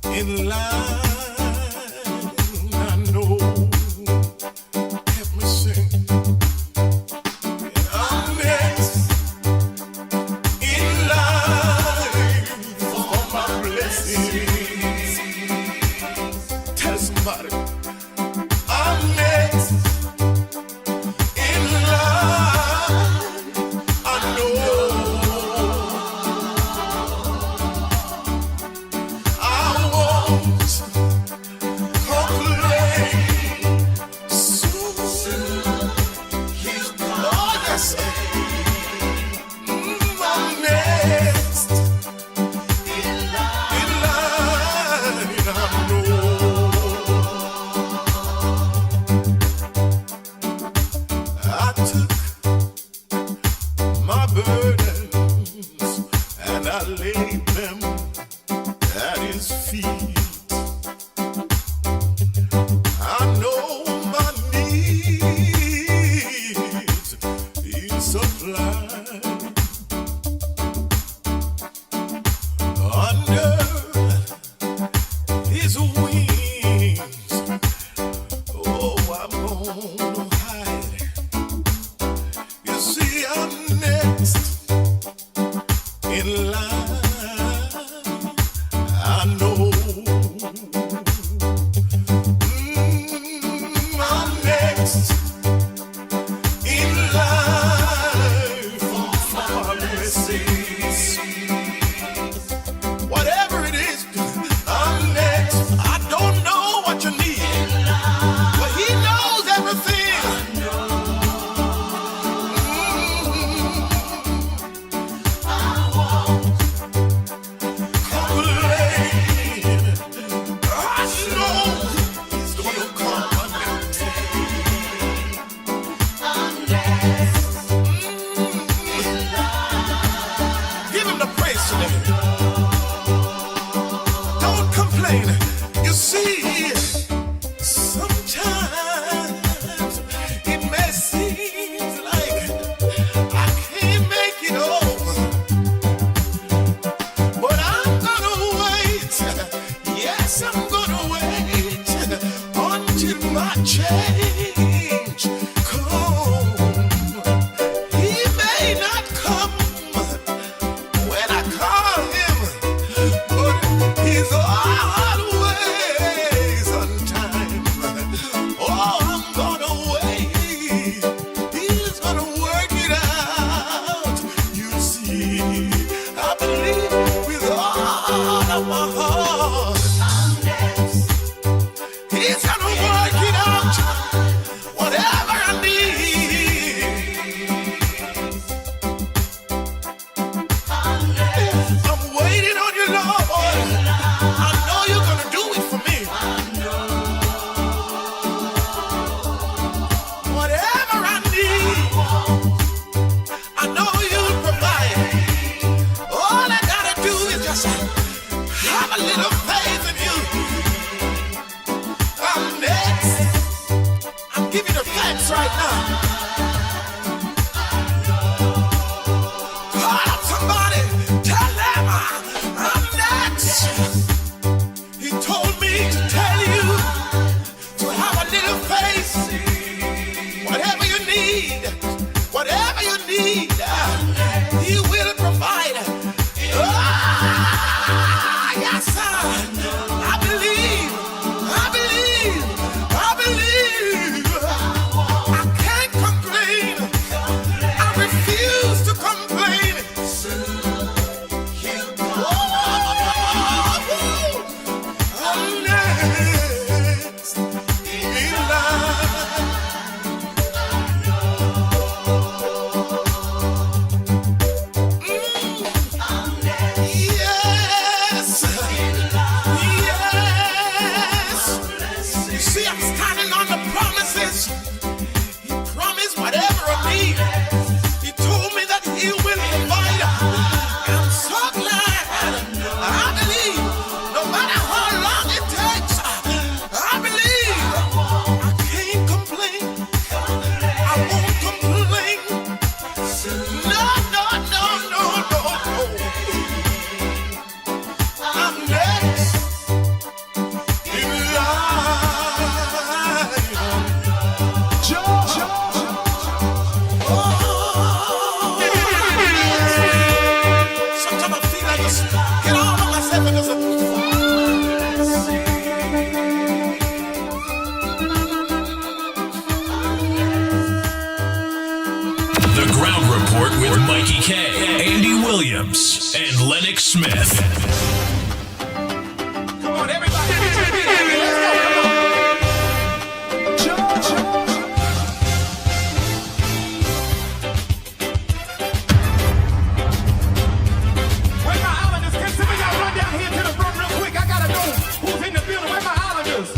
in line. I know. Help me sing. I'm next in line for my blessings. Tell somebody. I'm next in line. I know. Laid them at his feet. I know my needs he supplied. Under his wings, oh, I'm gonna hide. You see, I'm next in line. I know. I'm next in line for my blessings. Whatever it is, I'm next. I don't know what you need, but he knows everything. Don't complain. You see, sometimes it may seem like I can't make it over, but I'm gonna wait. Yes, I'm gonna wait until my change comes. He may not come when I call him, but he's always on time. Oh, I'm gonna wait. He's gonna work it out. You see, I believe with all of my heart. He's gonna work it out. Whatever I need. I'm waiting on you, Lord. I know you're gonna do it for me. Whatever I need, I know you'll provide. All I gotta do is just have a little faith in you. I'm next. I'm giving the facts right now. Call up somebody. Tell them I'm next. He told me to tell you to have a little faith. Whatever you need, he will provide. Yes, sir. I believe. I can't complain. I refuse to complain. I'm next in line. Report with Mickie K, Andy Williams, and Lennox Smith. Come on, everybody, get your feet heavy. Let's go. Come on. Where my islanders? Can some of y'all run down here to the front real quick? I gotta know who's in the building. Where my islanders?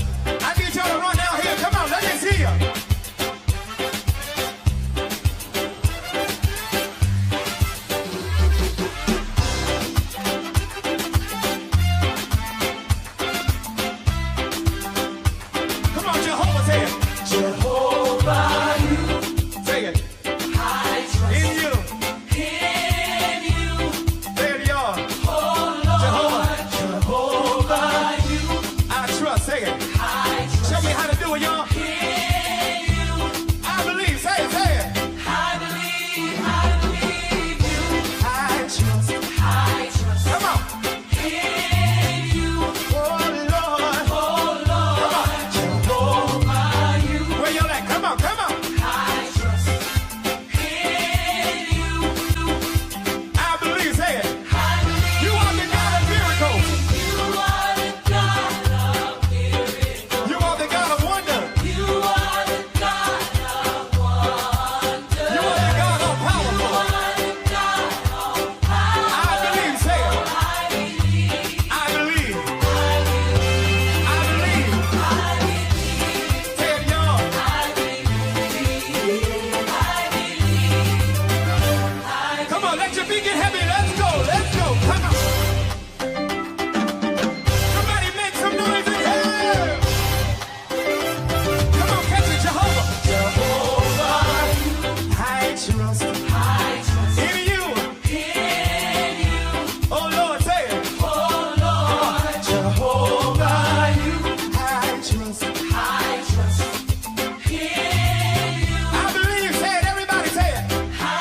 I need y'all to run down here. Come on, let me see ya. Come on, Jehovah, say it. Jehovah, you. Say it. I trust In you. in you, There you are. oh Lord, Jehovah. you. I trust. Say it. I trust Show me how to do it, y'all. in you. I believe. Say it. Say it. I believe you. I trust. I trust Come on. in you, Oh, Lord. oh Lord, Jehovah, you. Where y'all at? Come on. Come on. I trust in you. I believe. Say it. I believe You are the God of miracles. you are the God of miracles. You are the God of wonder. You are the God of wonder. You are the God of powerful. I believe. Say it. I believe. I believe. Say it, y'all. Come on, let your feet get heavy. Let's go. Let's go. Come on. Somebody make some noise in here. Come on, catch it, Jehovah. Jehovah, I trust in you. Oh Lord, say it. Jehovah, I trust. I believe. Say it. Everybody say it. I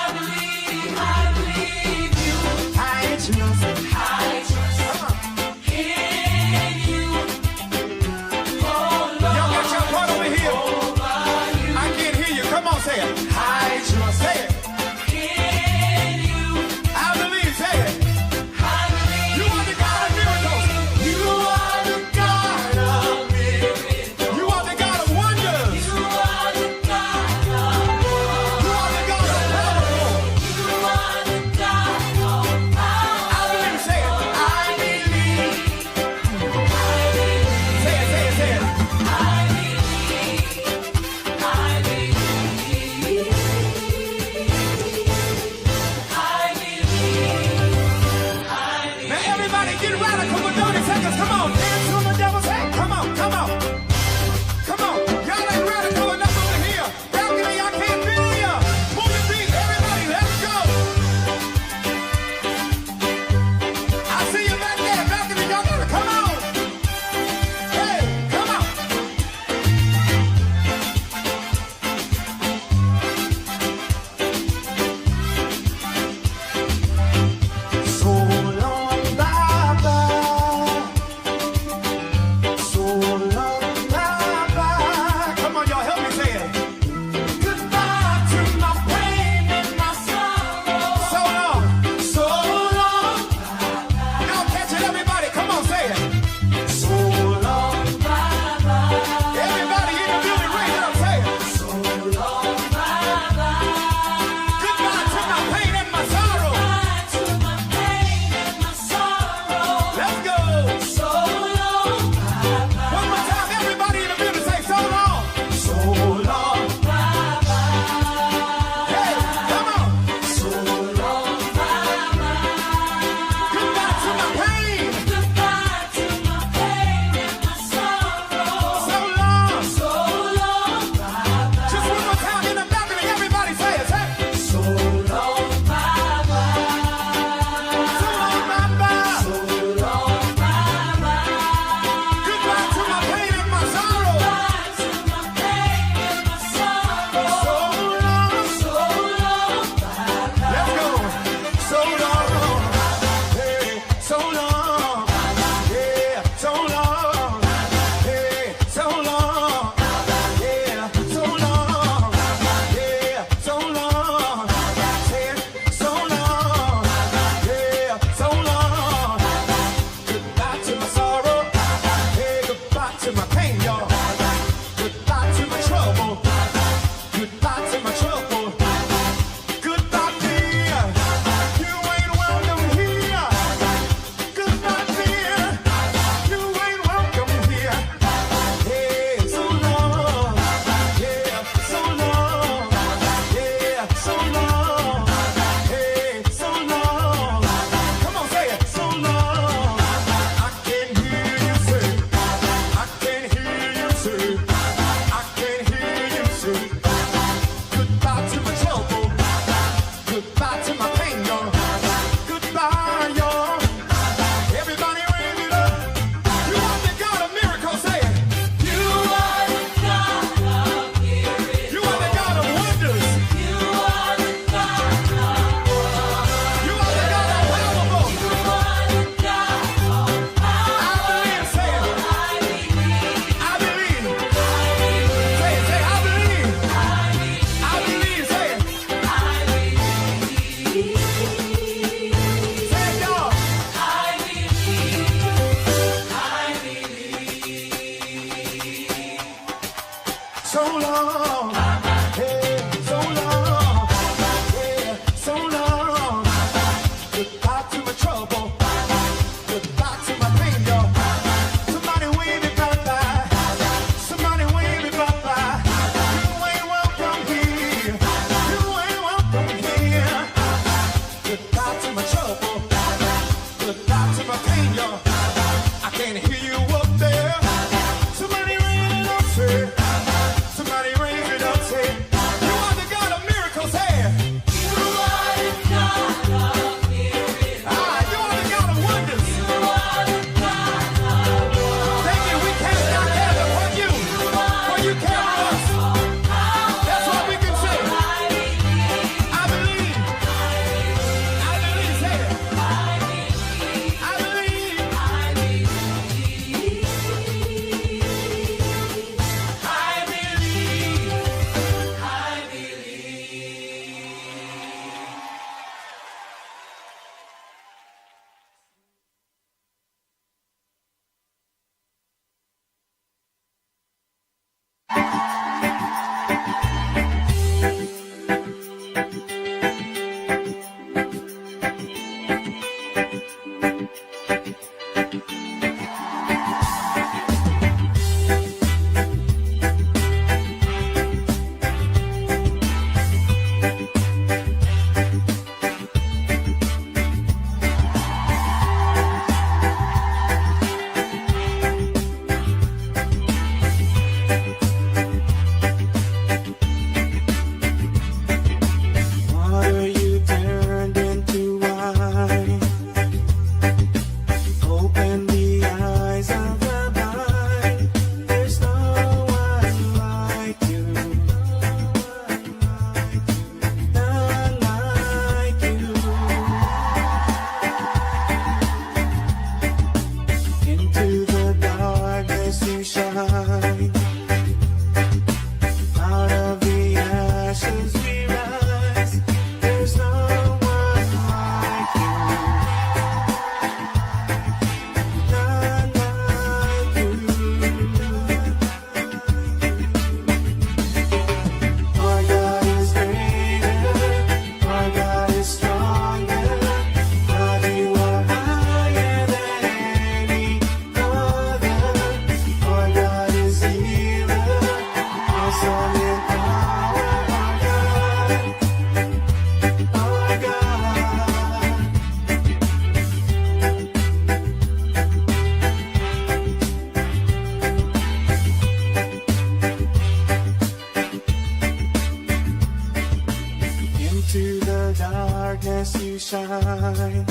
darkness you shine.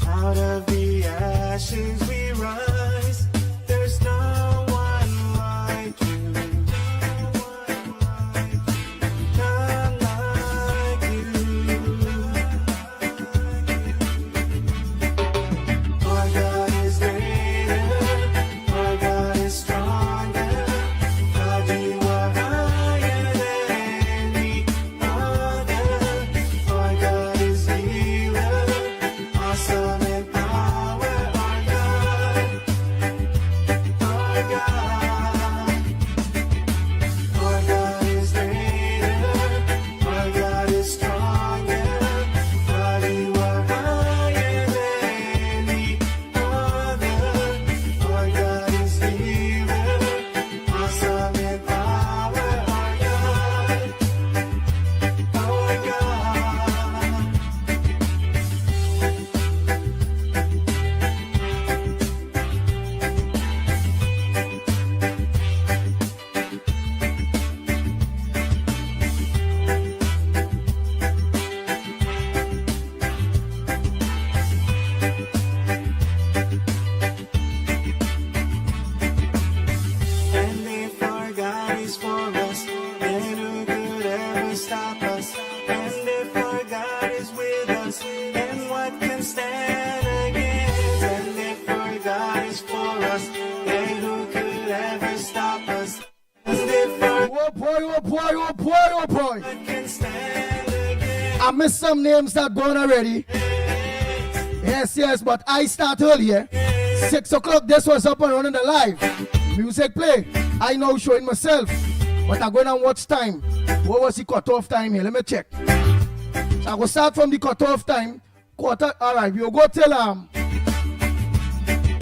Out of the ashes we rise. There's no one like you. None like you. Our God is greater. Our God is stronger. God, you are higher than any other. Our God is healer. Awesome in power. Our God. Our God. Our God is greater. Our God is stronger. God, you are higher than any other. Our God is healer. Awesome in power. Our God. Our God. And if our God is for us, then who could ever stop us? And if our God is with us, then what can stand against? And if our God is for us, then who could ever stop us? And if our Oh boy, oh boy, oh boy, oh boy. God can stand against? I missed some names that gone already. Yes, but I start earlier. 6 o'clock, this was up and running the live. Music play. I know showing myself. But I'm going to watch time. What was the cutoff time here? Let me check. So I will start from the cutoff time. Quarter. Alright, we'll go till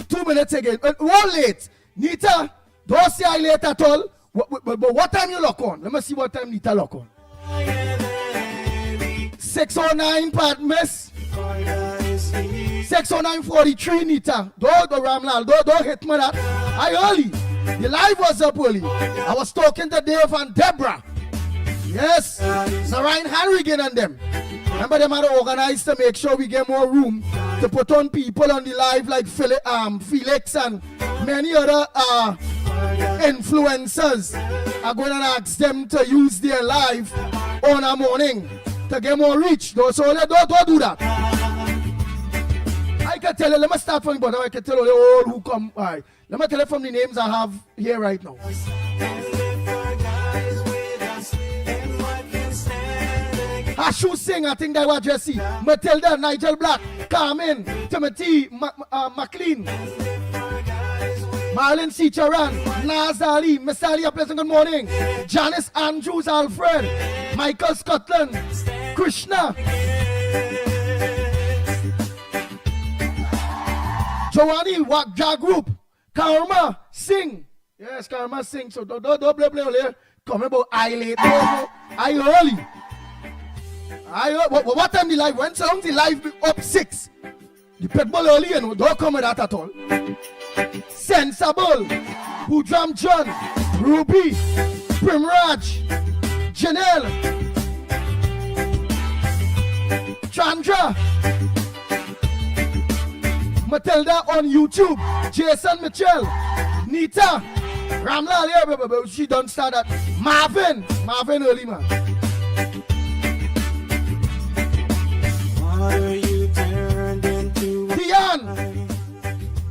2 minutes again. One late. Nita, don't say I late at all. But what time you lock on? Let me see what time Nita lock on. 6:09 part miss. Our God is here. 6:09:43 Nita. Don't Ramlal. Don't hit me that. I early. The live was up early. I was talking to Dave and Deborah. Yes. Narayan Harrigan and them. Remember them had organized to make sure we get more room to put on people on the live like Felix and many other influencers. I'm going to ask them to use their live on a morning to get more reach. So don't do that. I can tell you, let me start from the bottom. I can tell you all who come. All right. Let me tell you from the names I have here right now. And if our God is with us, then what can stand against? Ashu Singh, I think that was Jesse. Matilda, Nigel Black, Carmen, Timothy, McLean, Marlon C. Charan, Naz Ali, Miss Ali, a pleasant good morning. Janice Andrews, Alfred, Michael Scotland, Krishna, Joanny, Wakja Group, Karma Singh. Yes, Karma Singh. So don't blah blah blah. Come about I late. I early. What time the live went? So long the live be up 6. The pitbull early, you know. Don't come with that at all. Sensible, Boudram John, Ruby, Primraj, Janelle, Chandra, Matilda on YouTube, Jason Mitchell, Nita, Ramlal, yeah, she done start that. Marvin early, man. Water you turned into Dion,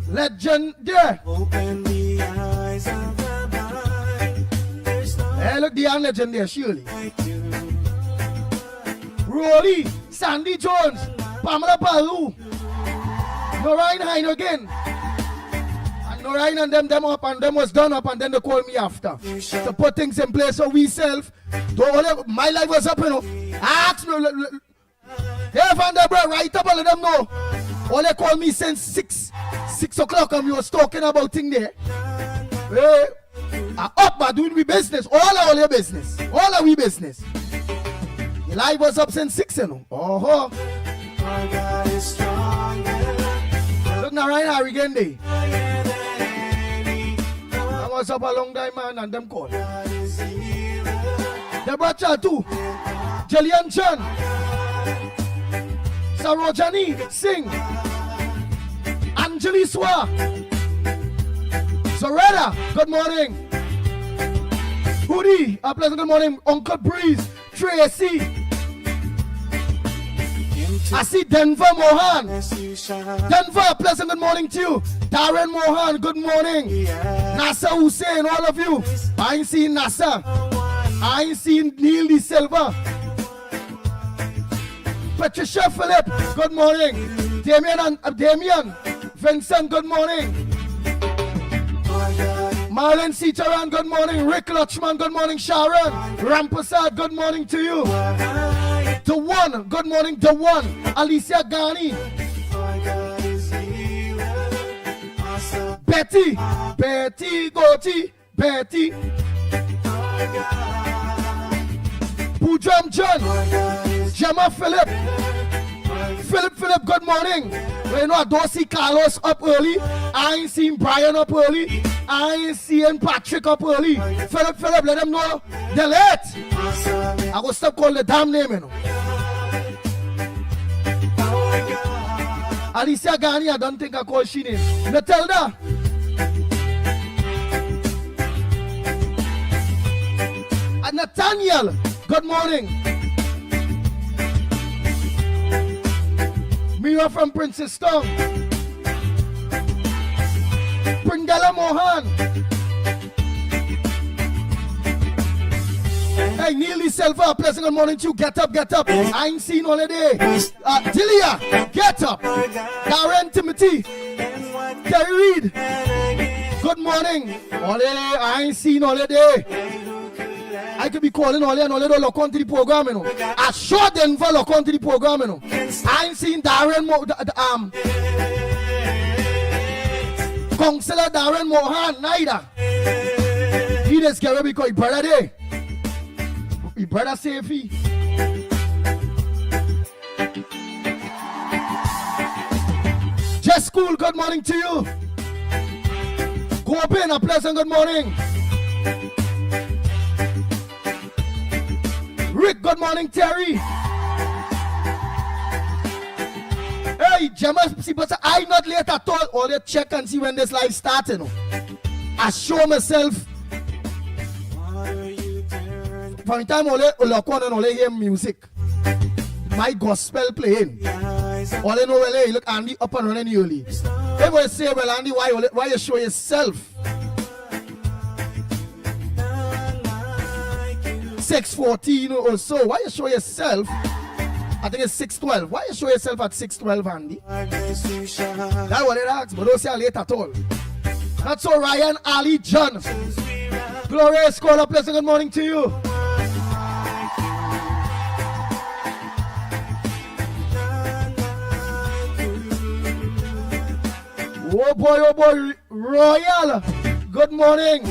legend, yeah. open the eyes of the blind. There's no Hey, look, Dion legend there, surely. like you. Rolly, Sandy Jones, Pamela Palu, Norine Hine again. And Norine and them up and them was done up and then they called me after. To put things in place so we self. My life was up, you know. Ask me. Hey, Van der Bra, write up and let them know. All they call me since 6 o'clock and we was talking about thing there. Hey, up by doing we business. All your business. All our we business. The live was up since 6, you know. Our God is stronger. Look now, right now, again, day. Higher than any I was up a long time, man, and them called. God is healer. Deborah Chatu, Jillian Chan, Sarojani Singh, Anjali Swa, Zoretta, good morning. Hoodie, a pleasant good morning. Uncle Breeze, Tracy. I see Denver Mohan. Denver, pleasant good morning to you. Darren Mohan, good morning. Nasa Hussein, all of you. I ain't seen Nasa. I ain't seen Neil De Silva. Patricia Phillip, good morning. Damien, Vincent, good morning. Marlon Sitaran, good morning. Rick Lutchman, good morning. Sharon Rampasad, good morning to you. The One, good morning. The One, Alicia Ghani. Betty, Goti, Betty. Pujam John, Gemma Philip, good morning. You know, I don't see Carlos up early. I ain't seen Brian up early. I ain't seeing Patrick up early. Philip, let them know they're late. I will stop calling the damn name, you know. Alicia Ghani, I don't think I call she name. Matilda. Nathaniel, good morning. Mira from Princess Town. Pringala Mohan. Hey, Neely Silva, pleasant good morning to you. Get up. I ain't seen all day. Dilia, get up. Darren Timothy. Terry Reed. Good morning. All day, I ain't seen all day. I could be calling all and all they don't look onto the program, you know. I sure Denver look onto the program, you know. I ain't seen Darren Councillor Darren Mohan neither. He just get ready because his brother there. His brother safety. Just School, good morning to you. Corbin, a pleasant good morning. Rick, good morning, Terry. Hey, Gemma, see, but I not late at all. All you check and see when this live starts, you know. I show myself. From the time all look on and all hear music. My gospel playing. All they know, well, hey, look, Andy up and running early. They will say, well, Andy, why you show yourself? 6:14 or so. Why you show yourself? I think it's 6:12. Why you show yourself at 6:12, Andy? That's what it asks, but don't say late at all. That's so Ryan Ali John. Gloria Scholar, pleasant good morning to you. Oh boy, Royal. Good morning.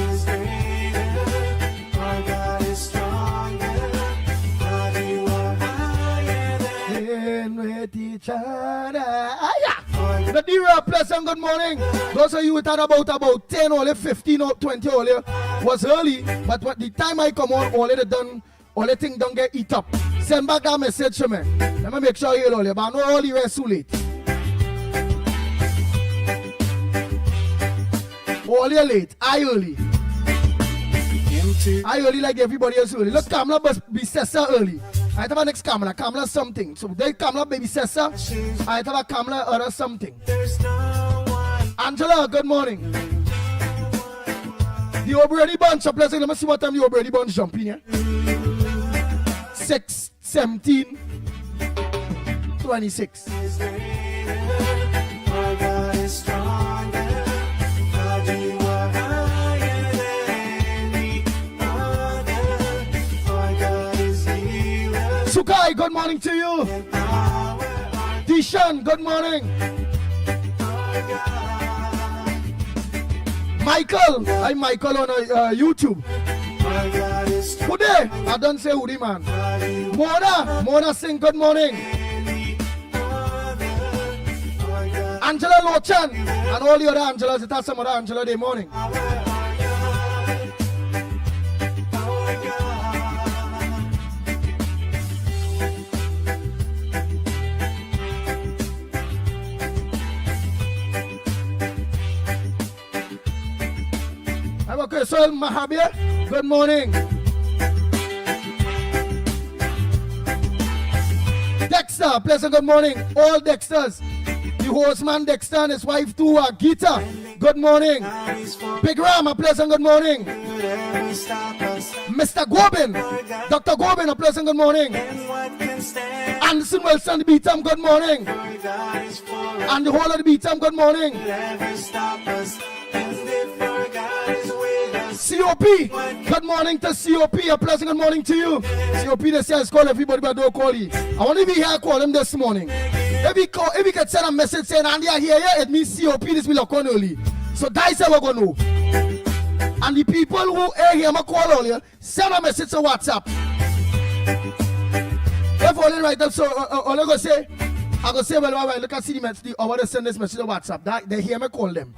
Nadira, pleasant good morning. Those of you who thought about 10 or 15 or 20 or was early, but what the time I come on, all the thing don't get eat up. Send back that message to me. Let me make sure you hear all but I know all the rest too late. All you late, I early. I early like everybody else early. Look, Kamala must be Sessa early. I have a next Kamala something. So they Kamala baby Sessa. I have a Kamala other something. Angela, good morning. The O'Brady bunch, let me see what time the O'Brady bunch jumping here. 6, 17, 26. Sukai, good morning to you. Dishan, good morning. Michael, I'm Michael on YouTube. Who there? I don't say who the man. Mona Singh, good morning. Angela Lochan, and all the other Angelas, it has some other Angela this morning. Okay, so Mahabir, good morning. Dexter, pleasant good morning. All Dexters. The horseman Dexter and his wife too, Gita. Good morning. Big Ram, a pleasant good morning. Mr. Gobin, Dr. Gobin, a pleasant good morning. Anderson Wilson, the B-Tam, good morning. And the whole of the B-Tam, good morning. COP, good morning to COP, a pleasant good morning to you. COP, they say I call everybody, but don't call you. I want to be here, call him this morning. If he can send a message saying, Andy, I hear you, it means COP, this will come early. So that's how we're going to know. And the people who are here, I'm call earlier, send a message to WhatsApp. If only right up, so all I go say, I go say, well, look at see the message, I want to send this message to WhatsApp. That, they hear me call them.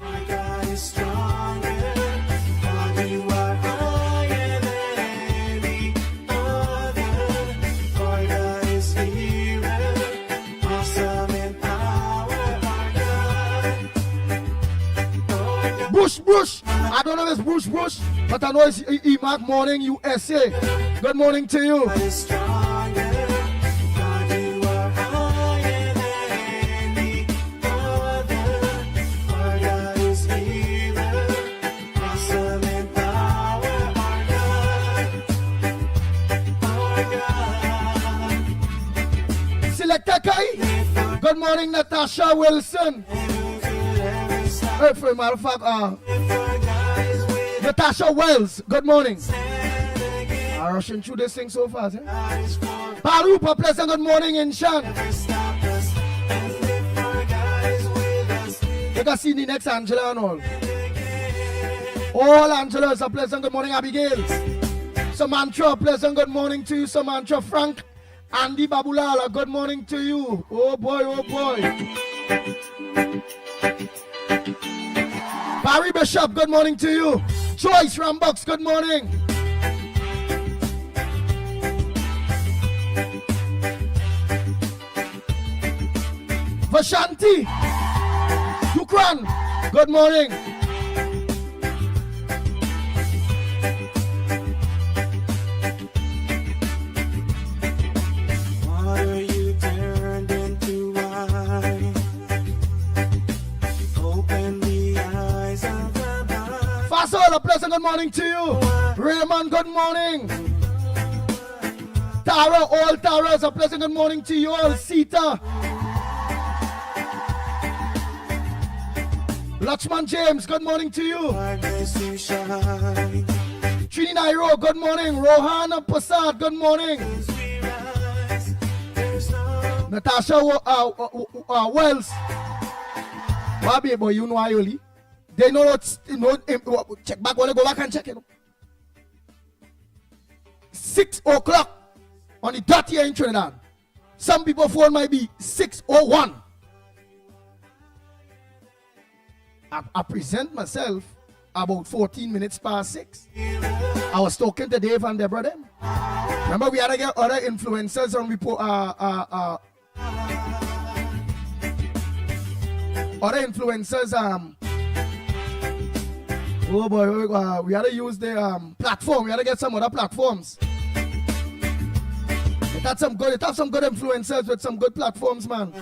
Bush. I don't know if it's Bush, but I know it's EMAC Morning USA. Good morning to you. Selector Kai. Good morning, Natasha Wilson. For matter of fact, Natasha Wells, good morning. I'm rushing through this thing so fast. Parupa, pleasant good morning in Shan. You can see the next Angela and all. All Angelas, a pleasant good morning, Abigail. Samantha, pleasant good morning to you. Samantha Frank. Andy Babulala, good morning to you. Oh boy, oh boy. Barry Bishop, good morning to you. Joyce Rambox, good morning. Vashanti Dukran, good morning. A pleasant good morning to you. Raymond, good morning. Tara, all Tara's a pleasant good morning to you all. Sita. Lakshman James, good morning to you. Trini Nairo, good morning. Rohana Prasad, good morning. Natasha Wells. Bobby boy, you know I only. They know what, check back when they go back and check it. 6 o'clock on the dot here in Trinidad. Some people phone might be 6:01. I present myself about 14 minutes past 6. I was talking to Dave and Deborah then. Remember we had to get other influencers and report other influencers oh boy, we had to use the platform. We had to get some other platforms. It have some good influencers with some good platforms, man.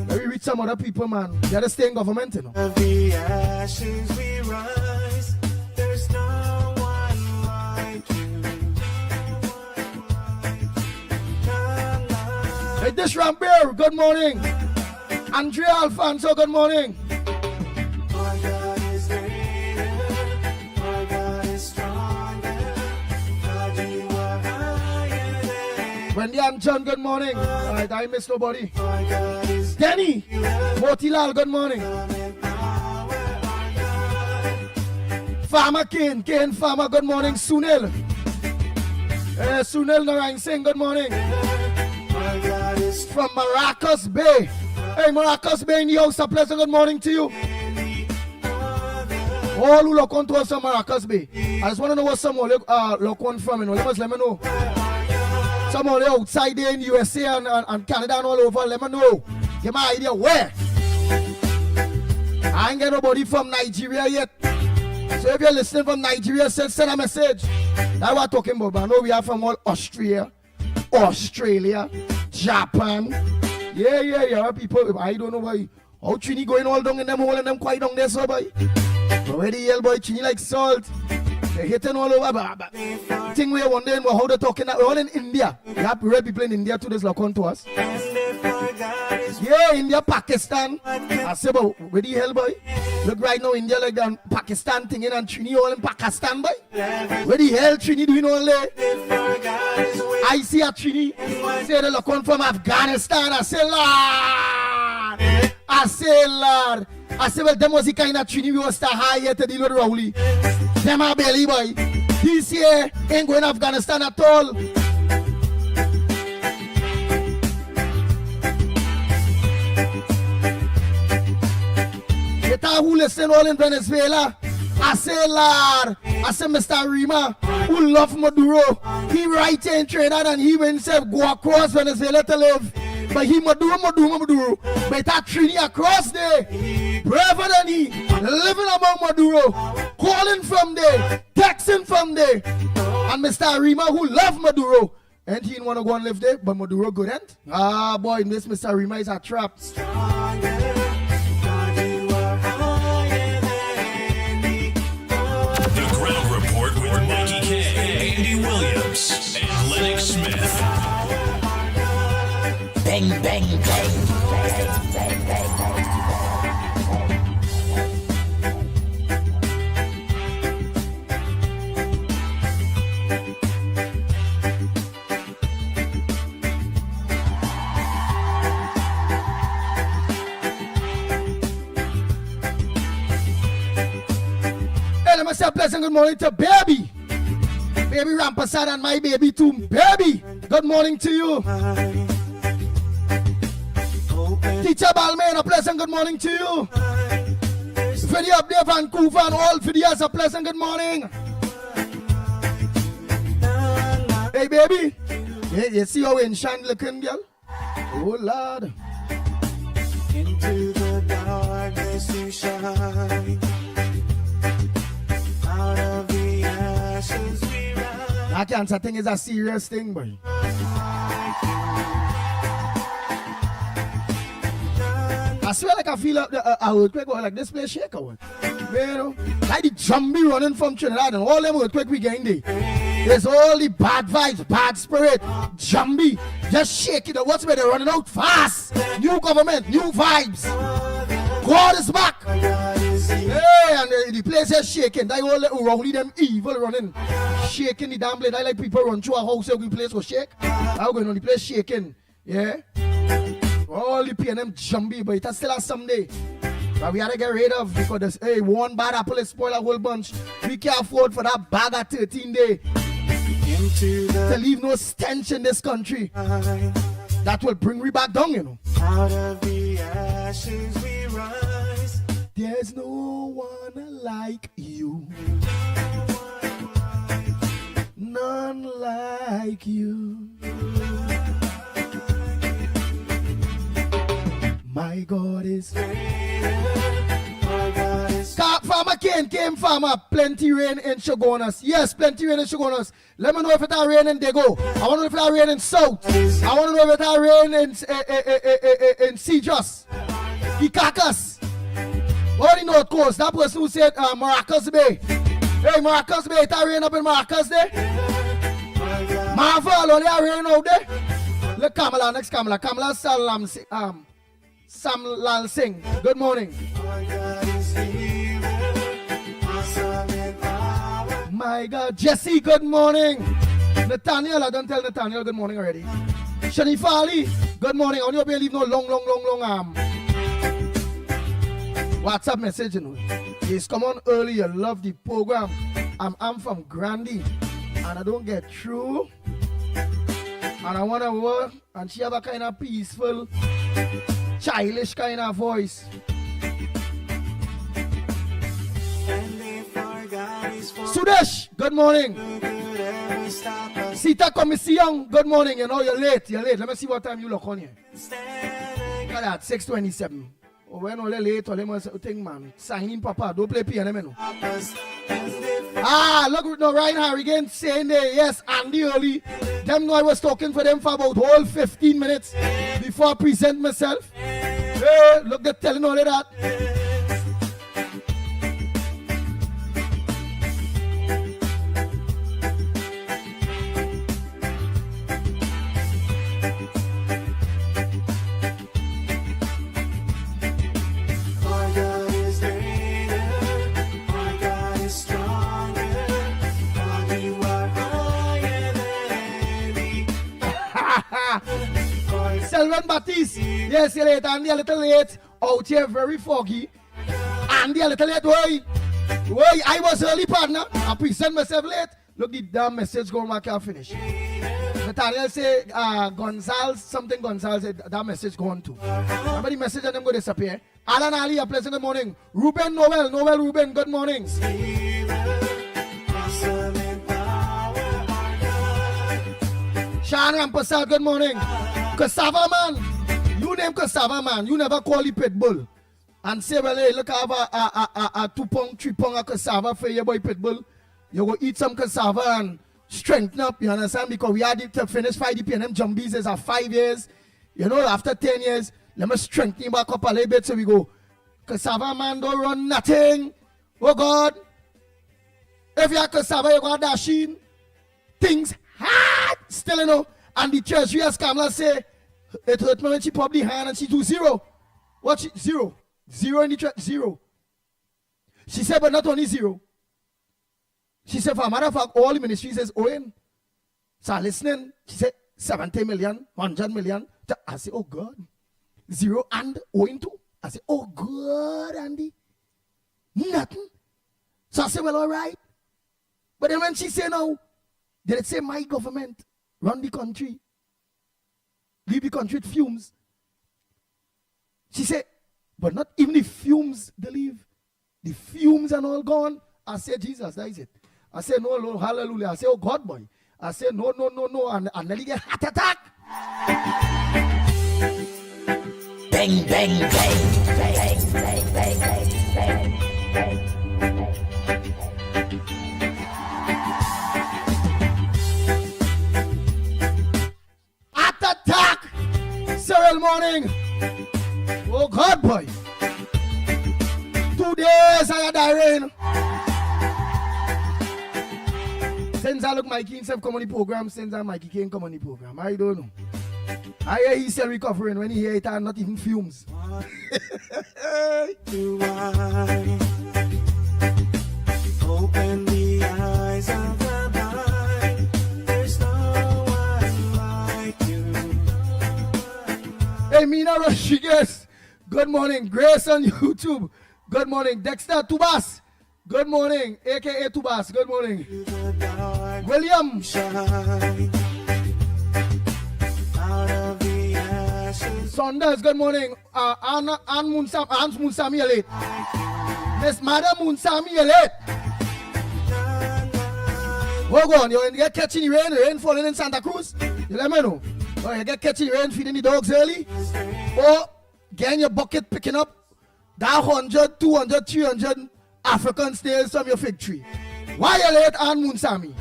Let me reach some other people, man. We had to stay in government, you know. Of the ashes we rise, there's no one like you. Hey, Dish Rambir, good morning. Andrea Alfonso, good morning. Wendy and John, good morning. Alright, I miss nobody. Denny, Motilal, good morning. Farmer Kane Farmer, good morning. Sunil. Sunil Narayan Singh, good morning. From Maracas Bay. Hey, Maracas Bay in the house, a pleasant good morning to you. All who look on to us from Maracas Bay. I just want to know what some look on from, you know. Let me know. Some of the outside there in USA and Canada and all over, let me know. Give me an idea where. I ain't get nobody from Nigeria yet. So if you're listening from Nigeria, send a message. That's what I'm talking about. But I know we are from all Australia, Japan. Yeah. People, I don't know why. How Trini going all down in them hole and them quite down there, so boy. But where the hell, boy, Trini like salt. They're hitting all over. But thing we're wondering how they're talking. We're all in India. We have real people in India too. This look on to us. Yeah, India, Pakistan. I say, but where the hell, boy? Look right now, India like that Pakistan thing, and Trini all in Pakistan, boy. Where the hell Trini doing all there? I see a Trini say they look on from Afghanistan. I say, Lord. I say, well, them was the kind of Trini we was to high here to deal with Rowley. Them are belly, boy. This year ain't going to Afghanistan at all. Who listen all in Venezuela? I say, Lord, I say, Mr. Rima, who love Maduro, he right here in Trinidad and he himself go across Venezuela to live. But he Maduro. But that Trini across there, braver than he, living among Maduro, calling from there, texting from there. And Mr. Rima, who love Maduro, and he didn't want to go and live there, but Maduro good ain't. Ah, boy, this Mr. Rima is a trap. Mickie, Andy Williams, and Lennox Smith. Bang, bang, bang. Hey, let me say a pleasant good morning to baby. Baby Rampasad and my baby too. Baby, good morning to you. Teacher Balmain, a pleasant good morning to you. For the up there, Vancouver and all for the others, a pleasant good morning. Hey baby, you see how in shine looking girl? Oh Lord. Into the darkness you shine. Out of the ashes we rise. That cancer thing is a serious thing, boy. I swear like I feel a earthquake or like this place shake or you know, like the zombie running from Trinidad and all them earthquake we getting there. There's all the bad vibes, bad spirit, zombie, just shake it. What's where they're running out fast? New government, new vibes. God is back. Hey, and the place is shaking. They all only them evil running, shaking the damn place. I like people run through a house every place go shake. I'm going on the place shaking. Yeah. All the pain them zombie, but it still has someday. But we had to get rid of because this, hey, one bad apple is spoil a whole bunch. We can't afford for that bag at 13 days to leave no stench in this country. That will bring we back down, you know. Out of the ashes we rise. There's no one like you. None like you. My God is Farmer came farmer, plenty rain in Shogunas. Yes, plenty rain in Shogunas. Let me know if it are rain in Dago. I want to know if it are rain in South. I want to know if it are rain in Cedros, Ikakas, or the North Coast. That person who said Maracas Bay. Hey, Maracas Bay, it are rain up in Maracas there? Marvel, only are rain out there? Look, Kamala, next Kamala. Kamala Sam Lal Singh. Good morning. My God. Jesse, good morning. Nathaniel, I don't tell Nathaniel good morning already. Shanifa Ali, good morning. I want you to leave no long WhatsApp message. You know. Yes, come on early. You love the program. I'm from Grandy and I don't get through. And I want to work and she have a kind of peaceful, childish kind of voice. Sudesh, good morning. Sita Commission, good morning. You know you're late. Let me see what time you look on here. Look at that, 6:27. When all late, all them must think, man. Signing Papa, don't play piano, man. Look, no, Ryan Harrigan saying there, yes, Andy early. Them know I was talking for them for about whole 15 minutes before I present myself. Hey, look, they're telling all of that. Selvan Baptiste, yes, you're late. Andy a little late. Out here, very foggy. Andy a little late. Why? I was early, partner. I present myself late. Look, the damn message going back and finish. Nathaniel say, Gonzalez, that message gone too. Remember the message and them go disappear. Alan Ali, a pleasant good morning. Ruben Noel, Ruben, good morning. Sean Rampasal, good morning. Cassava man, you name Cassava man, you never call it Pitbull. And say, well, hey, look, I have a 2-pound, 3-pound of cassava for your boy Pitbull. You go eat some cassava and strengthen up, you understand? Because we had it to finish 5 DPNM Jumbies is 5 years. You know, after 10 years, let me strengthen back up a little bit so we go. Cassava man don't run nothing. Oh God. If you have cassava, you got dashing. Things hard. Still, you know. And the treasury, as Kamala say, it hurt me when she probably hand and she do 0. What she? 0. 0 in the treasury. 0. She said, but not only 0. She said, for a matter of fact, all the ministries is owing. So I'm listening. She said, 70 million, 100 million. I said, oh God. 0 and owing too. I said, oh God, Andy. Nothing. So I said, well, all right. But then when she said no, did it say my government run the country? Leave the country with fumes. She said, but not even the fumes they leave. The fumes and all gone. I said, Jesus, that is it. I said, no, hallelujah. I said, oh God, boy. I said, no. And then he get heart attack. Bang, bang, bang, bang, bang, bang, bang, bang. Heart attack. Cyril morning. Oh God, boy. 2 days I had diarrhea. Since I look Mickie himself come on the program, since Mickie can't come on the program. I don't know. I hear he's still recovering when he hear it and not even fumes. Do I open the eyes of the blind? There's no one like you. Hey, Mina Rodriguez. Good morning. Grace on YouTube. Good morning. Dexter Tubas. Good morning. AKA Tubas. Good morning. William. Shine out of the ashes. Saunders. Good morning. Hans Munsami, you're late. Miss Madam Munsami, you're late. Hold on. You get catching the rain falling in Santa Cruz? You let me know. Or you get catching the rain feeding the dogs early? Or getting your bucket picking up that 100, 200, 300 African snails from your fig tree. Why you late, Ann Munsami?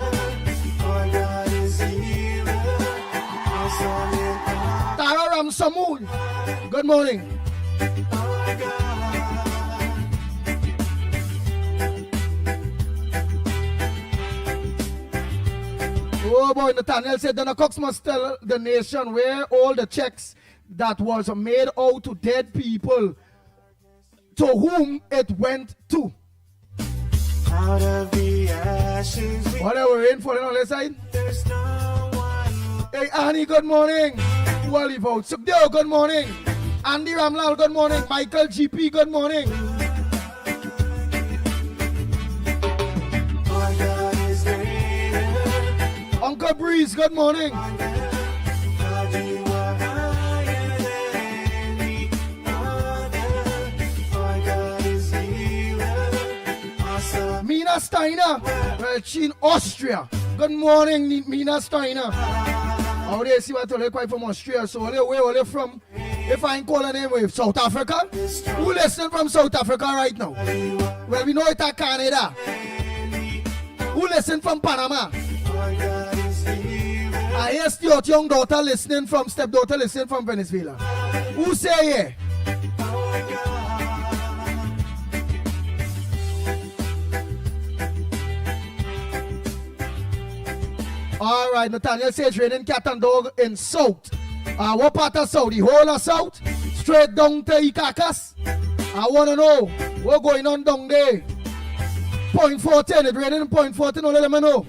Tara Ramsamoon. Good morning. Oh boy, Nathaniel said Donna Cox must tell the nation where all the checks that was made out to dead people, to whom it went to. Out of the ashes, whatever rain falling on the side. There's no one. Hey Annie, good morning. Wally Vout. Sukdeo, good morning. Andy Ramlal, good morning. Michael GP, good morning. Uncle Breeze, good morning. Mina Steiner, well, she in Austria. Good morning, Mina Steiner. How they see what they quite from Austria, so where they from? If I ain't calling name with South Africa, who listening from South Africa right now? Well, we know it's Canada. Who listen from Panama? I hear your young daughter listening from, stepdaughter listening from Venezuela. Who say yeah? All right, Nathaniel says raining cat and dog in South. What part of South? The whole of South? Straight down to Ikakas? I want to know what's going on down there. Point 14, it's raining in point 14, only let me know.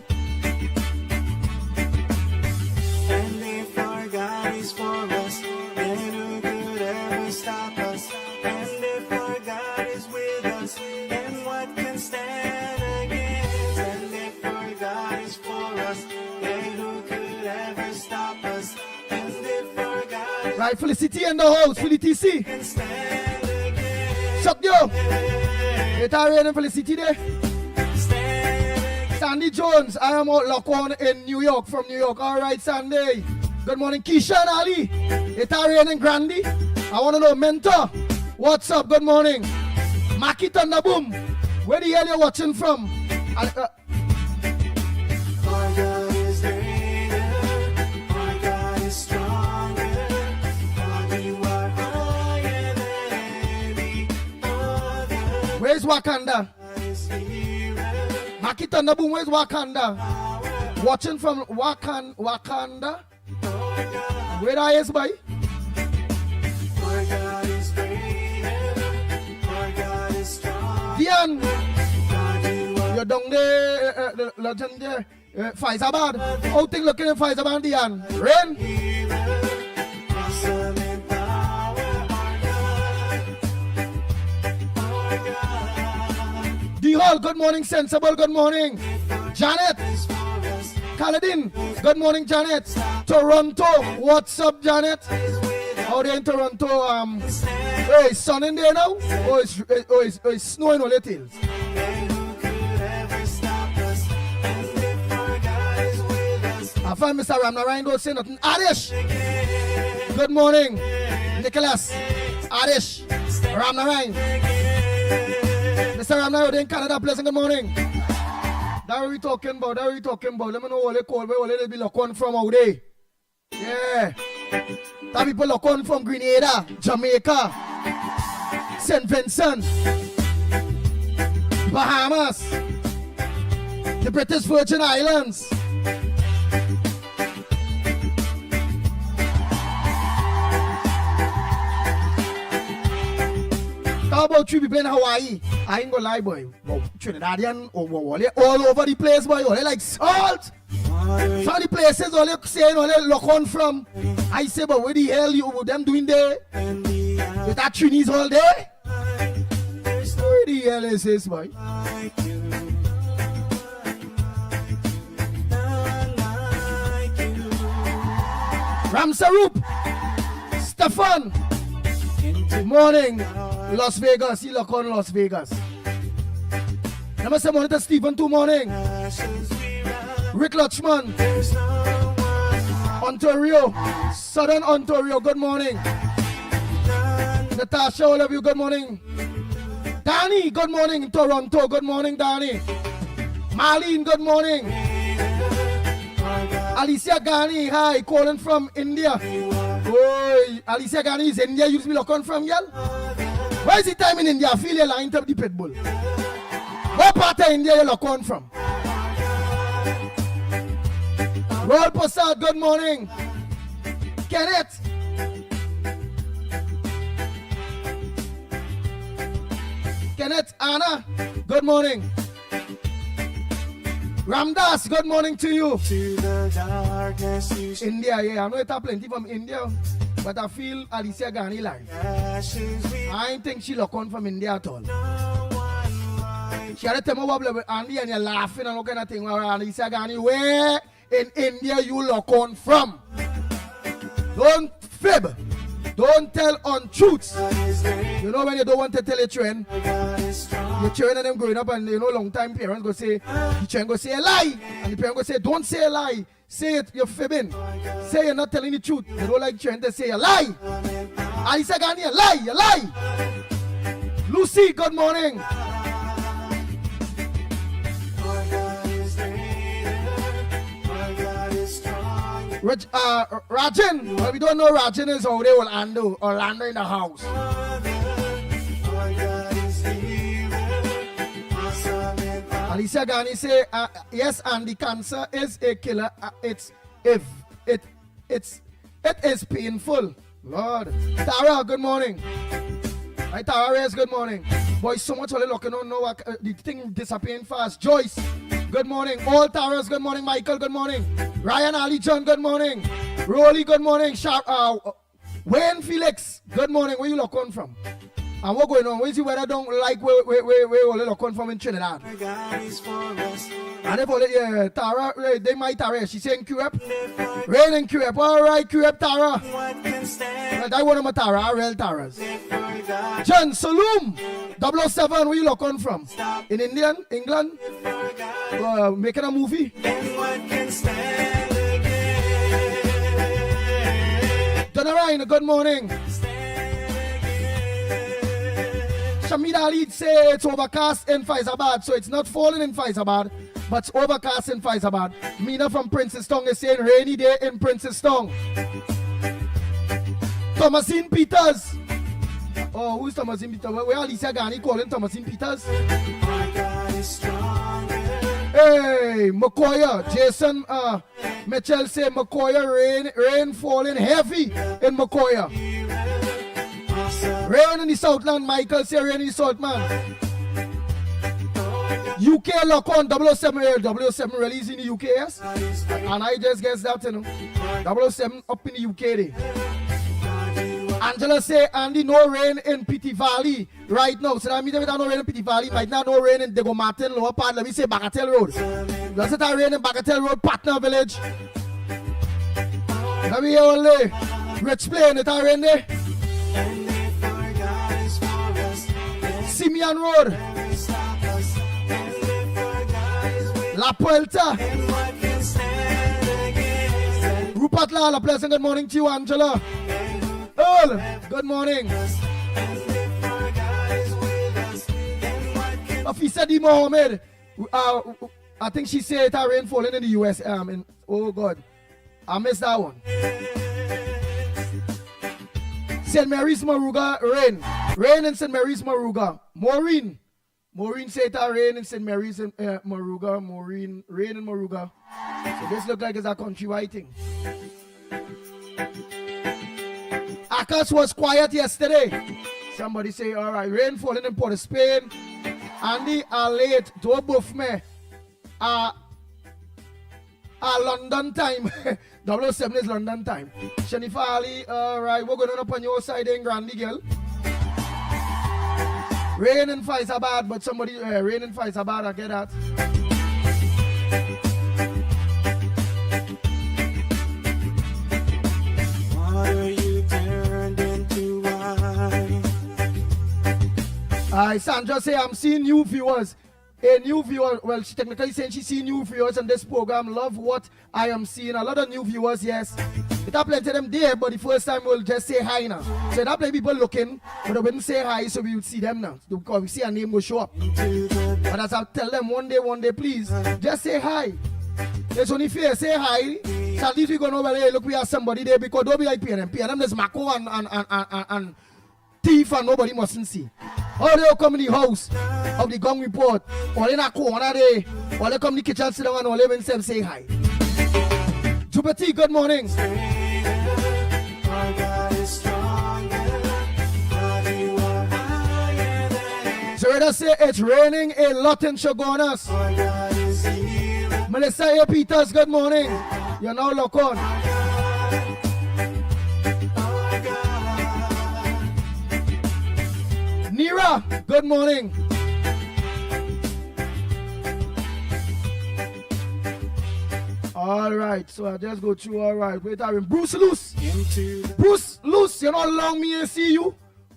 And if our God is for us, then who could ever stop us? And if our God is with us, then what can stand against? And if our God is for us, then who could ever stop us? And if our God is Right, Felicity in the house, Felicity. can stand against, Suck yo. It's raining Felicity there. stand against. Sandy Jones, I am out lock on in New York, from New York. All right, Sandy. Good morning, Keisha and Ali. It's raining Grandy. I want to know, Mentor. What's up? Good morning. Mickie Thunderboom. Where the hell you watching from? Our God is greater, our God is stronger, for you are higher than any other. Where's Wakanda? Is here, Mickie Thunderboom, where's Wakanda? Watching from Wakanda. Where are you, boy? our God is greater, our God is stronger, Dian, God you are you're down there, the legend there. Faizabad. How things looking in Faizabad, Dian? Rain? awesome in power, our God, D Hall, good morning. Sensible, good morning. Janet, is for us, Kaladin, good morning, Janet. Toronto, what's up, Janet? is with us, How they in Toronto? Hey, sun in there now? Oh, it's snowing a little. and who could ever stop us? And if our God is with us, I find Mr. Ramnarayan don't say nothing. Adish, good morning. Nicholas, Adish, Ramnarayan. Mr. Ramnarayan, you're in Canada, pleasant good morning. That what we talking about, Let me know what they call, where they be look on from out there. Yeah. That people look on from Grenada, Jamaica, St. Vincent, Bahamas, the British Virgin Islands. How about you people in Hawaii? I ain't gonna lie, boy. Well, Trinidadian all over the place, boy. All like salt. Some of the places all they saying, all they look on from. I say, but what the hell you them doing there? With that Trinidad all day? Where the hell is this, boy? Ramsarup, Stefan. Good morning, Las Vegas. You look on Las Vegas. Let say morning to Stephen too morning. Rick Lutchman, Ontario, Southern Ontario. Good morning. Natasha, all of you. Good morning. Danny, good morning. Toronto, good morning, Danny. Marlene, good morning. Alicia Ghani, hi, calling from India. Oh, Alicia Ghani is India. You be looking from y'all? Why is the time in India? I feel you lined up the pit bull. What part of India you looking from? Roll Passad, good morning. Kenneth. Kenneth, Anna, good morning. Ramdas, good morning to you. To the darkness you India, yeah, I know it have plenty from India, but I feel Alicia Ghani live. ashes we I ain't think she look on from India at all. no one like. She had to tell me wobble with Andy and you're laughing and all kind of thing. Well, Alicia Ghani, where in India you look on from? Don't fib. Don't tell untruths. You know when you don't want to tell a trend, your children and them growing up and you know long time parents go say, the children go say a lie. And the parent go say, don't say a lie. Say it, you're fibbing. Say you're not telling the truth. They don't like children to say a lie. Alicia Garnier, lie. Lucy, good morning. Rajan, well, we don't know Rajan is out there, Orlando in the house. Alicia Gani say, yes, and the cancer is a killer. It is painful. Lord. Tara, good morning. Hi, Tara Reyes, good morning. Boy, so much only looking on know the thing disappearing fast. Joyce, good morning. All Taras, good morning. Michael, good morning. Ryan Ali John, good morning. Rolly, good morning. Wayne Felix, good morning. Where you look on from? And what going on? Where's the weather don't like where all look on from in Trinidad? And if only Tara, they might Tara. She's saying QF. Rain and QF. All right, QF Tara. I want my Tara, real Taras. John Saloom, 007, where you look on from? In England? Making a movie? Donna Ryan, good morning. Shamida Ali say it's overcast in Faizabad, so it's not falling in Faizabad, but it's overcast in Faizabad. Mina from Princess Tong is saying rainy day in Princess Tong. Thomasine Peters. Oh, who's Thomasine Peters? Where Alicia Gani calling Thomasine Peters? Hey, Makoya. Jason Mitchell say Makoya rain falling heavy in Makoya. Rain in the Southland, Michael say rain in the South, man. UK lock on 007 007 release in the UK, yes? And I just guess that, you know. 007 up in the UK day. Angela say, Andy, no rain in Pity Valley right now. So that means that no rain in Pity Valley, might not no rain in Dego Martin, lower part, let me say Bagatelle Road. Does it rain in Bagatelle Road, Patna Village? Let me hear only Rich Plain, it rain there? Simeon Road, La Puerta, Rupert Lala, pleasant good morning to you, Angela. Earl, good morning. Afisa Di Mohammed, I think she said it rain falling in the US. Oh God, I missed that one. St. Mary's Maruga, rain in St. Mary's Maruga. Maureen said it rain in St. Mary's Maruga. Maureen, rain in Maruga. So this look like it's a country-wide thing. Akas was quiet yesterday. Somebody say, all right, rain falling in Port of Spain. Andy are late. Don't buff me. London time. 007 is London time. Shanifa Ali, all right, we're going up on your side in Grandy girl. Rain and Faizabad, but somebody, rain and Faizabad, I get that. Water you turned into wine. Sandra say, I'm seeing new viewers. A new viewer, well, she technically saying she see new viewers on this program. Love what I am seeing. A lot of new viewers, yes. It have plenty of them there, but the first time we'll just say hi now. So it have plenty people looking, but they wouldn't say hi, so we would see them now. Because we see a name will show up. But as I tell them one day, please, just say hi. It's only fair, say hi. So at least we go over there, look, we have somebody there, because don't be like PNM. PNM, there's Mako and thief and nobody mustn't see. All they come in the house of the gun report, or in a corner there, or they come in the kitchen, sit down and all they themselves say hi. Jupiter, good morning. Zereda say it's raining a lot in Shogunas. Melissa A. Peters, good morning. You're now locked on. Nira, good morning. All right, so I just go through. All right, wait, I'm Bruce Luce. Bruce Luce, you know how long me and see you?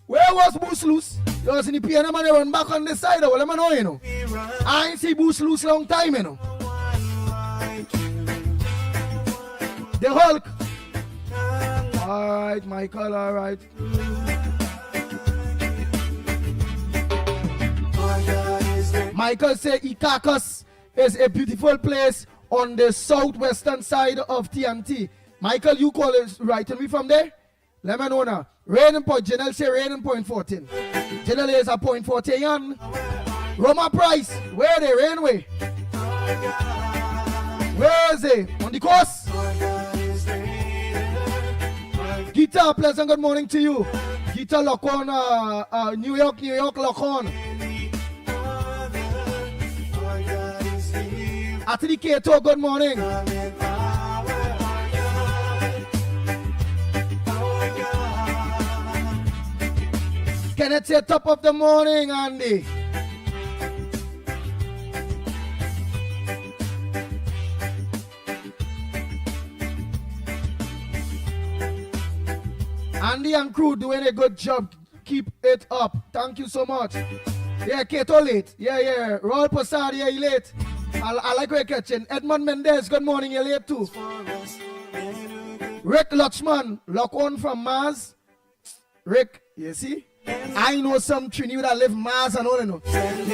Where was Bruce Luce? You was in the piano man, run back on the side. Well, I know, you know. I ain't see Bruce Luce long time, you know. The Hulk. All right, Michael, all right. Michael say Ikakas is a beautiful place on the southwestern side of TMT. Michael, you call it writing me from there? Let me know now. Raining point, Janelle say raining point 14. Janelle is a point 14. Roma Price, where they rain way? Where is it? On the coast? Gita, pleasant good morning to you. Gita lock on New York lock on. Atri Kato, good morning. Kenneth say top of the morning, Andy. Andy and crew doing a good job. Keep it up. Thank you so much. Yeah, Kato late. Yeah. Roll Posad, yeah, he late. I like where you're catching. Edmund Mendez, good morning, you're late too. Rick Lutchman, lock on from Mars. Rick, you see? I know some Trini that live Mars and all, you know.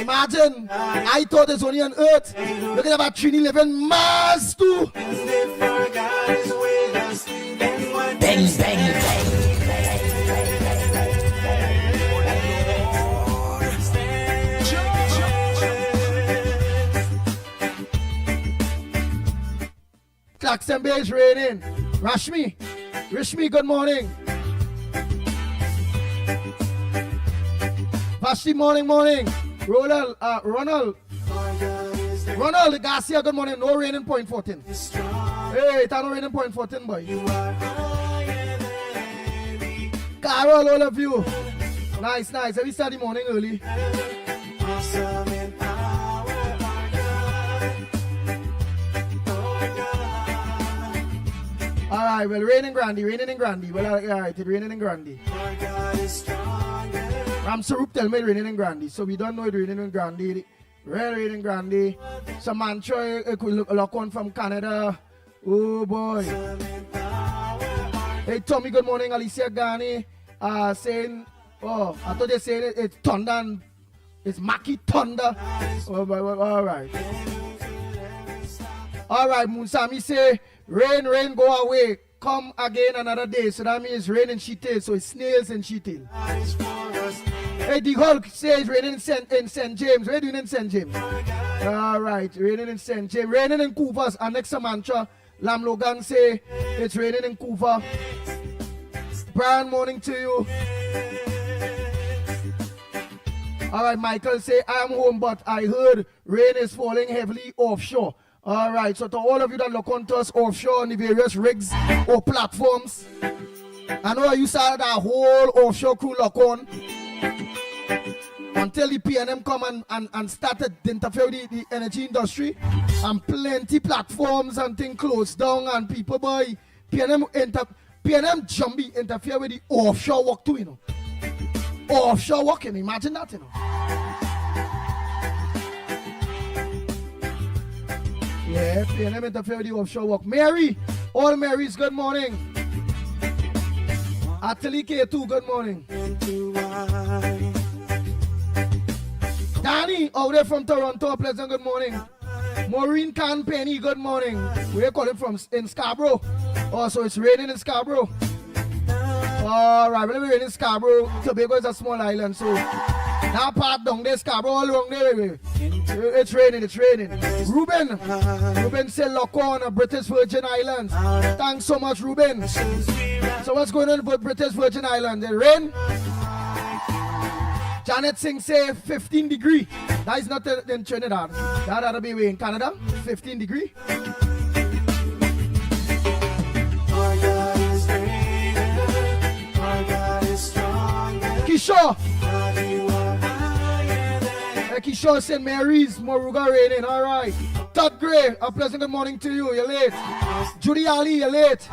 Imagine, I thought it's only on Earth. Look at that Trini living Mars too. Bang, bang, bang. Claxton Bay is raining. Rishmi, good morning. Vashti, morning. Ronald Garcia, good morning. No rain in point 14. Hey, it's no rain in point 14, boy. Carol, all of you. Nice. Every Saturday morning early. Alright, well, raining Grandy. Well, alright, it's raining in Grandy. Ram Sarup tell me it's raining in Grandy, so we don't know it's raining in Grandy. Real raining Grandy. Some man try look on from Canada. Oh boy. Hey Tommy, good morning. Alicia Ghani saying, oh, I thought they said it's thunder and it's Mickie thunder. Oh boy, alright. Alright, Munsami say, rain, go away. Come again another day. So that means rain and sheetal. So it's snails and sheetal. Hey, the Hulk says raining in St. James. Where are you doing in St. James? Alright, raining in St. James. Raining in Cooper's. Our next mantra. Lam Logan say it's raining in Cooper. Brian, morning to you. Alright, Michael say I am home, but I heard rain is falling heavily offshore. All right, so to all of you that look on to us offshore on the various rigs or platforms, I know you saw that whole offshore crew lock on until the PNM come and started to interfere with the energy industry, and plenty platforms and things closed down, and people boy PNM Jumbie interfere with the offshore work too, you know. Offshore working, imagine that, you know. Yeah, PNM interfere with the offshore work. Mary, all Marys, good morning. Atali K2, good morning. Danny, out there from Toronto, pleasant good morning. Maureen Can Penny, good morning. Where you calling from? In Scarborough. Oh, so it's raining in Scarborough. Alright, whenever raining in Scarborough, Tobago is a small island, so that part down there, Scarborough, all along there, baby. It's raining. Ruben said lock on British Virgin Islands. Thanks so much, Ruben. So what's going on with British Virgin Islands? The rain? Janet Singh say 15 degree. That is not in Trinidad. That ought to be in Canada. 15 degree. Kishore. Kishore St. Mary's, Moruga raining. All right. Todd Gray, a pleasant good morning to you. You're late. Judy Ali, you're late.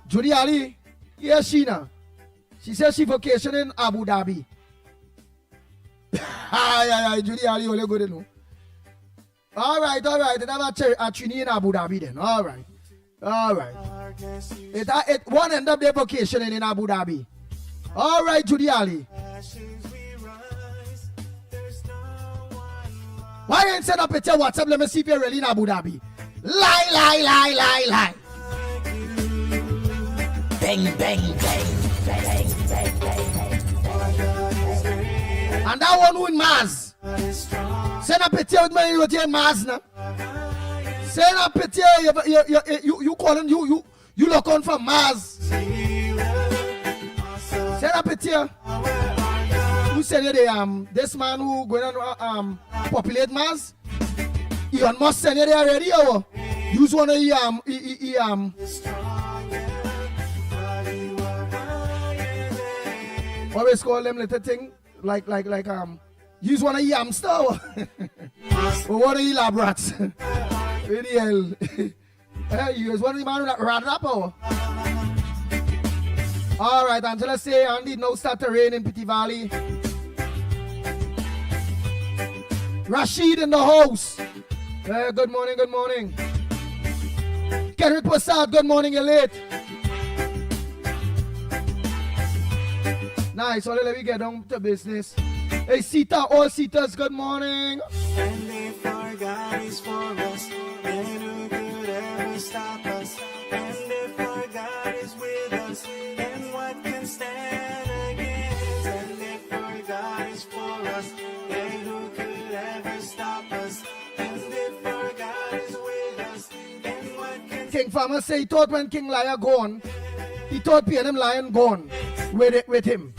Judy Ali, yes, Sheena. She says she vacation in Abu Dhabi. Judy Ali, all good, you know. All right. They have a Trini in Abu Dhabi then. All right. It one end up their vacation in Abu Dhabi. All right, Judy Ali. Why ain't send up a tell WhatsApp? Let me see if you're really in Abu Dhabi. Lie. Bang. And that one who in Mars. Send a picture with me with your Mars now. Send a picture. You calling you look on from Mars. Send a picture. Who said it? This man who going to populate Mars. Elon Musk send it there already. Or use one of always call them little thing like use one of the hamster or one of the lab rats. Really hell. Use one of the man that rat up or. All right, Angela say Andy now start to rain in Pity Valley. Rashid in the house. Good morning. Kendrick Prasad, good morning, you're late. Nice, so let me get down to business. Hey, Sita, all Sitas, good morning. And if our God is for us, then who could ever stop us? And if our God is with us, then what can stand against? And if our God is for us, then who could ever stop us? And if our God is with us, then what can King Farmer say he thought when King Liar gone, he thought P&M Lion gone with him.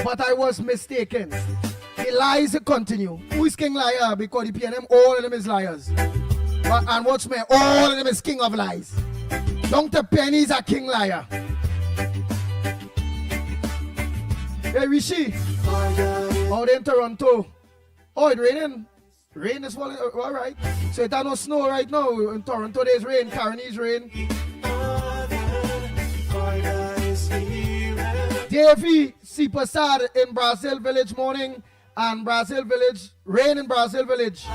But I was mistaken. The lies continue. Who is King Liar? Because the PNM, all of them is liars. And watch me, all of them is king of lies. Dr. Penny is a king liar. Hey, Rishi. Out in Toronto. Oh, it's raining. Rain is falling. All right. So it has no snow right now. In Toronto, there's rain. Carney's rain. Davy Sipasad in Brazil Village morning and Brazil Village, rain in Brazil Village.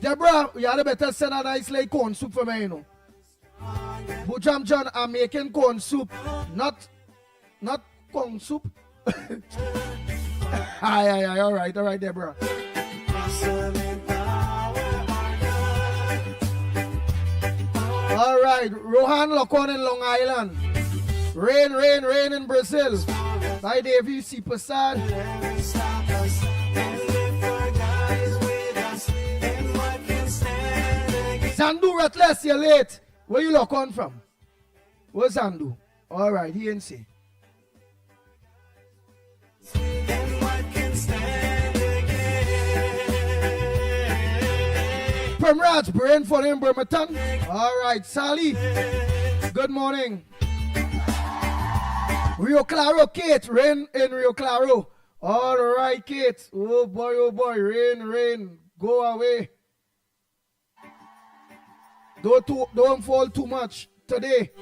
Deborah, you had better send a nice like corn soup for me, you know. Bujam John, I'm making corn soup, not corn soup. Aye, all right, Deborah. All right, Rohan Locon in Long Island. Rain in Brazil. Hi, Davy, see Passad. Zandu Ratless, you're late. Where you lock on from? Where's Zandu? All right, he ain't say. Premraj, brain for him, Bremerton. All right, Sally. Good morning. Rio Claro, Kate, rain in Rio Claro. All right, Kate. Oh boy, rain, go away. Don't fall too much today.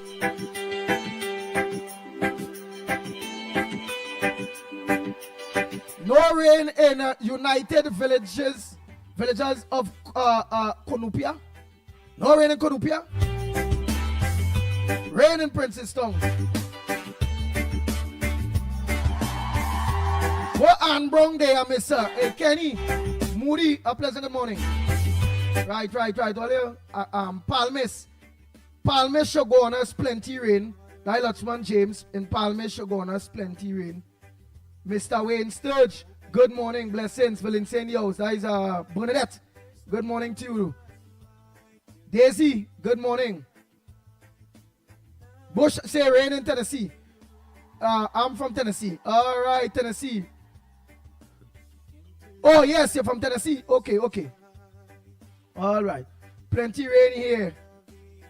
No rain in United Villages of Konupia. No rain in Konupia. Rain in Princestown. What Ann Brown there, Mr. Hey, Kenny, Moody, a pleasant good morning. Right. All you, Palmis should go on us plenty rain. That Lutchman James in Palmis should go on us plenty rain. Mr. Wayne Sturge, good morning, blessings, Valencia house. That is Bernadette. Good morning to you. Daisy, good morning. Bush say rain in Tennessee. I'm from Tennessee. All right, Tennessee. Oh, yes, you're from Tennessee. Okay. All right. Plenty rain here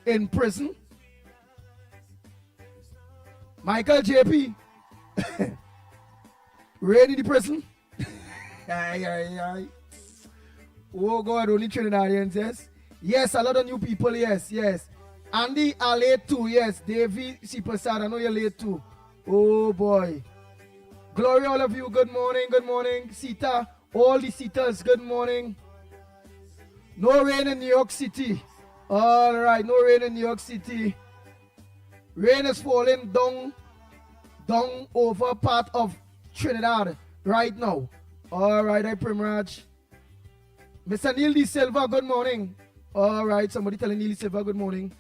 in prison. Michael JP. Rain in the prison. Aye. Oh, God, only Trinidadians, yes. Yes, a lot of new people, yes. Andy, are late too, yes. Davy, Sipasad, I know you're late too. Oh, boy. Glory, all of you, good morning. Sita, All the seaters, good morning. No rain in New York City. All right, no rain in New York City. Rain is falling down over part of Trinidad right now. All right, I Primraj. Mr. Neil D. Silva, good morning. All right, somebody telling Neil D. Silva, good morning.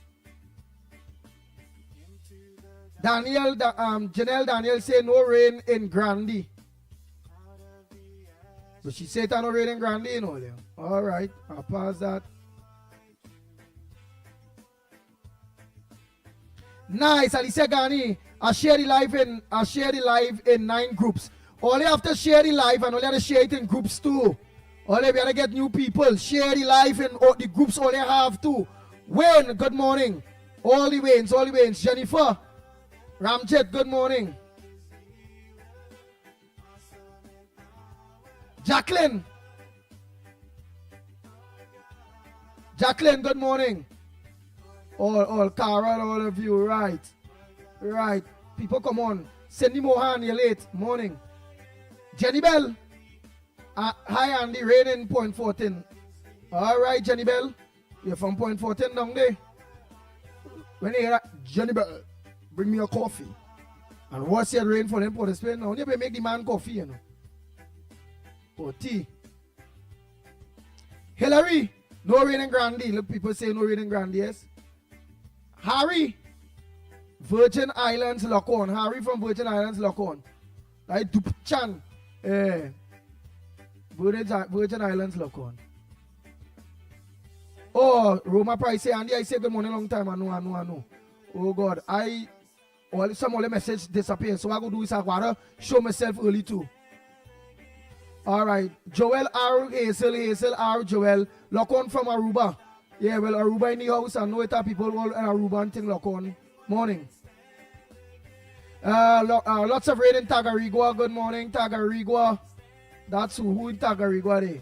Janelle Daniel say no rain in Grandy. So she said no rain in Grandy, you know. All right, I'll pass that. Nice, Alicia Gani. I share the live in 9 groups. All you have to share the live and all you have to share it in groups too. All you have to get new people. Share the live in all the groups all you have to. Wayne, good morning. All the Waynes. Jennifer, Ramjet, good morning. Jacqueline, good morning. All Carol, all of you, right. People, come on. Cindy Mohan, you're late. Morning. Jenny Bell. Hi, Andy. Rain in Point 14. All right, Jenny Bell. You're from Point 14 down there. When you hear that, Jenny Bell, bring me a coffee. And what's your rain for them for the Spain now? You better make the man coffee, you know. Or tea. Hillary, no rain in Grandy. Look, people say no rain in Grandy, yes. Harry, Virgin Islands, lock on. Harry from Virgin Islands, lock on. Like Dupchan, Virgin Islands, lock on. Oh, Roma Price say, Andy, I say good morning long time. I know. Oh God, some of the message disappear. So I go do is I gotta show myself early too. All right, Joel R. Hazel R. Joel, lock on from Aruba. Yeah, well, Aruba in the house, and know it are people all in Aruba and thing lock on. Morning. Lots of rain in Tagarigua. Good morning, Tagarigua. That's who in Tagarigua there.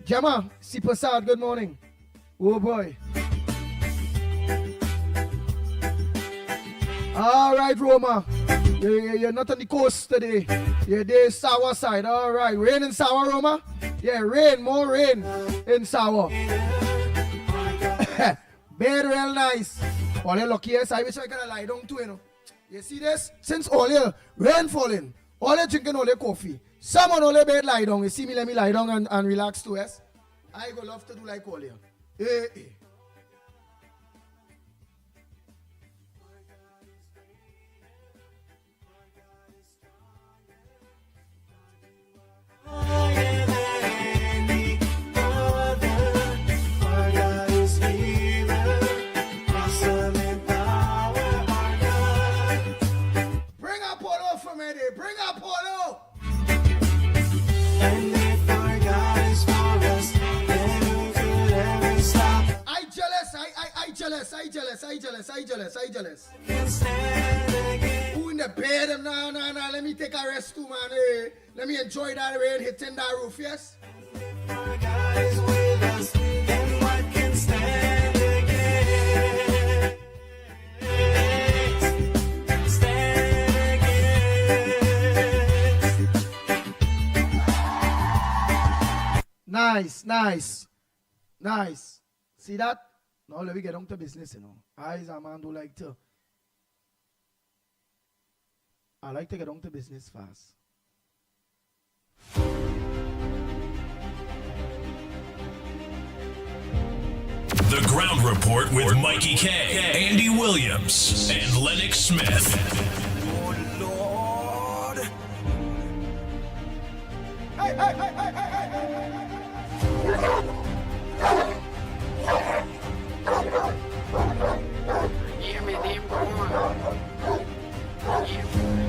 Gemma, Sipasad, good morning. Oh boy. All right, Roma. You're not on the coast today. You're there, sour side. All right, rain in sour, Roma. Yeah, more rain in sour. Bed real nice. All you lucky, yes. I wish I could lie down too, you know. You see this? Since all you rain falling, all you drinking all your coffee. Someone all your bed lie down. You see me, let me lie down and relax too, yes. I go love to do like all you. Hey. Bring up Polo! And if our God is for us, then who could ever stop? I jealous. Can't stand again. Who in the bed? Nah, let me take a rest too, man. Let me enjoy that rain hitting that roof, yes? If our God is with us, then what can stand again? Stand again. Nice. See that? Now let me get on to business, you know. I like to get on to business fast. The Ground Report with Mikey K, Andy Williams, and Lennox Smith. Oh, Lord. Give me them corn.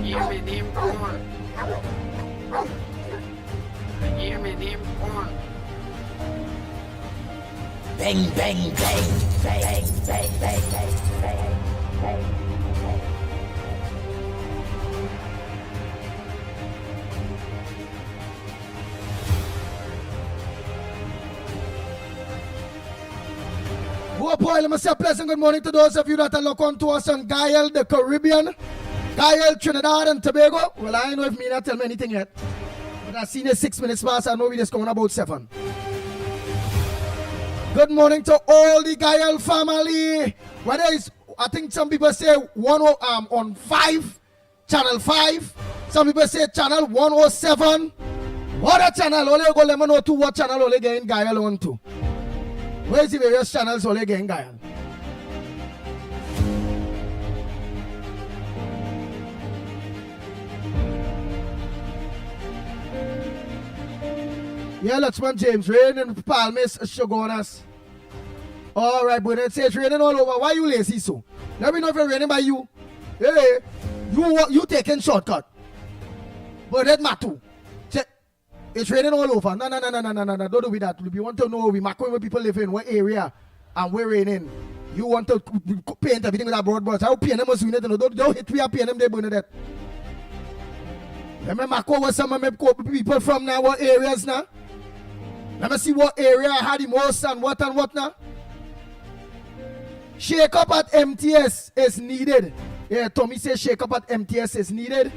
Give me them corn. Give me them corn. Bang, bang, bang, bang, bang, bang, bang, bang. Oh boy, let me say a pleasant good morning to those of you that are locked on to us on Gael, the Caribbean, Gael, Trinidad and Tobago. Well, I don't know if me not tell me anything yet. But I seen it 6 minutes past. I know we just going about 7. Good morning to all the Gael family. Whether it's, I think some people say on 5, channel 5. Some people say channel 107. What a channel? Only go let me know to what channel only getting Gael on to. Where's the various channels only getting Gael? Yeah, Luxman James, rain in Palmis, Shogunas. All right, but it says raining all over. Why you lazy so? Let me know if it's raining by you. Hey, you taking shortcut. But that matter. It's raining all over. No. Don't do with that. We want to know where people live in, what area, and where raining. You want to paint everything with a broad brush. How paint them was doing it. Don't hit me up paint them, they burn that. Let me mark over some of my people from now, what areas now. Let me see what area had the most and what now. Shake up at MTS is needed. Yeah, Tommy says shake up at MTS is needed.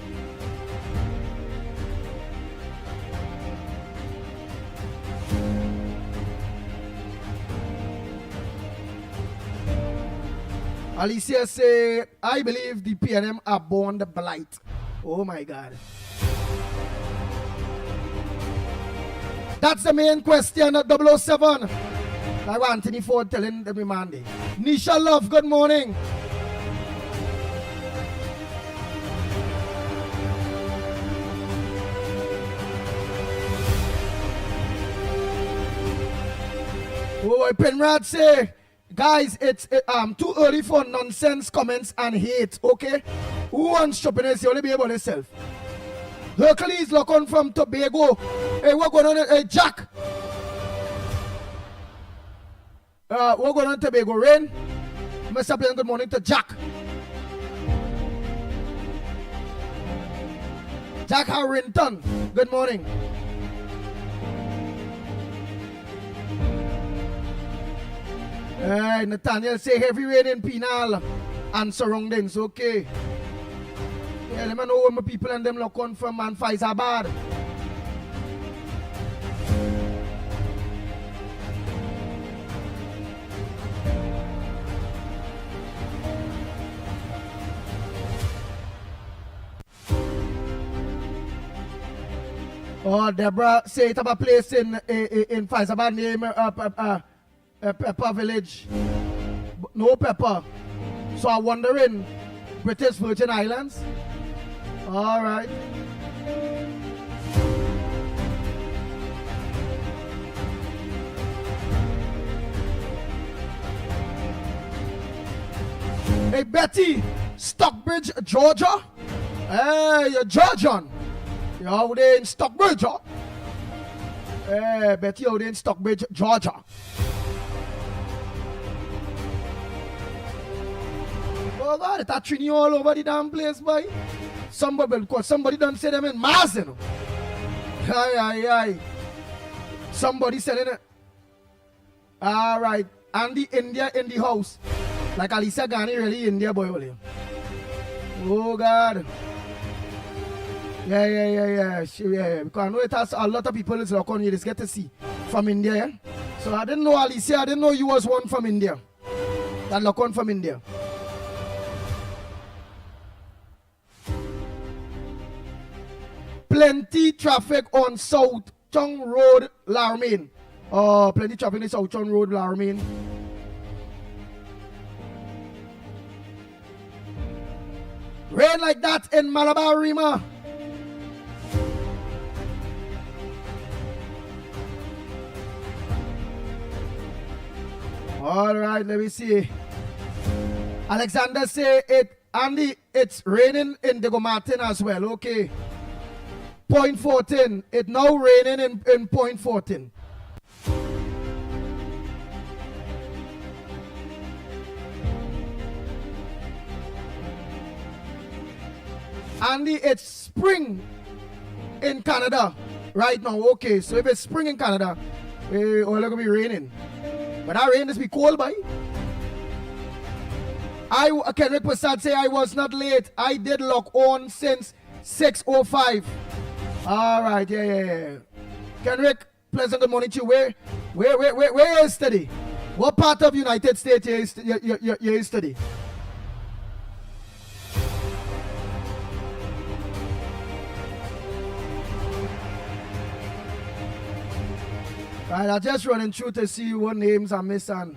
Alicia say, I believe the PNM are born the blight. Oh my God. That's the main question at 007. Like what Anthony Ford telling every Monday. Nisha Love, good morning. Oh, Penrod say, guys, it's too early for nonsense comments and hate, okay? Who wants shopping? You only be able to self. Hercules look on from Tobago. Hey, what going on? Hey, Jack. What going on Tobago? Rain? Mr. Plain, good morning to Jack. Jack Harrington, good morning. Hey, Nathaniel say heavy rain in Penal and surroundings, okay. Yeah, let me know where my people and them look on from and Faizabad. Oh, Deborah say it have a place in Faizabad named Pepper Village. No pepper. So I'm wondering, British Virgin Islands? All right. Hey, Betty, Stockbridge, Georgia? Hey, you're Georgian. You're out there in Stockbridge, huh? Hey, Betty, out there in Stockbridge, Georgia. Oh God, it's touching you all over the damn place, boy. Somebody done say them in Mars, you know. Aye. Somebody selling it. All right. And the India in the house. Like Alicia Ghani really India boy, William. Oh God. Yeah. Because I know it has a lot of people is look on you. Just get to see from India, yeah? So I didn't know Alicia. I didn't know you was one from India. That look on from India. Plenty traffic on South Chung Road, Larmain. Plenty traffic on South Chung Road, Larmain. Rain like that in Malabar, Rima. All right, let me see. Alexander say it, Andy, it's raining in Diego Martin as well. Okay. Point 14. It now raining in point 14. Andy, it's spring in Canada right now. Okay, so if it's spring in Canada, it's only gonna be raining. But that rain is be cold, boy. Kendrick Prasad say I was not late. I did log on since 6:05. All right, yeah. Kenrick, pleasant good morning to you. Where you study? What part of United States you study? Right, I'm just running through to see what names I'm missing.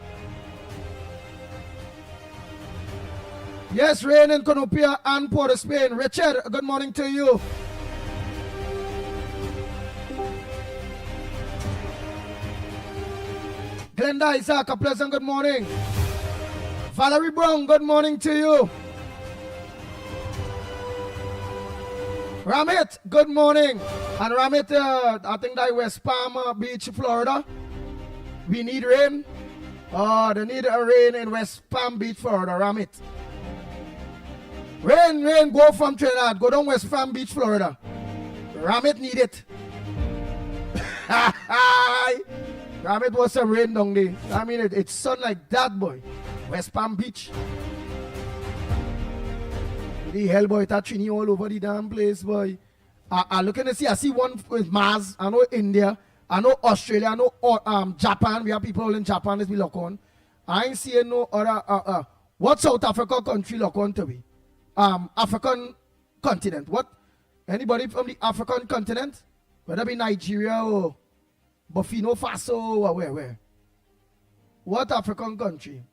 Yes, Rain in Conopia and Port of Spain. Richard, good morning to you. Glenda Isaac, a pleasant good morning. Valerie Brown, good morning to you. Ramit, good morning. And Ramit, I think that West Palm Beach, Florida. We need rain. Oh, they need a rain in West Palm Beach, Florida. Ramit. Rain, go from Trinidad. Go down West Palm Beach, Florida. Ramit need it. Ramit was some rain down there. I mean, it's sun like that, boy. West Palm Beach. The hell, boy, that Trini all over the damn place, boy. I looking to see, I see one with Mars. I know India. I know Australia. I know Japan. We have people all in Japan as we look on. I ain't seeing no other. What South Africa country look on to be? African continent. What? Anybody from the African continent? Whether it be Nigeria or Burkina Faso or where? What African country?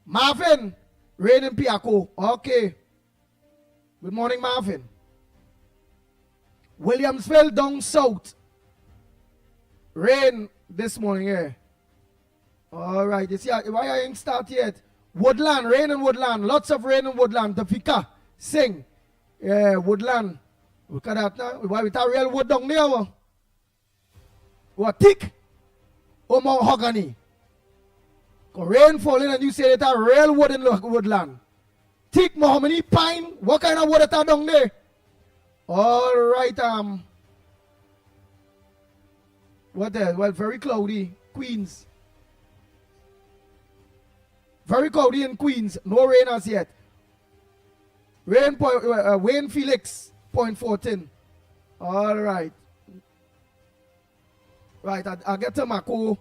Marvin, rain in Piaco. Okay. Good morning, Marvin. Williamsville down south. Rain this morning, yeah. All right. You see, why I ain't start yet? Woodland, rain in Woodland. Lots of rain in Woodland. Tafika, sing. Yeah, Woodland. Look at that now. Why with a real wood down there? What, thick? Or mahogany? Rain falling and you say it's a real wood in Woodland. Thick mahogany, pine. What kind of wood is that down there? All right, what else? Well, very cloudy. Queens. Very cloudy in Queens. No rain as yet. Wayne Felix, point 14. All right. Right, I'll get to Mako.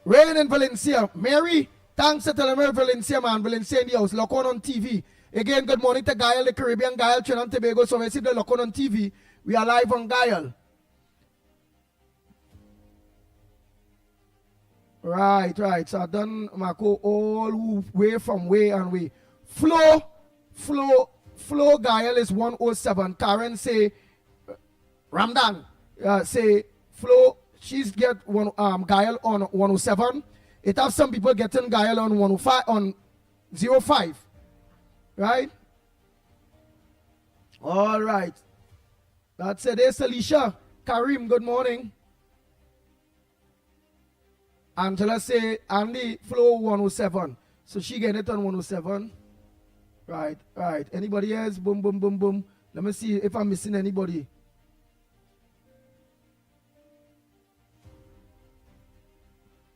Rain in Valencia. Mary, thanks to telling me Valencia, man. Valencia in the house. Look on TV. Again, good morning to Gael, the Caribbean Gael, Trinidad and Tobago. So, if they look on TV, we are live on Gael. Right. So, I've done Mako all way from way and way. Flow Gael is 107. Karen say, Ramdan, say, Flow, she's get one Gael on 107. It has some people getting Gael on 105 on 05. Right? All right. That's it. There's Alicia. Karim, good morning. Angela say Andy Flow 107. So she get it on 107. Right. Anybody else? Boom. Let me see if I'm missing anybody.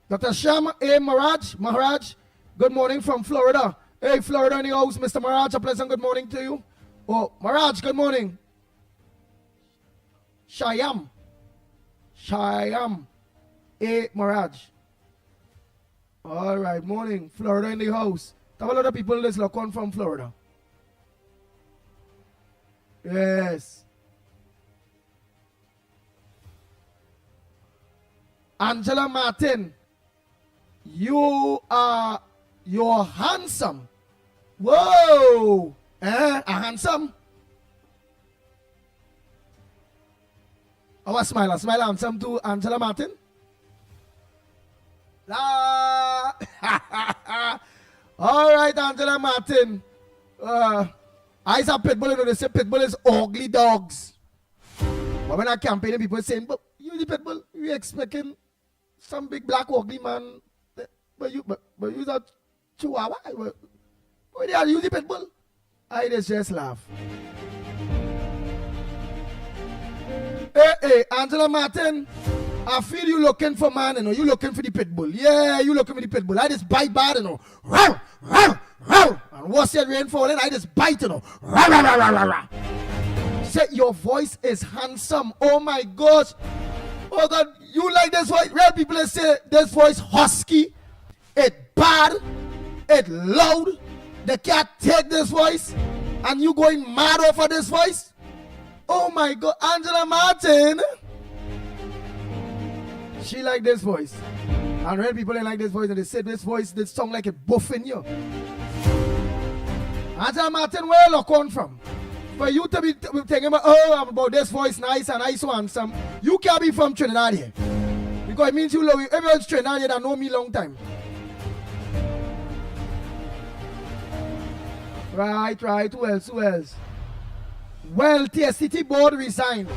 Dr. Sham A. Maharaj, good morning from Florida. Hey, Florida in the house, Mr. Maharaj, a pleasant good morning to you. Oh, Maharaj, good morning. Shyam A. Maharaj. All right, morning, Florida in the house. Have a lot of people that's look on from Florida. Yes. Angela Martin, you're handsome. Whoa! Handsome? Oh, a smile handsome to Angela Martin? La! All right, Angela Martin. I saw Pitbull, they say Pitbull is ugly dogs. But when I campaign, people saying, but you the Pitbull, you expecting some big black ugly man, but you that Chihuahua. Why they are using Pitbull? I just laugh. Hey, Angela Martin, I feel you looking for man, you know. You looking for the Pitbull. Yeah, you looking for the Pitbull. I just bite bad, you know. Row. And what's that rain falling? I just bite, you know. Row. say your voice is handsome. Oh my gosh. Oh God, you like this voice? Real people say this voice husky. It bad. It loud. They can't take this voice. And you going mad over this voice? Oh my God, Angela Martin. She like this voice. And real people ain't like this voice, and they say this voice, this song like it buffing you. Angela Martin, where you come from? For you to be thinking about, oh, about this voice nice and I so handsome, you can't be from Trinidad here. Because it means you love everyone's Trinidad here that know me long time. Right, who else? Well, TSTT board resigned.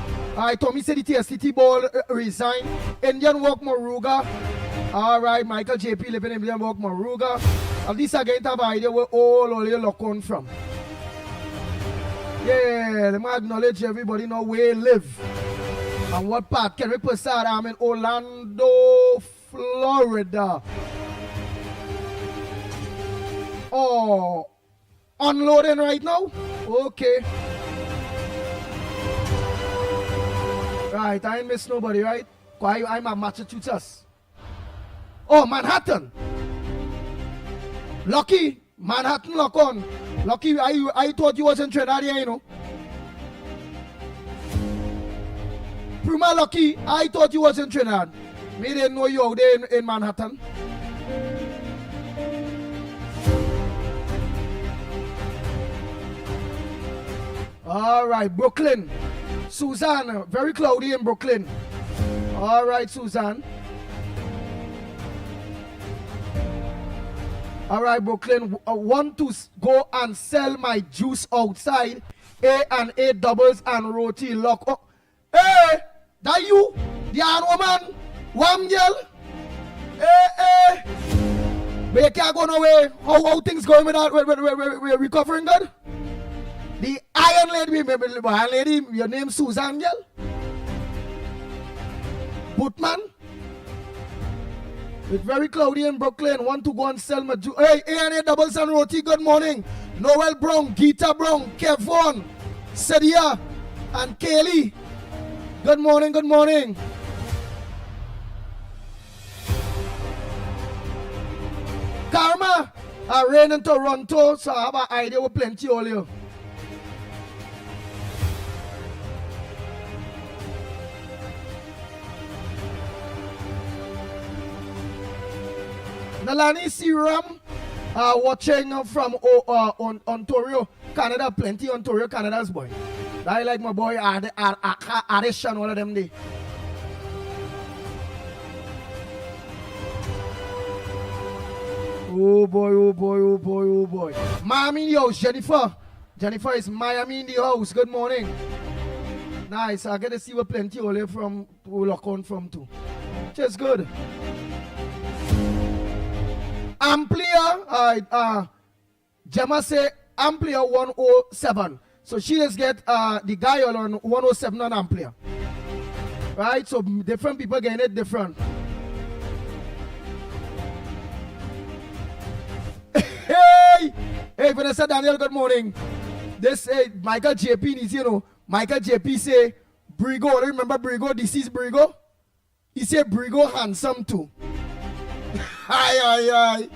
Tommy said the TSTT board resigned. Indian Walk Moruga. All right, Michael JP living in Indian Walk Moruga. At least I get to have an idea where all you look on from. Yeah, let me acknowledge everybody know where they live. And what part? Kerry Prasad, I'm in Orlando, Florida. Oh, unloading right now? Okay. Right, I ain't miss nobody, right? I'm at Massachusetts. Oh, Manhattan. Lucky, Manhattan lock on. Lucky, I thought you was in Trinidad, you know. Prima Lucky, I thought you was in Trinidad. Me didn't know you out there in Manhattan. All right, Brooklyn. Suzanne, very cloudy in Brooklyn. All right, Suzanne. All right, Brooklyn, want to go and sell my juice outside. A&A doubles and roti lock. Oh, hey, that you? The young woman? One girl? Hey. But you can't go nowhere. How things going with that? We're recovering good? The iron lady, your name Susan, girl? Bootman? It's very cloudy in Brooklyn. Want to go and sell my juice. Hey, A&A doubles and roti, good morning. Noel Brown, Gita Brown, Kevon, Sadia, and Kaylee. Good morning, good morning. Karma, I rain in Toronto, so I have an idea with plenty earlier. Nalani Serum, watching from Ontario, Canada, plenty Ontario, Canada's boy. I like my boy Arish and all of them day. Oh boy. Miami in the house, Jennifer. Jennifer is Miami in the house. Good morning. Nice. I get to see what plenty all from Ulocon from too. Just good. Amplia, Gemma say Amplia 107. So she just get the guy on 107 on Amplia. Right? So different people getting it different. Hey, Vanessa Daniel, good morning. This Michael JP needs, Michael JP say Brigo. Remember Brigo? This is Brigo. He said Brigo handsome too. Aye.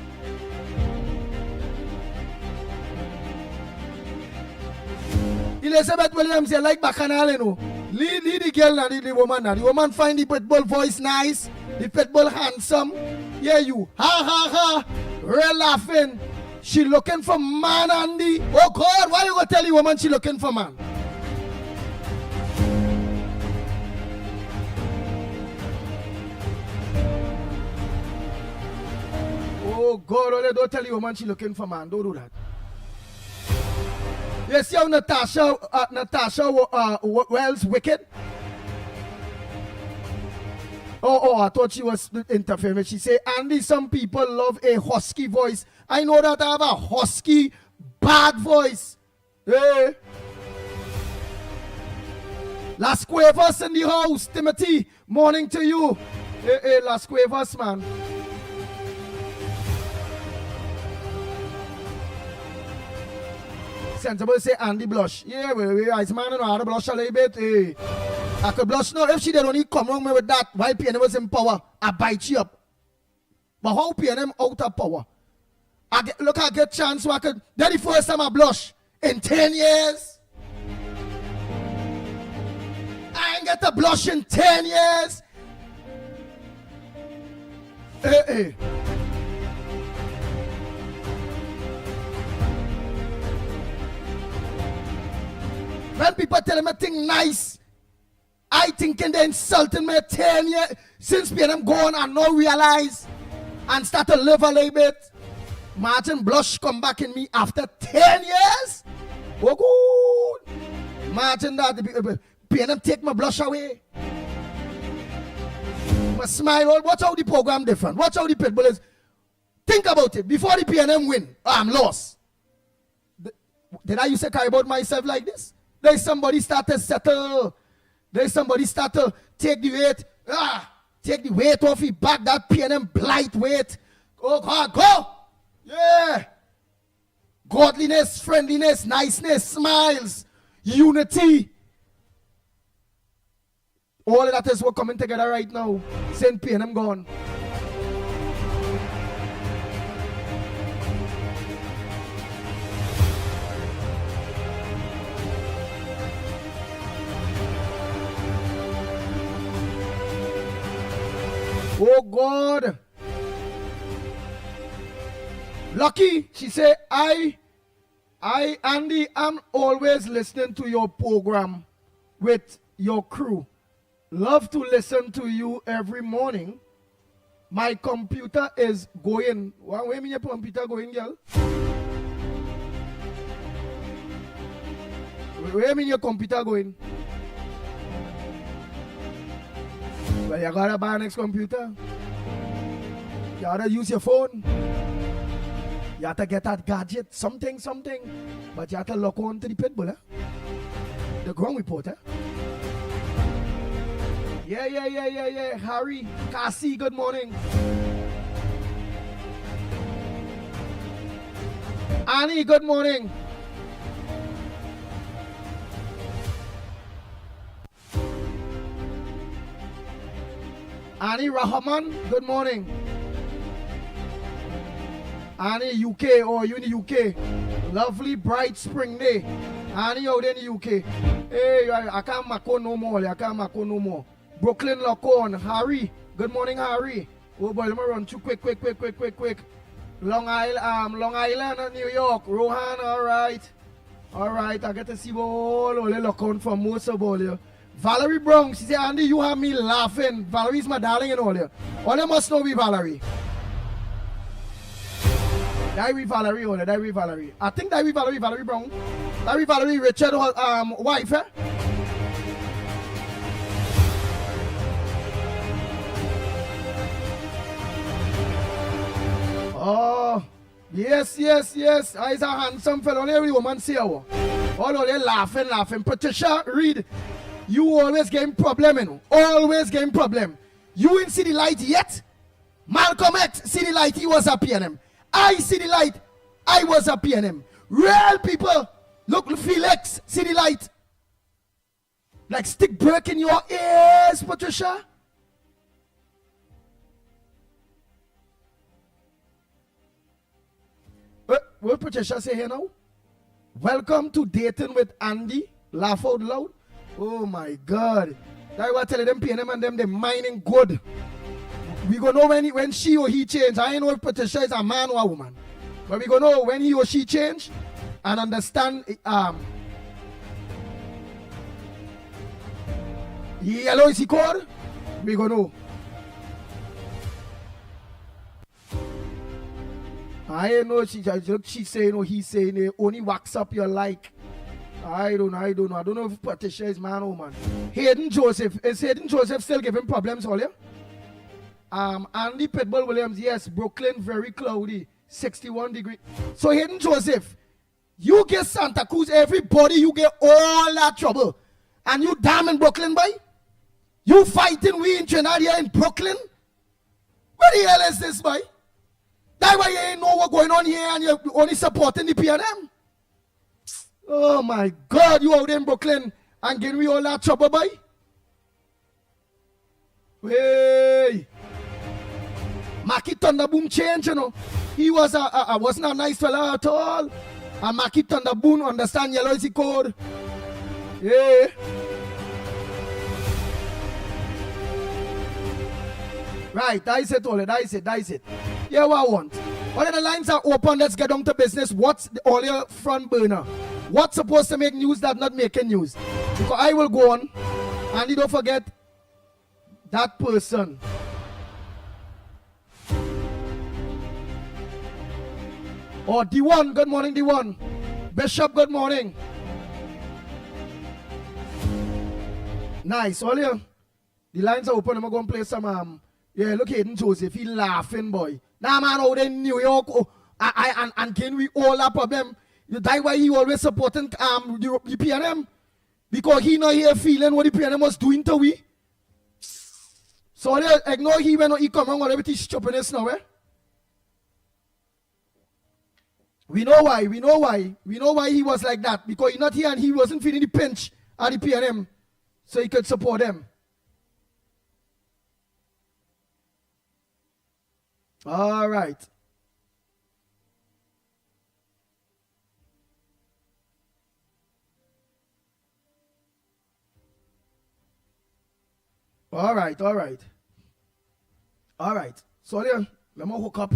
Elizabeth Williams, you like Bacchanal, you know. Lead the girl now, the woman now. The woman find the pitbull voice nice, the pitbull handsome. Yeah, you. Ha. Real laughing. She looking for man, Andy. Oh God, why you gonna tell the woman she looking for man? Oh God, only don't tell the woman she looking for man. Don't do that. You see how Natasha Wells wicked? Oh, I thought she was interfering. She said, Andy, some people love a husky voice. I know that I have a husky, bad voice. Hey. Las Cuevas in the house. Timothy, morning to you. Hey, Las Cuevas, man. sensible say Andy blush. Yeah, we ice man know how to blush a little bit. Hey. I could blush now. If she did only come wrong me with that while PNM was in power, I bite you up. But how PNM out of power? I get chance so I could. That the first time I blush in 10 years. I ain't get to blush in 10 years. Hey. When people tell me thing nice, I thinking they insulting me 10 years. Since PNM gone and now realize and start to live a little bit. Martin blush come back in me after 10 years. Oh good. Martin that PNM take my blush away. My smile. Watch how the program different. Watch how the pitbull is. Think about it. Before the PNM win, I'm lost. Did I used to care about myself like this? There's somebody start to settle. There's somebody start to take the weight. Take the weight off his back. That PNM blight weight. Oh God, go! Yeah. Godliness, friendliness, niceness, smiles, unity. All of that is what coming together right now. Saint PNM gone. Oh God. Lucky, she said, Andy, I'm always listening to your program with your crew. Love to listen to you every morning. My computer is going. Where mean your computer going, girl? Where mean your computer going? Well, you gotta buy next computer. You gotta use your phone. You have to get that gadget, something. But you have to lock on to the pitbull, eh? The ground reporter. Yeah. Harry, Cassie, good morning. Annie, good morning. Annie Rahman, good morning. Annie, UK, or you in the UK. Lovely, bright spring day. Annie out in the UK. Hey, I can't mako no more. Brooklyn lock on. Harry, good morning, Harry. Oh boy, let me run too quick. Long Island, New York. Rohan, all right. I get to see all the lock on from most of all you. Valerie Brown, she said, Andy, you have me laughing. Valerie's my darling and all you. All you must know be Valerie. Diary Valerie. I think Diary Valerie Brown. Diary Valerie Richard wife, eh? Oh, yes. He's a handsome fellow. Only every woman see her. All they laughing. Patricia Reed, you always getting problem, you know. Always getting problem. You ain't see the light yet? Malcolm X see the light, he was a PNM. I see the light, I was a PNM. Real people, look, Felix, see the light. Like stick break in your ears, Patricia. What Patricia say here now? Welcome to Dating with Andy. Laugh out loud. Oh my God. That's what I tell them PNM and them, they're mining good. We gonna know when she or he change. I ain't know if Patricia is a man or a woman. But we gonna know when he or she change and understand yellow is he called? We gonna know. I ain't know she saying or he saying they only wax up your like. I don't know. I don't know if Patricia is man or woman. Hayden Joseph. Is Hayden Joseph still giving problems all here? Andy Pitbull Williams, yes, Brooklyn, very cloudy, 61 degrees. So Hayden Joseph, you get Santa Cruz, everybody, you get all that trouble. And you damn in Brooklyn, boy? You fighting we in Trinidad here in Brooklyn? What the hell is this, boy? That's why you ain't know what's going on here and you're only supporting the PNM. Oh my God, you out in Brooklyn and getting me all that trouble, boy? Hey! Mickie Thunderboom change, you know. He was wasn't a nice fella at all. And Mickie Thunderboom understand yellow is the code. Yeah. Right, that is it, Ole. That is it. Yeah, what I want. All the lines are open. Let's get on to business. What's all your front burner? What's supposed to make news that not making news? Because I will go on. And you don't forget that person. Oh, D1, good morning, D1. Bishop, good morning. Nice, all you. The lines are open. I'm going to play some, yeah, look Hayden Joseph, he laughing, boy. Nah, man, out in New York, and can we all have problem? That's why he always supporting the PNM. Because he not here feeling what the PNM was doing to we. So they ignore he when he come on with everything stupidness now, eh? We know why he was like that. Because he not here and he wasn't feeling the pinch at the PNM. So he could support them. All right. All right. So then, let me hook up.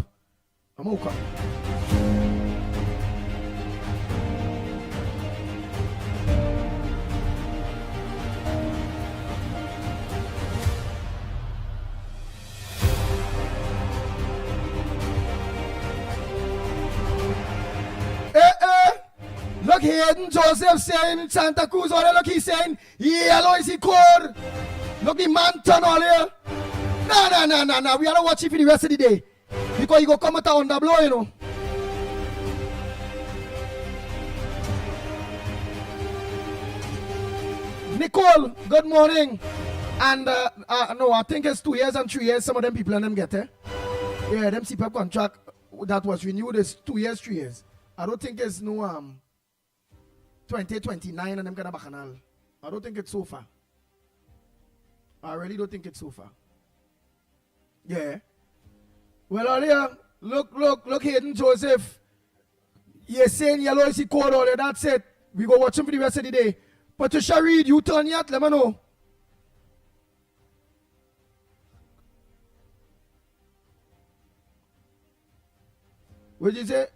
Look, Hayden Joseph saying Santa Cruz, all look, he's saying yellow is the code. Look, the man turn all here. No. We gotta watch it for the rest of the day. Because he go come out on the blow, you know. Nicole, good morning. And no, I think it's 2 years and 3 years. Some of them people and them get it. Yeah, them CPAP contract that was renewed is 2 years, 3 years. I don't think it's no 2029 and them kind of bacchanal. I don't think it's so far. I really don't think it's so far. Yeah. Well, earlier, look, Hayden Joseph. You're saying yellow is the code all there. That's it. We go watch him for the rest of the day. Patricia Reed, you turn yet? Let me know. What did you say?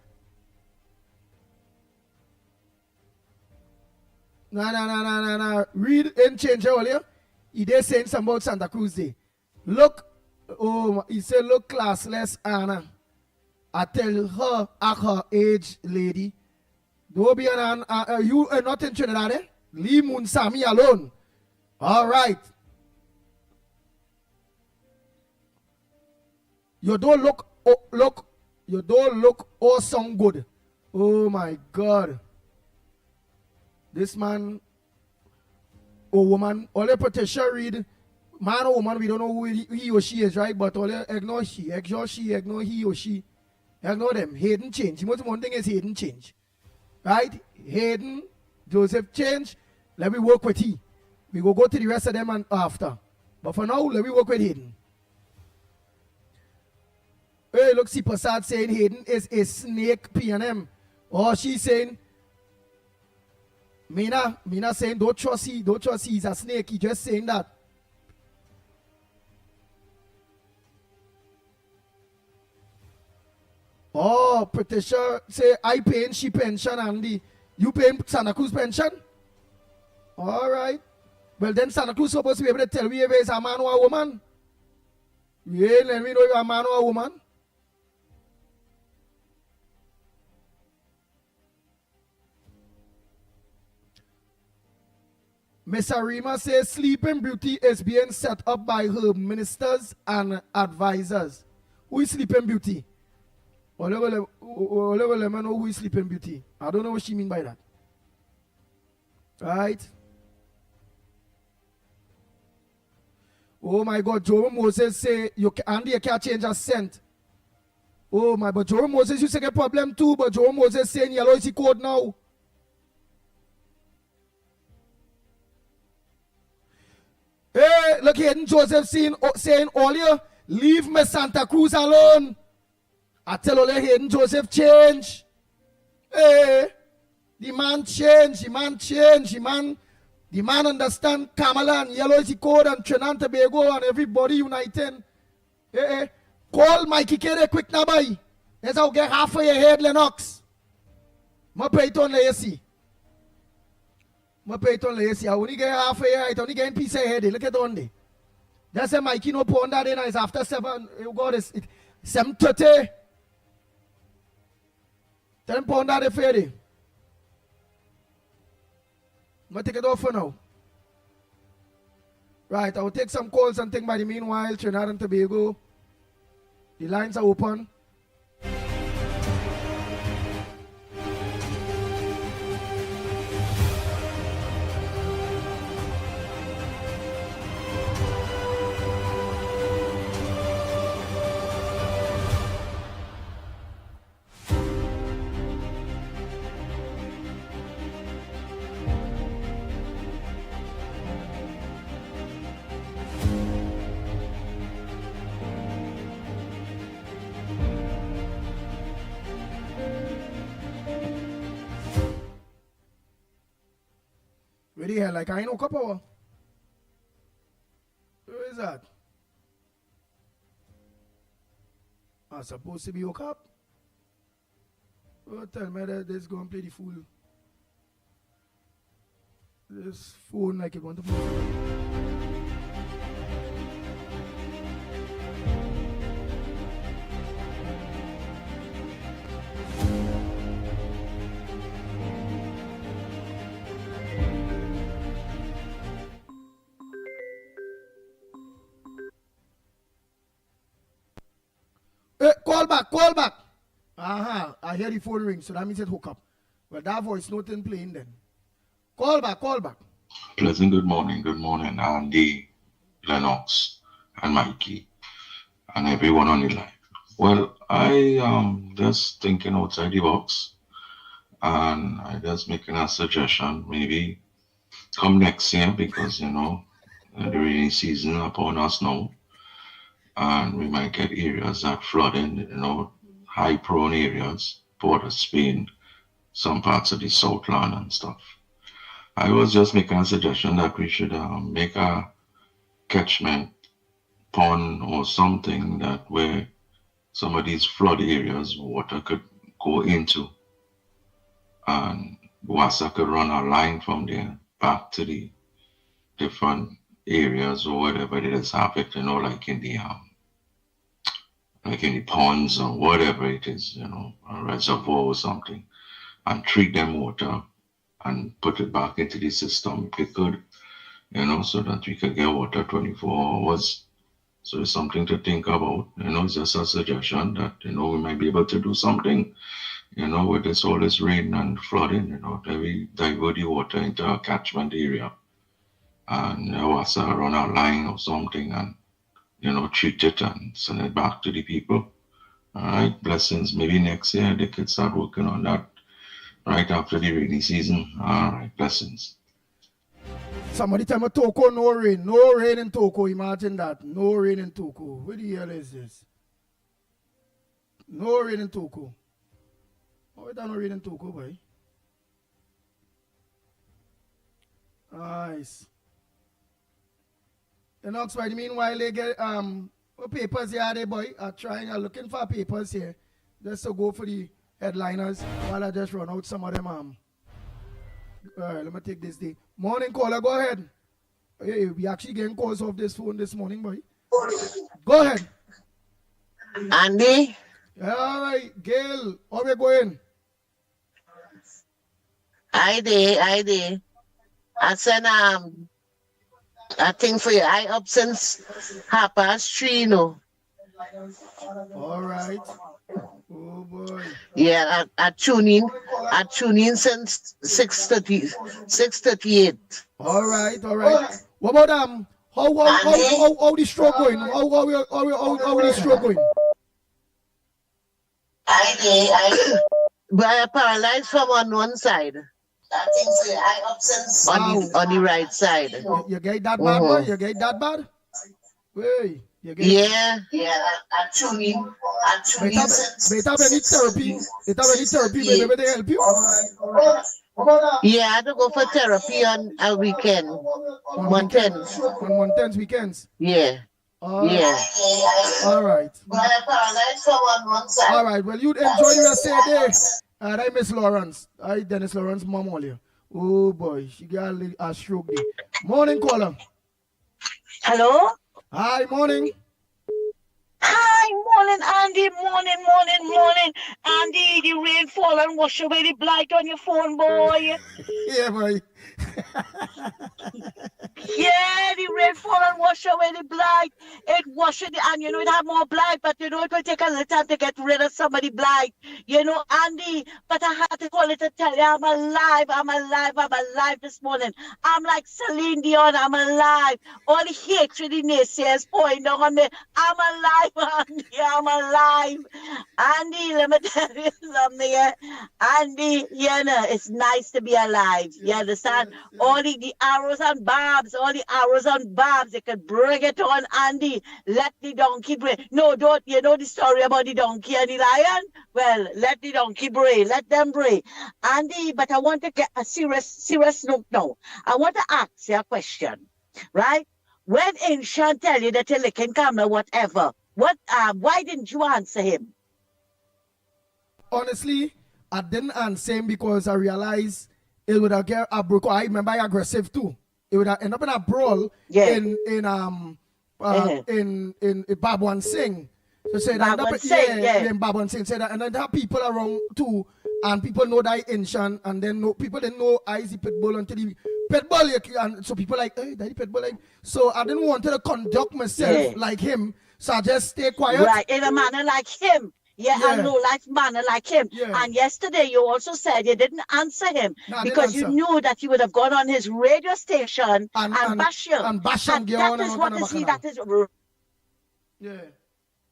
No. Read and change earlier. He did saying something about Santa Cruz Day. Look, he said, look classless Anna. I tell her at her age, lady, don't be you are not in Trinidad, eh? Leave Munsami alone. All right. You don't look, you don't look awesome good. Oh my God. This man or woman, all the Patricia Reed, man or woman, we don't know who he or she is, right? But all the ignore she, ignore he or she. Ignore them. Hayden change. The most important thing is Hayden change. Right? Hayden, Joseph change. Let me work with he. We go to the rest of them and after. But for now, let me work with Hayden. Hey, look, see Prasad saying Hayden is a snake PNM. Or she's saying, Mina saying, don't trust he, he's a snake. He just saying that. Oh, Patricia say, I paying she pension, Andy. You paying Santa Cruz pension? All right. Well, then Santa Cruz supposed to be able to tell me if it's a man or a woman. Yeah, let me know if you're a man or a woman. Miss Arima says Sleeping Beauty is being set up by her ministers and advisors. Who is Sleeping Beauty? Let me know who is Sleeping Beauty. I don't know what she mean by that. Right? Oh my God, Joe Moses say you can't change a cent. Oh my, but Joe Moses used to get problem too, but Joe Moses saying yellow is the code now. look here, Joseph saying earlier, leave me Santa Cruz alone. I tell you, Hayden Joseph change. Hey, the man change, the man understand Kamala and Yellow is the code and Trinidad and Tobago and everybody uniting. Hey, call Mickie K quick now, boy. Let's how get half of your head, Lennox. I pay it on Lacy. I pay it on Lacy. I only get half of your head, I only get a piece of head. Look at on there. Just say Mickie no put on that in, it's after 7. You got it. 7:30. Tell him pound that fair. I'm going to take it off for now. Right, I will take some calls and think by the meanwhile, Trinidad and Tobago. The lines are open. Where the hell? Like, I ain't no cup over. Who is that? I'm supposed to be woke up. Oh, tell me that this going to play the fool. This phone like it want to play. Call back. I hear the phone ring, so that means it hook up. Well, that voice note in playing then. Call back. Pleasant good morning, Andy, Lennox, and Mickie, and everyone on the line. Well, I just thinking outside the box, and I just making a suggestion, maybe come next year, because, the rainy season upon us now. And we might get areas that flooding, high prone areas, Port of Spain, some parts of the Southland and stuff. I was just making a suggestion that we should make a catchment pond or something that where some of these flood areas water could go into, and Wassa could run a line from there back to the different areas or whatever it is happening, like in the ponds or whatever it is, a reservoir or something, and treat them water and put it back into the system if we could, so that we could get water 24 hours. So it's something to think about, it's just a suggestion that, we might be able to do something, with all this rain and flooding, that we divert the water into a catchment area. And Wassa run a line or something and, treat it and send it back to the people. All right, blessings. Maybe next year they could start working on that right after the rainy season. All right, blessings. Somebody tell me Toko, no rain in Toko. Imagine that. No rain in Toko. What the hell is this? No rain in Toko. Oh, it don't no rain in Toko, boy. Nice. Lennox, by the meanwhile, they get what papers here, they boy are looking for papers here just to go for the headliners while I just run out some of them. All right, let me take this day. Morning caller, go ahead. Hey, we actually getting calls off this phone this morning, boy. Go ahead. Andy? All right, Gail, how we going? I did. I said, I think for you, I up since 3:30, no. All right. Oh boy. Yeah, I tune in since 6:38. All right. What about how the stroke going? How the stroke going? I did. But I paralyzed from on one side. On the right side. You get that bad, boy? You get that bad? Hey, you get Actually, They have any therapy? They have any therapy? Maybe they help you? Yeah, I had to go for therapy on a weekend. On Mountain. On Montaine's weekends? Yeah. Yeah. All right. All right. Well, you'd enjoy your stay there. And I miss Lawrence. I Dennis Lawrence mom all here. Oh boy, she got a stroke there. Morning, caller. Hello? Hi, morning. Hi, morning, Andy. Morning. Andy, the rain fall and wash away the blight on your phone, boy. Yeah, boy. Yeah, the rain fall and wash away the blight. It washes the, and it have more blight, but it will take a little time to get rid of some of the blight. Andy, but I had to call it to tell you I'm alive this morning. I'm like Celine Dion, I'm alive. All the hatred the naysayers pouring down on me. I'm alive, Andy, I'm alive. Andy, let me tell you something. Andy, it's nice to be alive. You understand? All the arrows and barbs, they could bring it on, Andy. Let the donkey bray. No, don't, the story about the donkey and the lion? Well, let the donkey bray. Let them bray. Andy, but I want to get a serious note now. I want to ask you a question, right? When Inshan tell you that you're licking camera, whatever, why didn't you answer him? Honestly, I didn't answer him because I realized it would have get a broke. I remember I aggressive too. It would have end up in a brawl in Babwan Singh. So say that in Babwan Singh say that, and then there are people around too, and people know that Inshan, and then people didn't know I is the pitbull until the pitbull, and so people like, hey, that the pitbull like. So I didn't want to conduct myself like him, so I just stay quiet. Right, in a manner like him. Yeah, a low-life manner like him. Yeah. And yesterday you also said you didn't answer him because you knew that he would have gone on his radio station and bash you. And that is what that is. Yeah.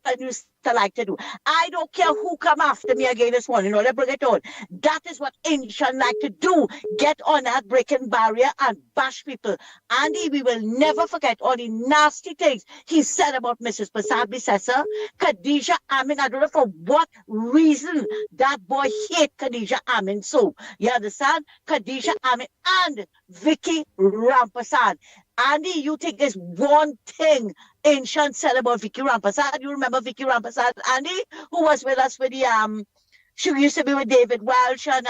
And you still like to do. I don't care who come after me again this morning. They bring it on. That is what Inshan like to do. Get on that breaking barrier and bash people. Andy, we will never forget all the nasty things he said about Mrs. Prasad Bissessa, Khadija Amin. I don't know for what reason that boy hate Khadija Amin so. You understand? Khadija Amin and Vicky Rampasad. Andy, you think there's one thing Inshan said about Vicky Rampasad? You remember Vicky Rampasad, Andy, who was with us with the she used to be with David Welsh and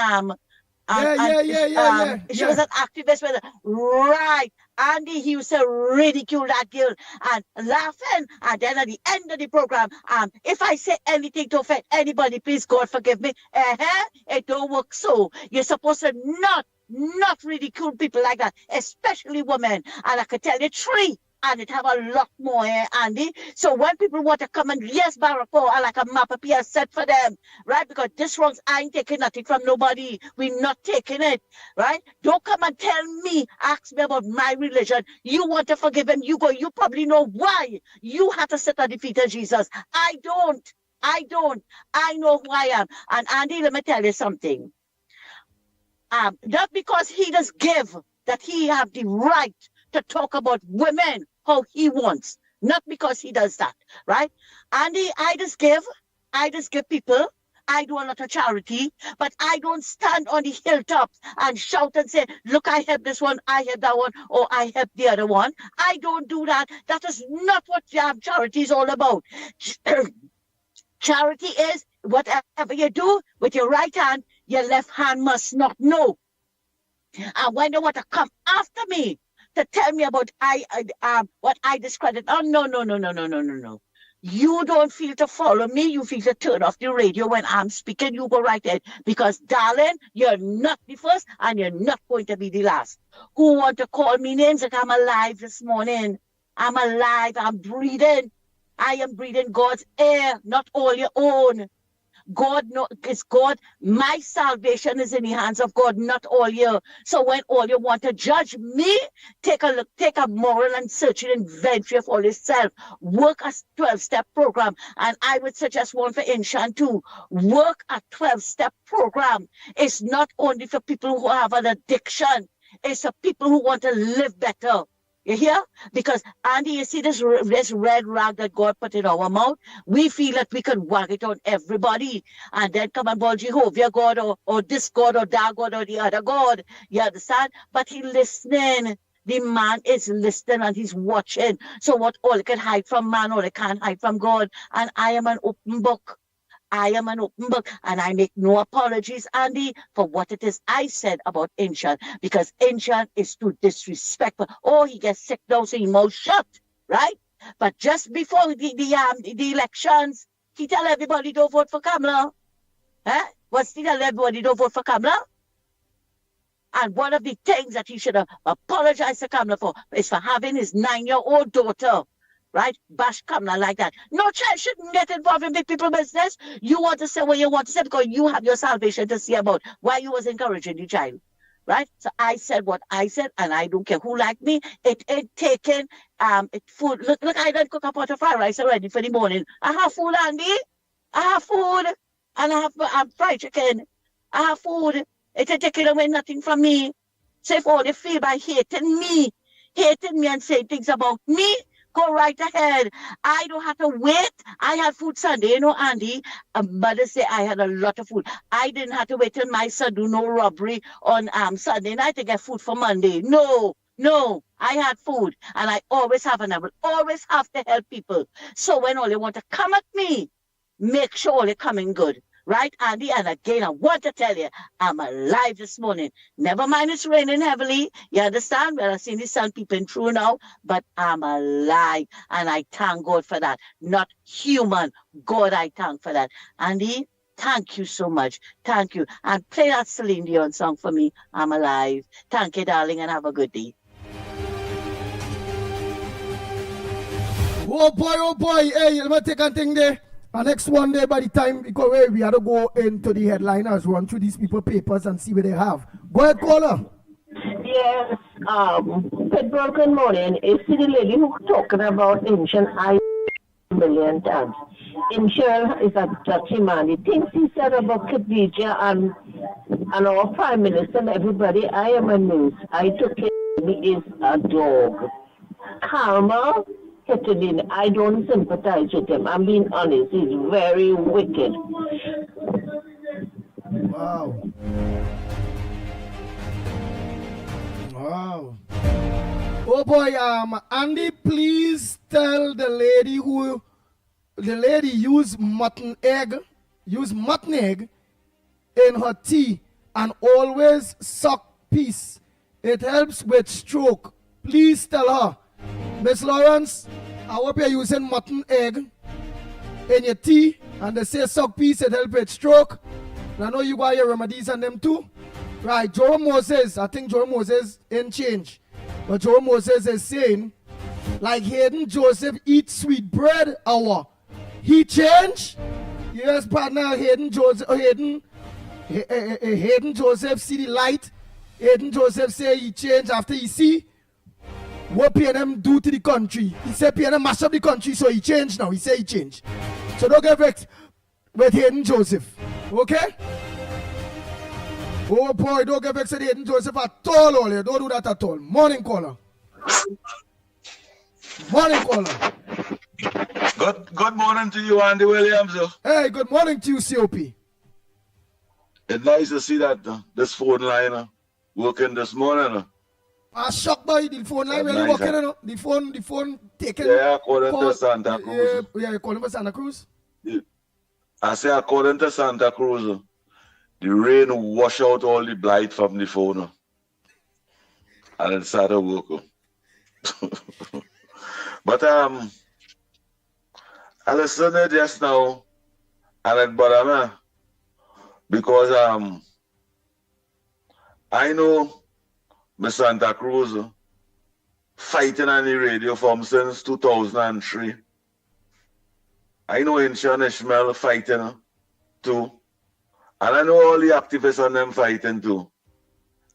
she was an activist with her. Right. Andy, he used to ridicule that girl and laughing. And then at the end of the program, if I say anything to offend anybody, please God forgive me. It don't work so. You're supposed to not ridicule people like that, especially women. And I could tell you three, and it have a lot more, Andy. So when people want to come and yes, Barako, I like a map up here set for them, right? Because this one's I ain't taking nothing from nobody. We're not taking it, right? Don't come and tell me, ask me about my religion. You want to forgive him, you go. You probably know why you had to sit at the feet of Jesus. I don't. I know who I am. And Andy, let me tell you something. Not because he does give that he have the right to talk about women how he wants. Not because he does that, right? Andy, I just give people. I do a lot of charity, but I don't stand on the hilltops and shout and say, look, I help this one, I help that one, or I help the other one. I don't do that. That is not what charity is all about. Charity is whatever you do with your right hand, your left hand must not know. And when they want to come after me to tell me about what I discredit, oh no. You don't feel to follow me. You feel to turn off the radio when I'm speaking. You go right ahead. Because, darling, you're not the first and you're not going to be the last. Who want to call me names that I'm alive this morning? I'm alive. I'm breathing. I am breathing God's air, not all your own. God know it's God. My salvation is in the hands of God, not all you. So when all you want to judge me, take a look, take a moral and searching inventory of all yourself. Work a 12-step program. And I would suggest one for Inshan too. Work a 12-step program. It's not only for people who have an addiction, it's for people who want to live better. You hear? Because, Andy, you see this red rag that God put in our mouth? We feel that we can wag it on everybody and then come and call Jehovah God or this God or that God or the other God. You understand? But he listening. The man is listening and he's watching. So what all he can hide from man, all he can't hide from God. And I am an open book. I am an open book, and I make no apologies, Andy, for what it is I said about Inshan, because Inshan is too disrespectful. Oh, he gets sick now, so he mouth shut, right? But just before the elections, he tell everybody don't vote for Kamala. What's he tell everybody don't vote for Kamala? And one of the things that he should have apologized to Kamala for is for having his 9-year-old daughter, right, bash Kamala like that. No child shouldn't get involved in big people business. You want to say what you want to say because you have your salvation to see about. Why you was encouraging the child, right? So I said what I said, and I don't care who like me. It ain't taken food. Look, I done cook a pot of fried rice already for the morning. I have food, Andy. I have food, and I have fried chicken. I have food. It ain't taking away nothing from me. So if all they feel by hating me and saying things about me, go right ahead. I don't have to wait. I had food Sunday, you know, Andy. Mother's Day, I had a lot of food. I didn't have to wait till my son do no robbery on Sunday night to get food for Monday. No, I had food. And I always have, and I will always have to help people. So when all they want to come at me, make sure they're coming good. Right, Andy? And again, I want to tell you, I'm alive this morning. Never mind it's raining heavily. You understand? Well, I've seen the sun peeping through now, but I'm alive. And I thank God for that. Not human. God, I thank for that. Andy, thank you so much. Thank you. And play that Celine Dion song for me. I'm alive. Thank you, darling, and have a good day. Oh boy. Hey, let me take a thing there. And next one day, by the time we have to go into the headliners, run through these people papers and see what they have. Go ahead, caller. Yes, Pitbull, good morning. Is the lady who talking about Inshan I million times. Inshan is a dirty man. The things he said about Khadija and our Prime Minister and everybody, I am amused. I took him, he is a dog. Karma. I don't sympathize with him. I'm being honest. He's very wicked. Wow. Oh boy, Andy, please tell the lady use mutton egg in her tea and always suck peas. It helps with stroke. Please tell her. Miss Lawrence, I hope you're using mutton egg in your tea and they say suck peas, it helps with stroke. And I know you got your remedies on them too. Right, Joe Moses, I think Joe Moses ain't change. But Joe Moses is saying, like Hayden Joseph eat sweet bread hour. He changed? Yes, partner, Hayden Joseph see the light. Hayden Joseph say he changed after he see what PNM do to the country. He said PNM mash up the country, so he changed now. He said he changed. So don't get vexed with Hayden Joseph. Okay? Oh boy, don't get vexed with Hayden Joseph at all, Ole. Don't do that at all. Morning caller. Morning caller. Good morning to you, Andy Williams. Hey, good morning to you, COP. It's nice to see that this phone line working this morning. I'm shocked by the phone line really nice, working, the phone taking. Yeah, according to Santa Cruz. Yeah, you calling for Santa Cruz? Yeah. I say according to Santa Cruz, the rain wash out all the blight from the phone. And it started working. But I listened to it just now and it bothered me because I know Miss Santa Cruz fighting on the radio from since 2003. I know Inshan Ishmael fighting too. And I know all the activists on them fighting too.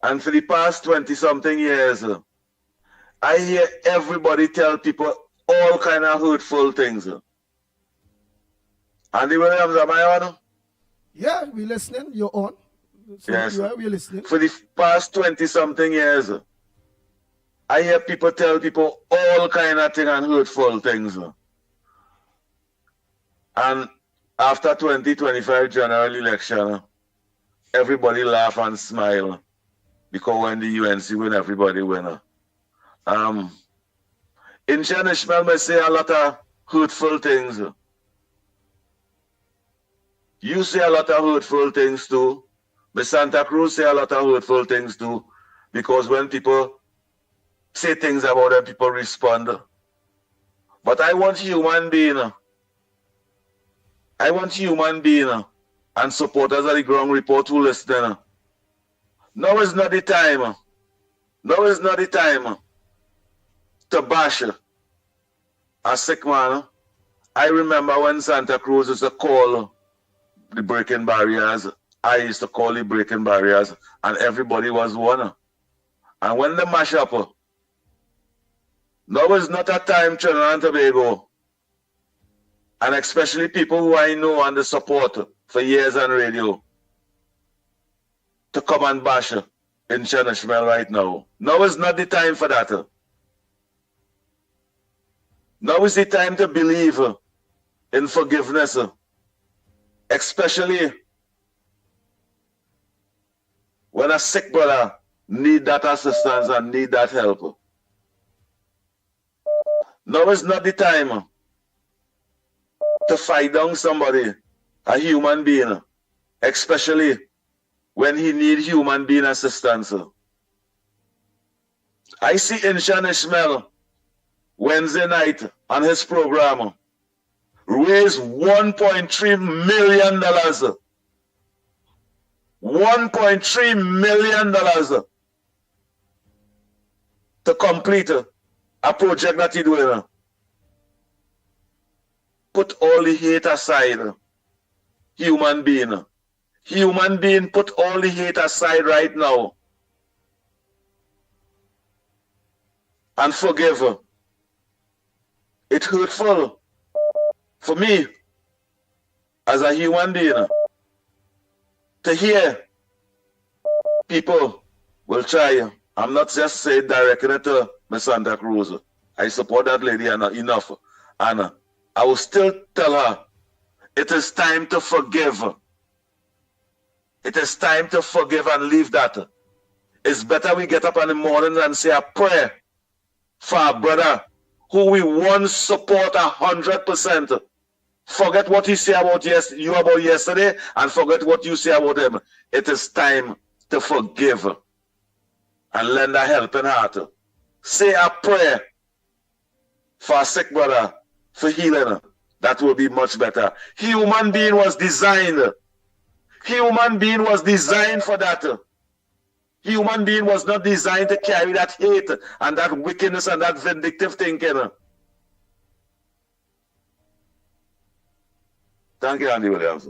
And for the past 20-something years, I hear everybody tell people all kind of hurtful things. Andy Williams, am I on? Yeah, we listening. You're on. So Yes. yeah, we're listening. For the past 20-something years, I hear people tell people all kind of things and hurtful things. And after 2025 general election, everybody laugh and smile because when the UNC win, everybody win. In Ishmael may say a lot of hurtful things. You say a lot of hurtful things too. But Santa Cruz say a lot of hurtful things too. Because when people say things about them, people respond. But I want human being. I want human being and supporters of the ground report who listen. Now is not the time. Now is not the time to bash a sick man. I remember when Santa Cruz used to call the breaking barriers. I used to call the breaking barriers, and everybody was one. And when they mash up, now is not a time, Trinidad and Tobago, and especially people who I know and the support for years on radio, to come and bash in Chenishmel right now. Now is not the time for that. Now is the time to believe in forgiveness, especially when a sick brother need that assistance and need that help. Now is not the time to fight down somebody, a human being, especially when he need human being assistance. I see Inshan Ishmael Wednesday night on his program raise $1.3 million. $1.3 million to complete a project that he's doing. Put all the hate aside. Human being. Human being, put all the hate aside right now. And forgive. It's hurtful for me as a human being to hear people will try. I'm not just saying directly to Miss Santa Cruz. I support that lady enough. And I will still tell her, it is time to forgive. It is time to forgive and leave that. It's better we get up in the morning and say a prayer for our brother who we once support 100%. Forget what he say about you about yesterday and forget what you say about him. It is time to forgive and lend a helping heart. Say a prayer for a sick brother for healing. That will be much better. Human being was designed. Human being was designed for that. Human being was not designed to carry that hate and that wickedness and that vindictive thinking. Thank you, Andy Williams.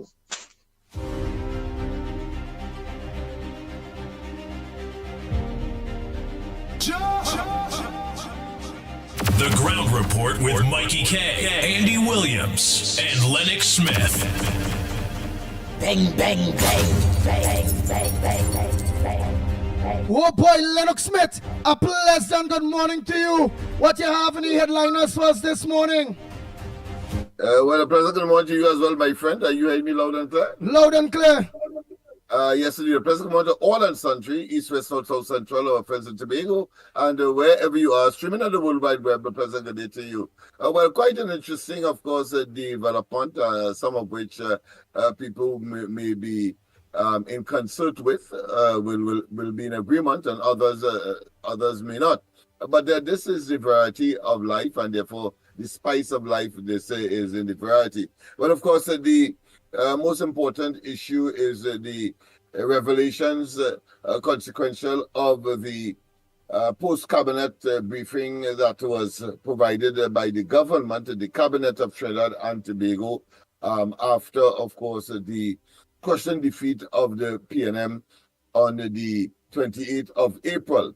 The Ground Report with Mikey K, Andy Williams, and Lennox Smith. Bang, bang, bang, bang, bang, bang, bang, bang. Oh boy, Lennox Smith, a pleasant good morning to you. What you have in the headliners for us this morning? Well, a pleasant good morning to you as well, my friend. Are you hearing me loud and clear? Loud and clear. Yes, indeed. A pleasant good morning to all and sundry, East, West, North, South, Central, our friends in Tobago, and wherever you are, streaming on the World Wide Web, a pleasant good day to you. Well, quite an interesting, of course, development, some of which people may be in concert with, will be in agreement, and others may not. But this is the variety of life, and therefore the spice of life, they say, is in the variety. Well, of course, the most important issue is the revelations consequential of the post-cabinet briefing that was provided by the government, the cabinet of Trinidad and Tobago, after, of course, the crushing defeat of the PNM on the 28th of April.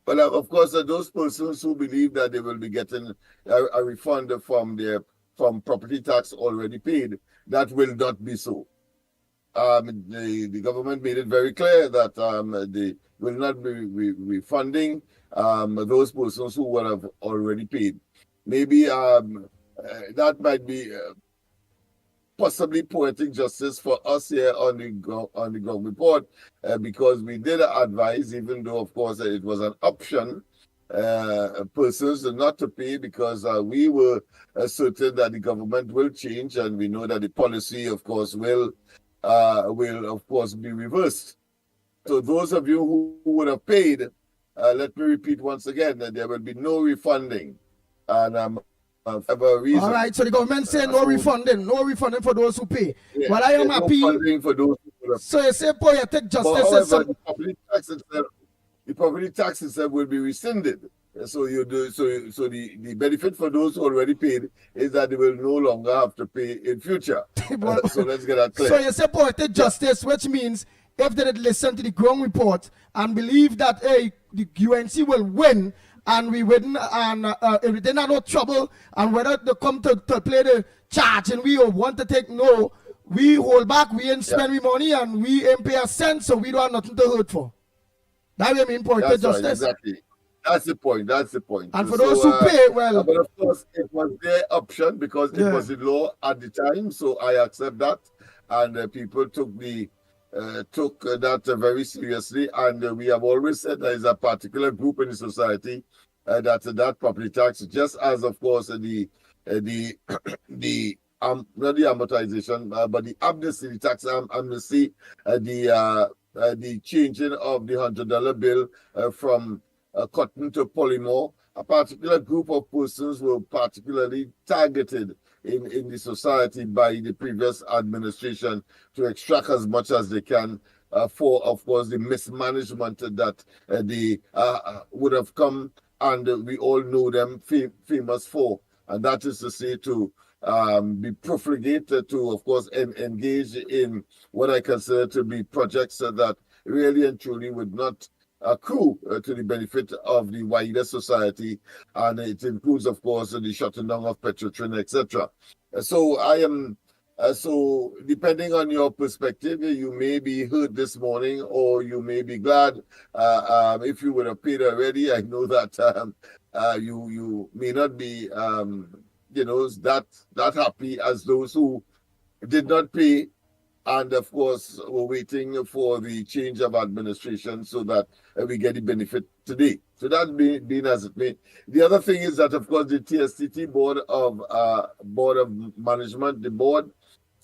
But of course, those persons who believe that they will be getting a refund from property tax already paid, that will not be so. The government made it very clear that they will not be refunding those persons who would have already paid. Maybe that might be possibly poetic justice for us here on the ground report, because we did advise, even though of course it was an option, persons not to pay, because we were certain that the government will change, and we know that the policy of course will of course be reversed. So those of you who would have paid, let me repeat once again that there will be no refunding, and for a reason. All right, so the government saying no refunding for those who pay. Yeah, Well, I am happy. No funding for those who would have. So you say poetic justice However, is some... the property tax itself will be rescinded. So the benefit for those who already paid is that they will no longer have to pay in future. So let's get that clear. So you say poetic justice, which means if they did listen to the ground report and believe that the UNC will win, and we wouldn't, and if they didn't have no trouble, and whether they come to play the charge and we want to take no, we hold back, we ain't spend we money, and we ain't pay a cent, so we don't have nothing to hurt for. That will mean poetic justice. Right, exactly. That's the point. That's the point. And for those who pay, well, but of course it was their option because it was the law at the time. So I accept that, and people took that very seriously. And we have always said there is a particular group in the society that property tax, just as of course the not the amortization, but the amnesty, the tax amnesty, the changing of the $100 bill from cotton to polymer. A particular group of persons were particularly targeted in the society by the previous administration to extract as much as they can for, of course, the mismanagement that they would have come, and we all know them famous for. And that is to say, to be profligate, to, of course, engage in what I consider to be projects that really and truly would not accrue to the benefit of the wider society, and it includes, of course, the shutting down of Petrotrin, etc. So I am, so depending on your perspective, you may be hurt this morning, or you may be glad if you would have paid already. I know that you may not be, that happy as those who did not pay, and of course, we're waiting for the change of administration so that we get the benefit today. So that being as it may. The other thing is that, of course, the TSTT Board of Management, the board,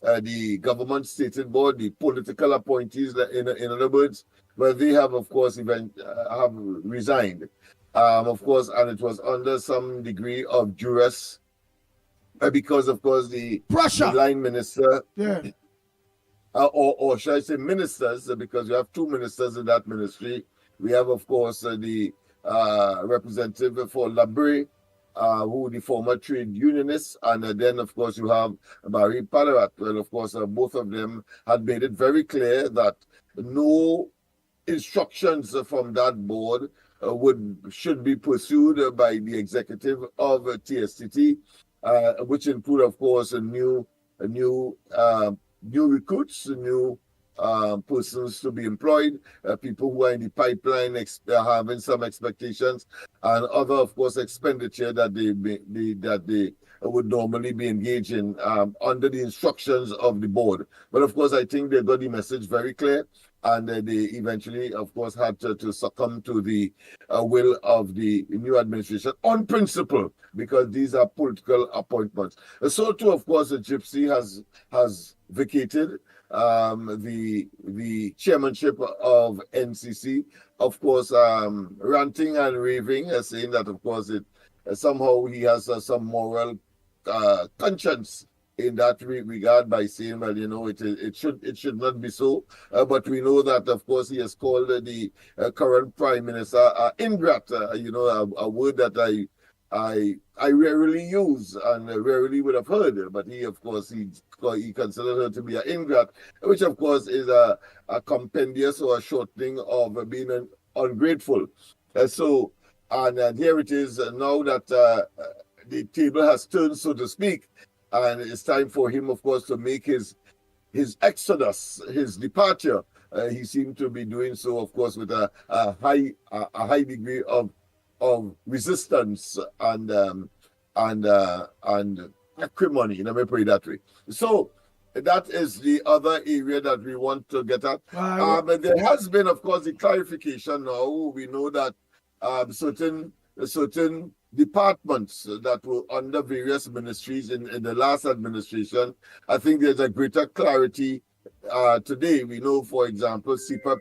the government stated board, the political appointees, in other words, well, they have, of course, have resigned. Of course, and it was under some degree of duress because, of course, the line minister... Yeah. Or should I say ministers, because we have two ministers in that ministry. We have, of course, the representative for Labre, who the former trade unionist, and then, of course, you have Barry Padarat. Well, of course, both of them had made it very clear that no instructions from that board should be pursued by the executive of TSTT, which include, of course, new recruits, new persons to be employed, people who are in the pipeline having some expectations, and other, of course, expenditure that they would normally be engaged in under the instructions of the board. But of course, I think they got the message very clear, and they eventually, of course, had to succumb to the will of the new administration on principle, because these are political appointments. So too, of course, the Gypsy has vacated the chairmanship of NCC, of course, ranting and raving, saying that, of course, it somehow he has some moral conscience in that regard, by saying, well, it should not be so. But we know that, of course, he has called the current prime minister ingrate. A word that I rarely use and rarely would have heard her, but he, of course, he considered her to be an ingrate, which, of course, is a compendious or a shortening of being ungrateful. And here it is now that the table has turned, so to speak, and it's time for him, of course, to make his exodus, his departure. He seemed to be doing so, of course, with a high degree of resistance and acrimony, let me put it that way. So that is the other area that we want to get at. But there has been, of course, the clarification now. We know that certain departments that were under various ministries in the last administration, I think there's a greater clarity today. We know, for example, CPAP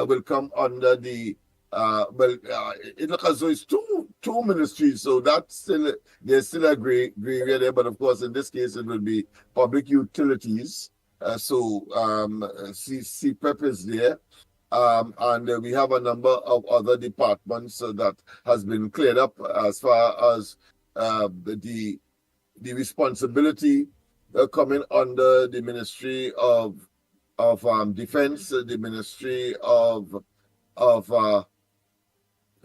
will come under the it looks as though it's two ministries, so there's still a gray area there. But of course, in this case, it will be public utilities. CPEP is there, and we have a number of other departments that has been cleared up as far as the responsibility coming under the Ministry of Defense, the Ministry of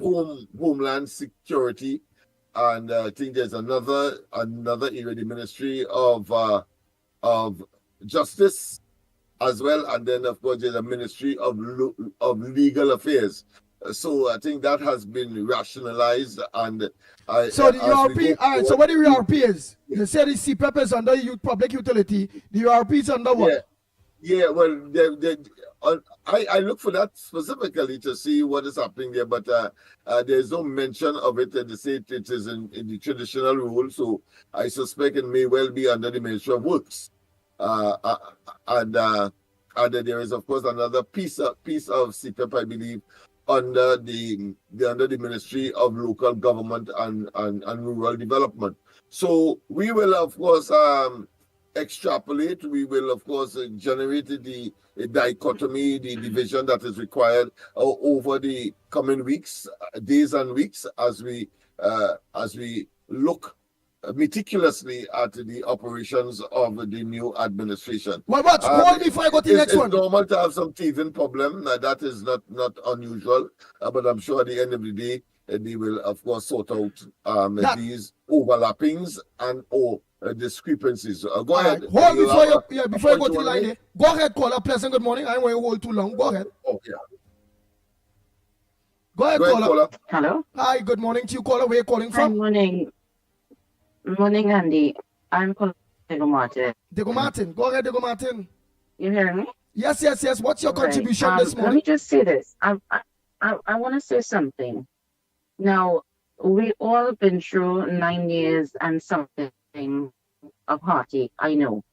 Homeland Security, and I think there's another area, the Ministry of Justice as well, and then of course there's a Ministry of Legal Affairs. So I think that has been rationalized, and so the URP. All right. So what the URP is? You said the CPEP is under public utility. The URP is under what? Yeah, well, I look for that specifically to see what is happening there, but there's no mention of it, and they say it is in the traditional rule, so I suspect it may well be under the Ministry of Works. And there is, of course, another piece of CPEP, I believe, under the Ministry of Local Government and Rural Development. So we will, of course, extrapolate. We will, of course, generate the dichotomy, the division that is required over the coming weeks, days and weeks, as we look meticulously at the operations of the new administration. Hold before I go to the next one. It's normal to have some teething problem. That is not unusual, but I'm sure at the end of the day, they will, of course, sort out these overlappings and discrepancies. Go ahead. Hold before you go to the line there. Go ahead, caller. Pleasant good morning. I don't want to hold too long. Go ahead. Okay. Go ahead, caller. Hello. Hi, good morning to you, caller. Where are you calling from? Good morning. Morning, Andy. I'm calling Diego Martin. Diego Martin. Go ahead, Diego Martin. You hearing me? Yes. What's your contribution this morning? Let me just say this. I want to say something. Now, we all been through 9 years and something of heartache, I know.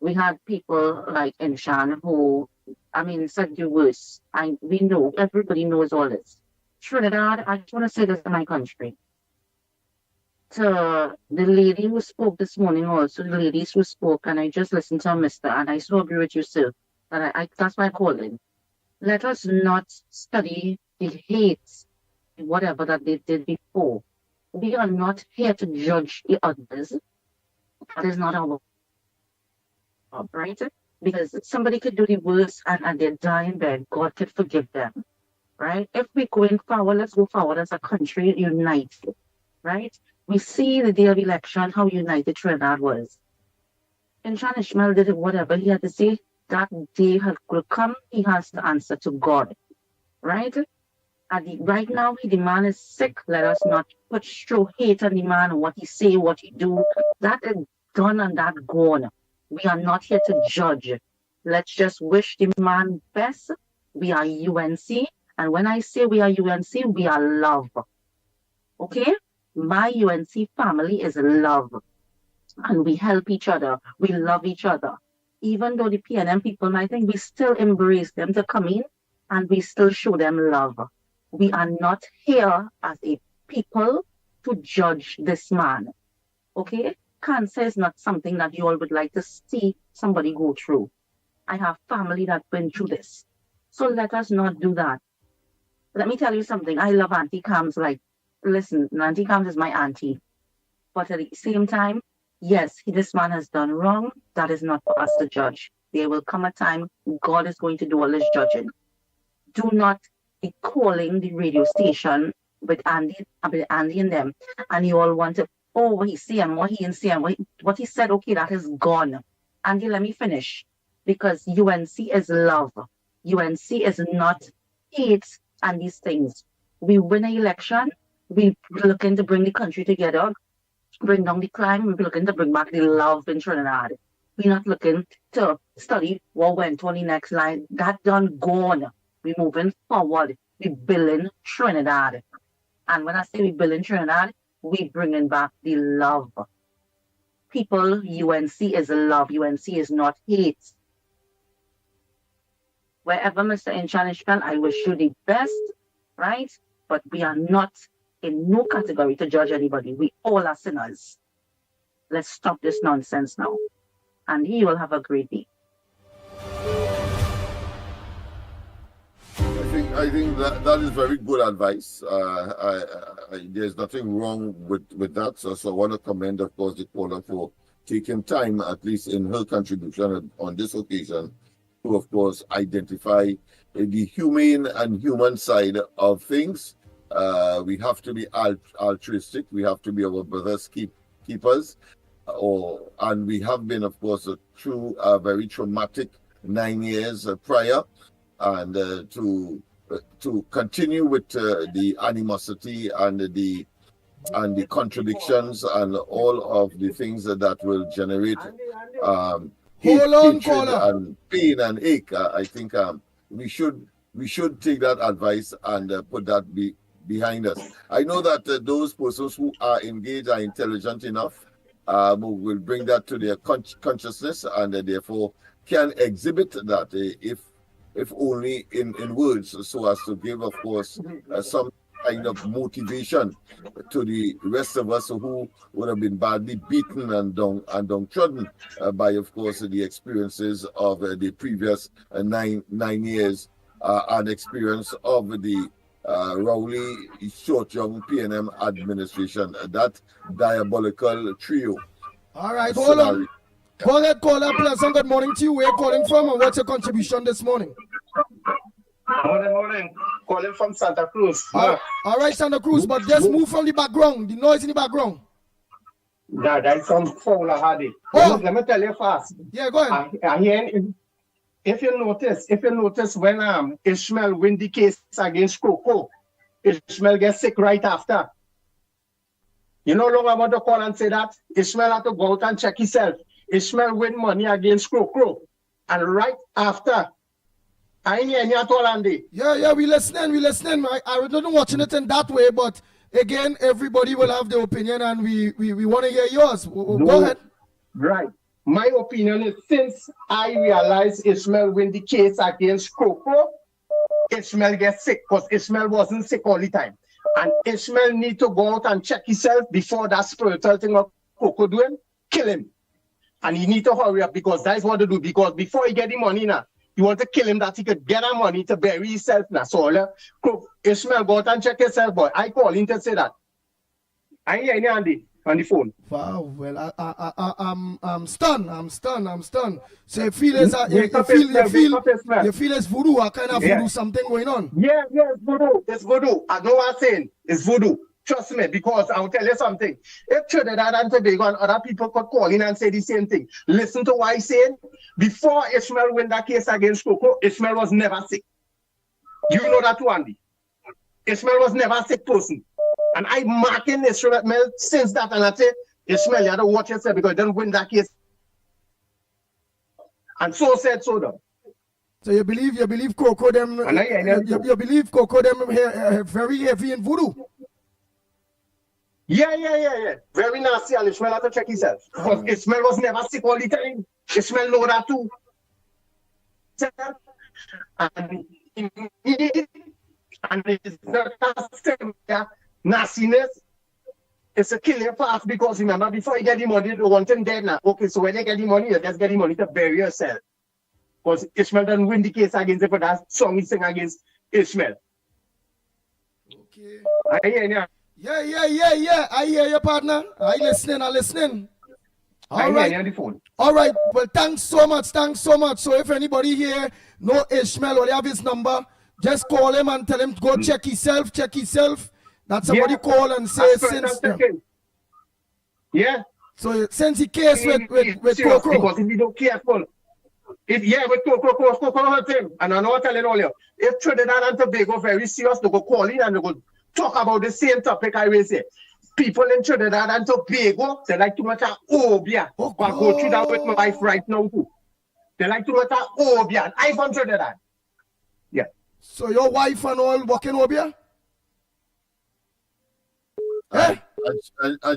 We had people like Inshan who, said the worst. We know, everybody knows all this. Trinidad, I just want to say this to my country. To the lady who spoke this morning also, the ladies who spoke, and I just listened to Mr. and I so agree with you, sir. That's why I called in. Let us not study the hate, whatever that they did before. We are not here to judge the others. That is not our job, right? Because somebody could do the worst and they die in bed. God could forgive them, right? If we're going forward, let's go forward as a country united, right? We see the day of election how united Trinidad was. And Sean Ishmael did whatever he had to say. That day will come, he has to answer to God, right? Right now, the man is sick. Let us not put through hate on the man and what he say, what he do. That is done and that gone. We are not here to judge. Let's just wish the man best. We are UNC. And when I say we are UNC, we are love. Okay? My UNC family is love. And we help each other. We love each other. Even though the PNM people might think, we still embrace them to come in and we still show them love. We are not here as a people to judge this man. Okay? Cancer is not something that you all would like to see somebody go through. I have family that went through this. So let us not do that. Let me tell you something. I love Auntie Cam's like listen, Nancy Combs is my auntie. But at the same time, yes, this man has done wrong. That is not for us to judge. There will come a time God is going to do all his judging. Do not be calling the radio station with Andy and them, and you all want to, oh, what he saying, what he ain't saying, what he said, okay, that is gone. Andy, let me finish. Because UNC is love. UNC is not hate and these things. We win an election, we looking to bring the country together, bring down the crime, we're looking to bring back the love in Trinidad. We're not looking to study what went on the next line. That done gone. We're moving forward. We building Trinidad. And when I say we building Trinidad, we bringing back the love. People, UNC is love. UNC is not hate. Wherever Mr. Inchanish fell, I wish you the best, right? But we are not in no category to judge anybody. We all are sinners. Let's stop this nonsense now. And he will have a great day. I think that is very good advice. There's nothing wrong with that. So I want to commend, of course, the caller for taking time, at least in her contribution on this occasion, to, of course, identify the humane and human side of things. We have to be altruistic. We have to be our brothers' keepers. And we have been, of course, through a very traumatic 9 years prior, and to continue with the animosity and the contradictions and all of the things that will generate hatred and pain and ache. I think we should take that advice and put that behind us. I know that those persons who are engaged are intelligent enough, will bring that to their consciousness, and therefore can exhibit that, if only in words, so as to give, of course, some kind of motivation to the rest of us who would have been badly beaten and downtrodden by, of course, the experiences of the previous nine years and experience of the Rowley Short Young PNM administration, that diabolical trio. All right, hold on. Go ahead, caller. Pleasant good morning to you. Where are you calling from, and what's your contribution this morning? Morning. Calling from Santa Cruz. All right, Santa Cruz, but just move from the background, the noise in the background. That's from Fowler Hardy. Let me tell you fast. Yeah, go ahead. If you notice when Ishmael win the case against Coco, Ishmael gets sick right after. You know long I want to call and say that? Ishmael had to go out and check himself. Ishmael win money against Coco. And right after, I ain't here at all, Andy. Yeah, we listening. I wasn't watching it in that way, but again, everybody will have their opinion, and we want to hear yours. Go ahead. Right. My opinion is, since I realized Ishmael win the case against Coco, Ishmael gets sick, because Ishmael wasn't sick all the time. And Ishmael need to go out and check himself before that spiritual thing of Coco doing, kill him. And he need to hurry up, because that's what to do. Because before he get the money now, you want to kill him that he could get the money to bury himself now. So Ishmael go out and check himself, boy. I call him to say that. I hear you, Andy, on the phone. Wow, well, I'm stunned. So you feel it's voodoo, what kind of voodoo, something going on? Yeah, it's voodoo. I know what I'm saying. It's voodoo. Trust me, because I'll tell you something. If Trinidad and Tobago and other people could call in and say the same thing, listen to what I'm saying. Before Ishmael win that case against Coco, Ishmael was never sick. You know that too, Andy. Ishmael was never a sick person. And I'm marking Ishmael since that, and I say, Ishmael, you have to watch yourself, because you didn't win that case. And so said, so done. So you believe Coco them, you believe Coco them very heavy in voodoo? Yeah. Very nasty, and Ishmael had to check himself. Because Ishmael was never sick all the time. Ishmael know that too. And it's not a nastiness. It's a killing path, because remember, before you get the money, you want him dead now. Okay, so when you get the money, you just get the money to bury yourself. Because Ishmael doesn't win the case against him, but that song he sing against Ishmael. Okay. Yeah. I hear you, partner. I listening. I All hear right. you on the phone. All right. Well, thanks so much. So if anybody here know Ishmael or they have his number, just call him and tell him to go check himself. That somebody call and say since Yeah. So since he case with serious Coco. because if you don't careful, with Coco hurt him. And I know I'm telling all you, if Trinidad and Tobago very serious, they go call in and they go talk about the same topic I will say. People in Trinidad and Tobago, they like too much of obia. I go through that with my wife right now too. They like too much of obia. I'm from Trinidad. Yeah. So your wife and all working obia? And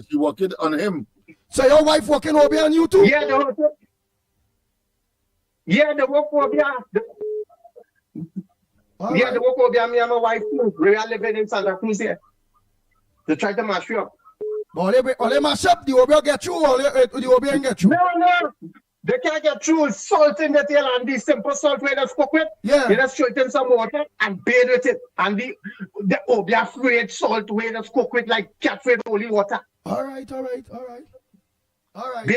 she working on him. So your wife working obia on you too? Yeah, they work obia. They work obia. Me and my wife too. We are living in Santa Cruz here. They try to mash you up. But they mash up, the obia get through, or the obia get through? No. They can't get through. Salt in the tail and the simple salt where they cook with. Yeah. You just throw it in some water and bathe with it. And the obia afraid salt where they cook with like cat afraid holy water. All right. Bathe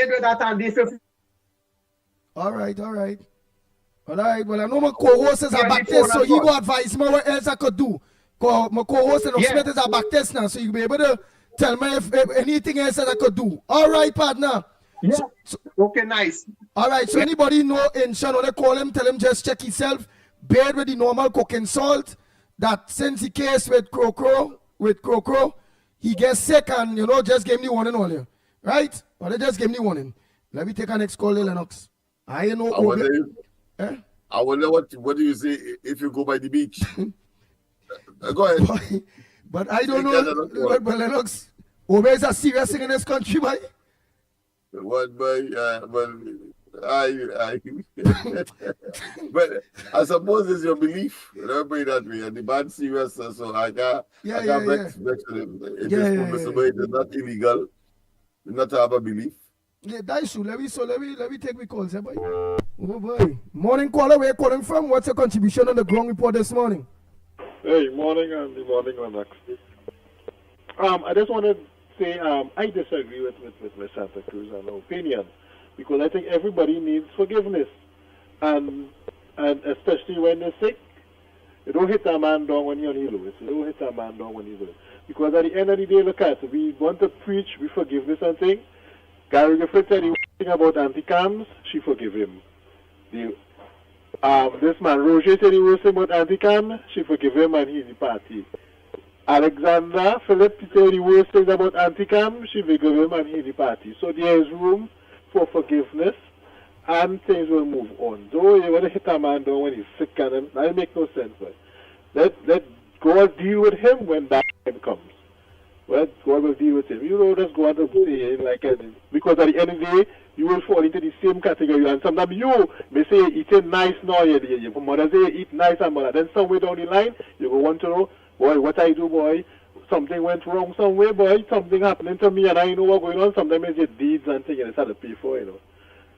with that and the All right. Well, I know my co-host is a Baptist, so he will advise me what else I could do. My co-host Smith is a Baptist now, so you'll be able to tell me if anything else that I could do. All right, partner. Yeah. Okay, nice. All right, so anybody know in Shan, they call him, tell him just check himself, bathe with the normal cooking salt, that since he case with Crow, he gets sick and, just gave me warning earlier. Right? Or they just gave me warning. Let me take our next call, Lennox. I wonder what do you say if you go by the beach? Go ahead. But I don't know. But Lennox, Obe is a serious thing in this country, boy. What, boy? But I suppose it's your belief. Remember that way. And the bad serious, so I can't vex with him. It is permissible. It is not illegal. Not to have a belief. Yeah, that's true. Let me take the calls, boy. Oh boy. Morning caller, where you calling from? What's your contribution on the ground report this morning? Hey, morning, Andy. Morning, Lennox. I just want to say I disagree with my Santa Cruz and opinion, because I think everybody needs forgiveness, and especially when they're sick. You don't hit a man down when you're on his lowest. You don't hit a man down when he's low. Because at the end of the day, look at it. We want to preach with forgiveness and things. Gary Gifford said he was thinking about anti-cams. She forgive him. This man Roger said he was saying about anti-cam. She forgive him and he's the party. Alexander Philip said he was saying about anti-cam. She forgive him and he's the party. So there is room for forgiveness and things will move on. Though you want to hit a man down when he's sick and that makes no sense. But let God deal with him when that time comes. Well, God will deal with him. You know, just go on to say like because at the end of the day, you will fall into the same category. And sometimes you may say eating nice now, your mother say eat nice and mother. Then somewhere down the line, you will want to know, boy, what I do, boy, something went wrong somewhere, boy, something happening to me and I know what's going on. Sometimes it's your deeds and things and it's hard to pay for,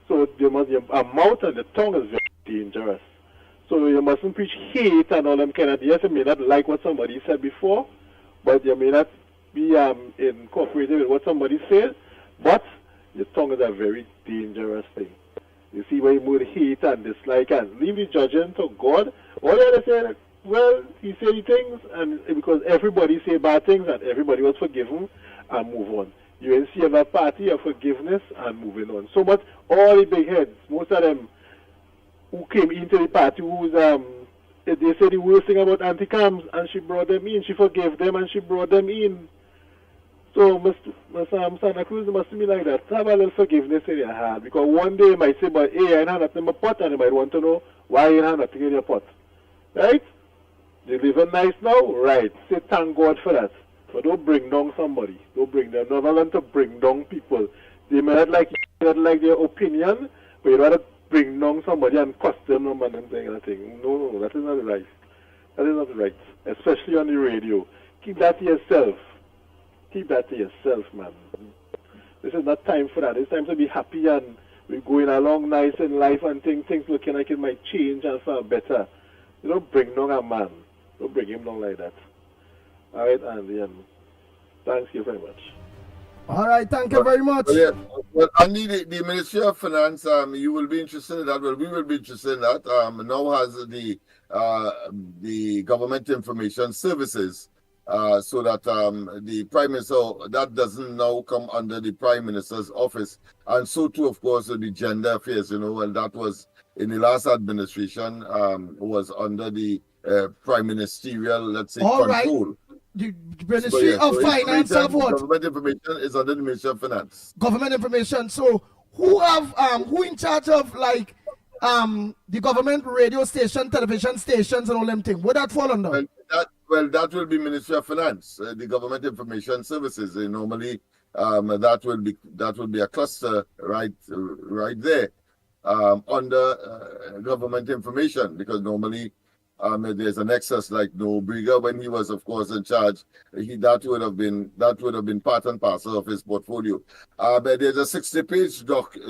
So your mouth and the tongue is very dangerous. So you mustn't preach hate and all them kind of yes, you may not like what somebody said before, but you may not be incorporated with what somebody said, but your tongue is a very dangerous thing. You see, when you move hate and dislike and leave the judging to God, all you have to say, well, he said the things, and because everybody say bad things and everybody was forgiven and move on. You will see a party of forgiveness and moving on. So much, all the big heads, most of them who came into the party, who was, they said the worst thing about anti-cams, and she brought them in. She forgave them and she brought them in. So, Santa Cruz must be like that. Have a little forgiveness in your heart. Because one day you might say, but hey, I don't have nothing in my pot, and you might want to know why you don't have nothing in your pot. Right? You living nice now? Right. Say thank God for that. But don't bring down somebody. Don't bring them. Never learn to bring down people. They may not like you, not like their opinion, but you rather bring down somebody and cost them no money and thing. No, that is not right. That is not right. Especially on the radio. Keep that to yourself. Keep that to yourself, man. This is not time for that. It's time to be happy and we're going along nice in life and things looking like it might change and far better. You don't bring down a man. Don't bring him down like that. Alright, Andy. Thank you very much. All right, thank you very much. Well, yeah, well, Andy, the Ministry of Finance, you will be interested in that. Well, we will be interested in that. Now has the Government Information Services, so that the Prime Minister, that doesn't now come under the Prime Minister's office, and so too, of course, the Gender Affairs. And that was in the last administration, was under the Prime Ministerial, let's say, All right. control. The Ministry of Finance of what? Government Information is under the Ministry of Finance. Government Information. So who in charge of like the government radio station, television stations, and all them things? Would that fall under? That will be Ministry of Finance, the Government Information Services. Normally, that will be a cluster right there under Government Information, because normally. There's a nexus like No Briga when he was, of course, in charge. That would have been part and parcel of his portfolio. But there's a 60-page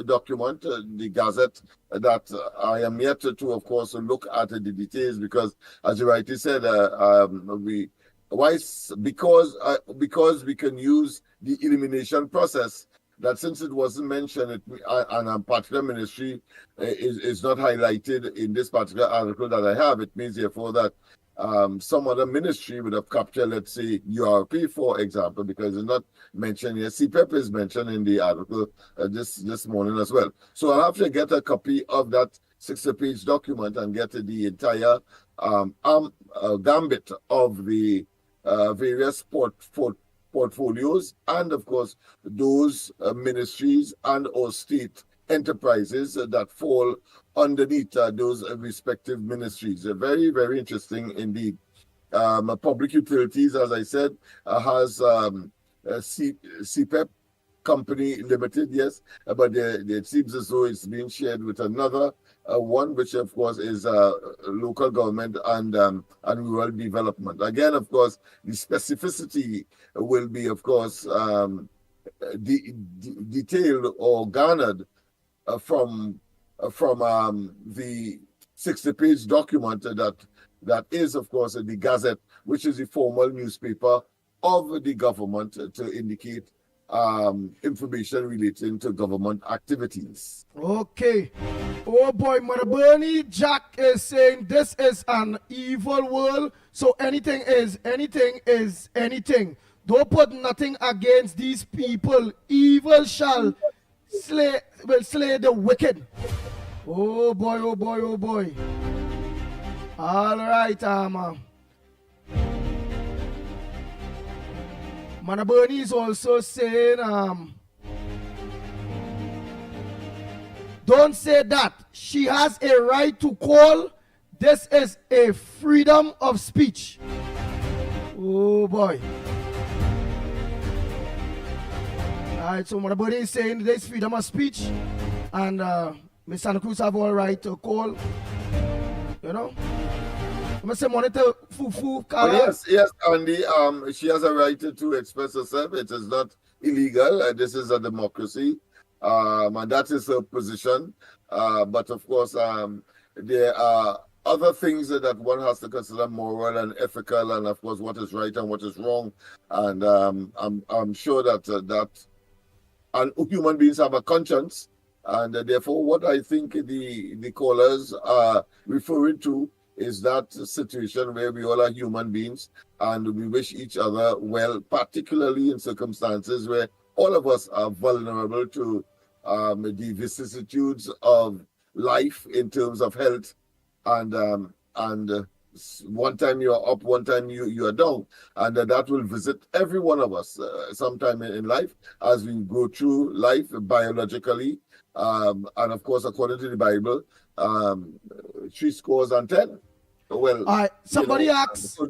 document, the Gazette, that I am yet to, of course, look at the details, because, as you rightly said, because we can use the elimination process. That since it wasn't mentioned and a particular ministry is not highlighted in this particular article that I have, it means therefore that some other ministry would have captured, let's say, URP, for example, because it's not mentioned here. CPEP is mentioned in the article this morning as well. So I'll have to get a copy of that 60-page document and get the entire gambit of the various portfolios, and of course those ministries and or state enterprises that fall underneath those respective ministries. Very, very interesting indeed. Public Utilities, as I said, has CPEP Company Limited, yes, but it seems as though it's being shared with another one, which of course is local government and rural development. Again, of course, the specificity will be, of course, detailed or garnered from the 60-page document that is, of course, the Gazette, which is the formal newspaper of the government to indicate information relating to government activities. Okay. Oh boy, Mother Bernie, Jack is saying this is an evil world, so anything is anything. Don't put nothing against these people. Evil will slay the wicked. Oh boy, oh boy, oh boy. All right, Mother Bernie is also saying, don't say that. She has a right to call. This is a freedom of speech. Oh boy. Alright, so Mother Bernie is saying there's freedom of speech, and Miss Santa Cruz have all right to call. You know? I'm going to say monitor Fufu. Yes, Andy. She has a right to express herself. It is not illegal. This is a democracy. And that is her position. But of course, there are other things that one has to consider moral and ethical, and of course, what is right and what is wrong. And I'm sure that and human beings have a conscience, and therefore, what I think the callers are referring to is that situation where we all are human beings and we wish each other well, particularly in circumstances where all of us are vulnerable to the vicissitudes of life in terms of health, and one time you are up, one time you are down, and that will visit every one of us sometime in life as we go through life biologically, and of course, according to the Bible, 70. Well, all right. Somebody asks. So